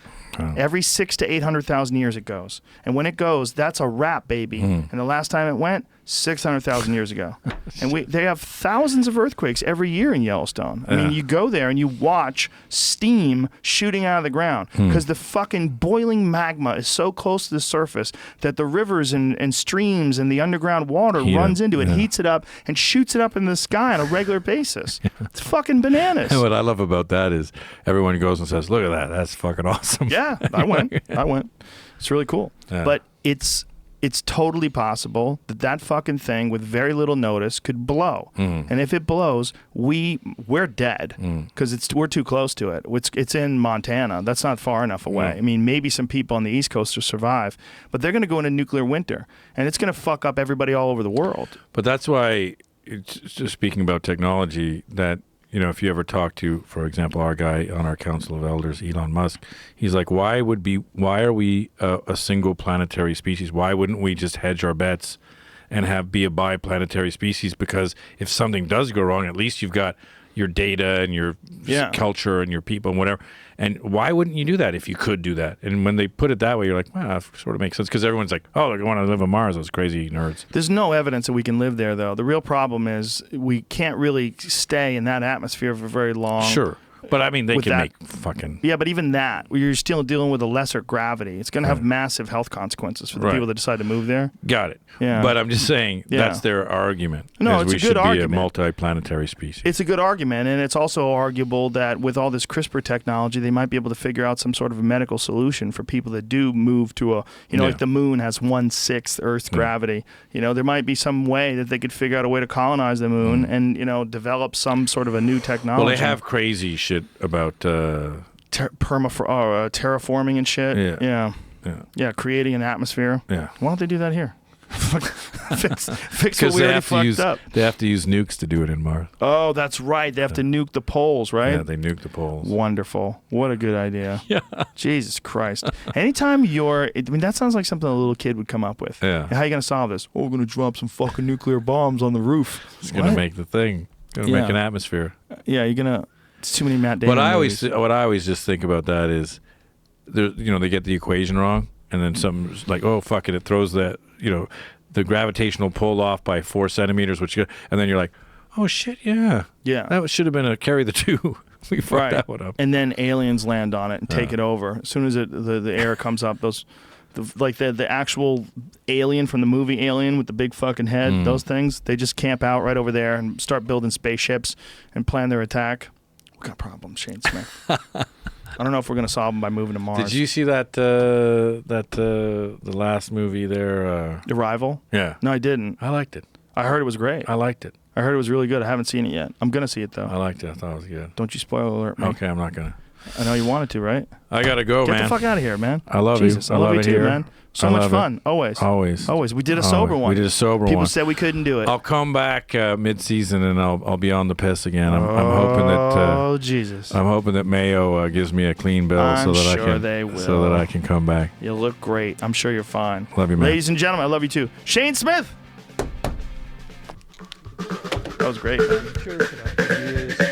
Every 600,000 to 800,000 years it goes. And when it goes, that's a wrap, baby. And the last time it went, 600,000 years ago. And they have thousands of earthquakes every year in Yellowstone. I mean, you go there and you watch steam shooting out of the ground because the fucking boiling magma is so close to the surface that the rivers and streams and the underground water runs into it, heats it up, and shoots it up in the sky on a regular basis. It's fucking bananas. And what I love about that is everyone goes and says, look at that. That's fucking awesome. Yeah, I went. It's really cool. Yeah. But it's totally possible that fucking thing with very little notice could blow. And if it blows, we're dead because we're too close to it. It's in Montana. That's not far enough away. I mean, maybe some people on the East Coast will survive, but they're going to go into nuclear winter, and it's going to fuck up everybody all over the world. But that's why, just speaking about technology, that if you ever talk to, for example, our guy on our Council of Elders, Elon Musk, he's like, why are we a single planetary species? Why wouldn't we just hedge our bets and be a biplanetary species? Because if something does go wrong, at least you've got your data and your culture and your people and whatever. And why wouldn't you do that if you could do that? And when they put it that way, you're like, wow, that sort of makes sense. Because everyone's like, oh, they want to live on Mars, those crazy nerds. There's no evidence that we can live there, though. The real problem is we can't really stay in that atmosphere for very long. Sure. But I mean, they can make fucking... Yeah, but even that, you're still dealing with a lesser gravity. It's going to have massive health consequences for the people that decide to move there. Got it. Yeah. But I'm just saying, that's their argument. No, it's a good argument. We should be a multi-planetary species. It's a good argument, and it's also arguable that with all this CRISPR technology, they might be able to figure out some sort of a medical solution for people that do move to like the moon has 1/6 Earth's gravity. There might be some way that they could figure out a way to colonize the moon and, develop some sort of a new technology. Well, they have crazy shit about terraforming and shit. Yeah, creating an atmosphere. Yeah. Why don't they do that here? fix what we already fucked up. They have to use nukes to do it in Mars. Oh, that's right. They have to nuke the poles, right? Yeah, they nuke the poles. Wonderful. What a good idea. Yeah. Jesus Christ. Anytime that sounds like something a little kid would come up with. Yeah. How are you going to solve this? Oh, we're going to drop some fucking nuclear bombs on the roof. It's going to make the thing. Going to make an atmosphere. Yeah, you're going to... It's too many Matt Damon movies. What I always just think about that is, they get the equation wrong, and then something's like, oh fuck it, it throws that the gravitational pull off by 4 centimeters, and then you're like, oh shit, yeah, that should have been a carry the two. We fucked that one up. And then aliens land on it and take it over. As soon as the air comes up, the actual alien from the movie Alien with the big fucking head, those things, they just camp out right over there and start building spaceships and plan their attack. What kind of problem, Shane Smith? I don't know if we're going to solve them by moving to Mars. Did you see that the last movie there? Arrival? Yeah. No, I didn't. I liked it. I heard it was great. I liked it. I heard it was really good. I haven't seen it yet. I'm gonna see it though. I liked it. I thought it was good. Don't you spoil alert me. Okay, I'm not gonna. I know you wanted to, right? I gotta go, Get man. the fuck out of here, man. I love Jesus, you. I love you it too, here. man. So I much love fun. it. Always. Always. We did a sober one. We did a sober People one. said we couldn't do it. I'll come back mid-season and I'll be on the piss again. I'm hoping that. Oh Jesus! I'm hoping that Mayo gives me a clean bill I'm so that sure I can they will. so that I can come back. You look great. I'm sure you're fine. Love you, man. Ladies and gentlemen, I love you too. Shane Smith. That was great, man.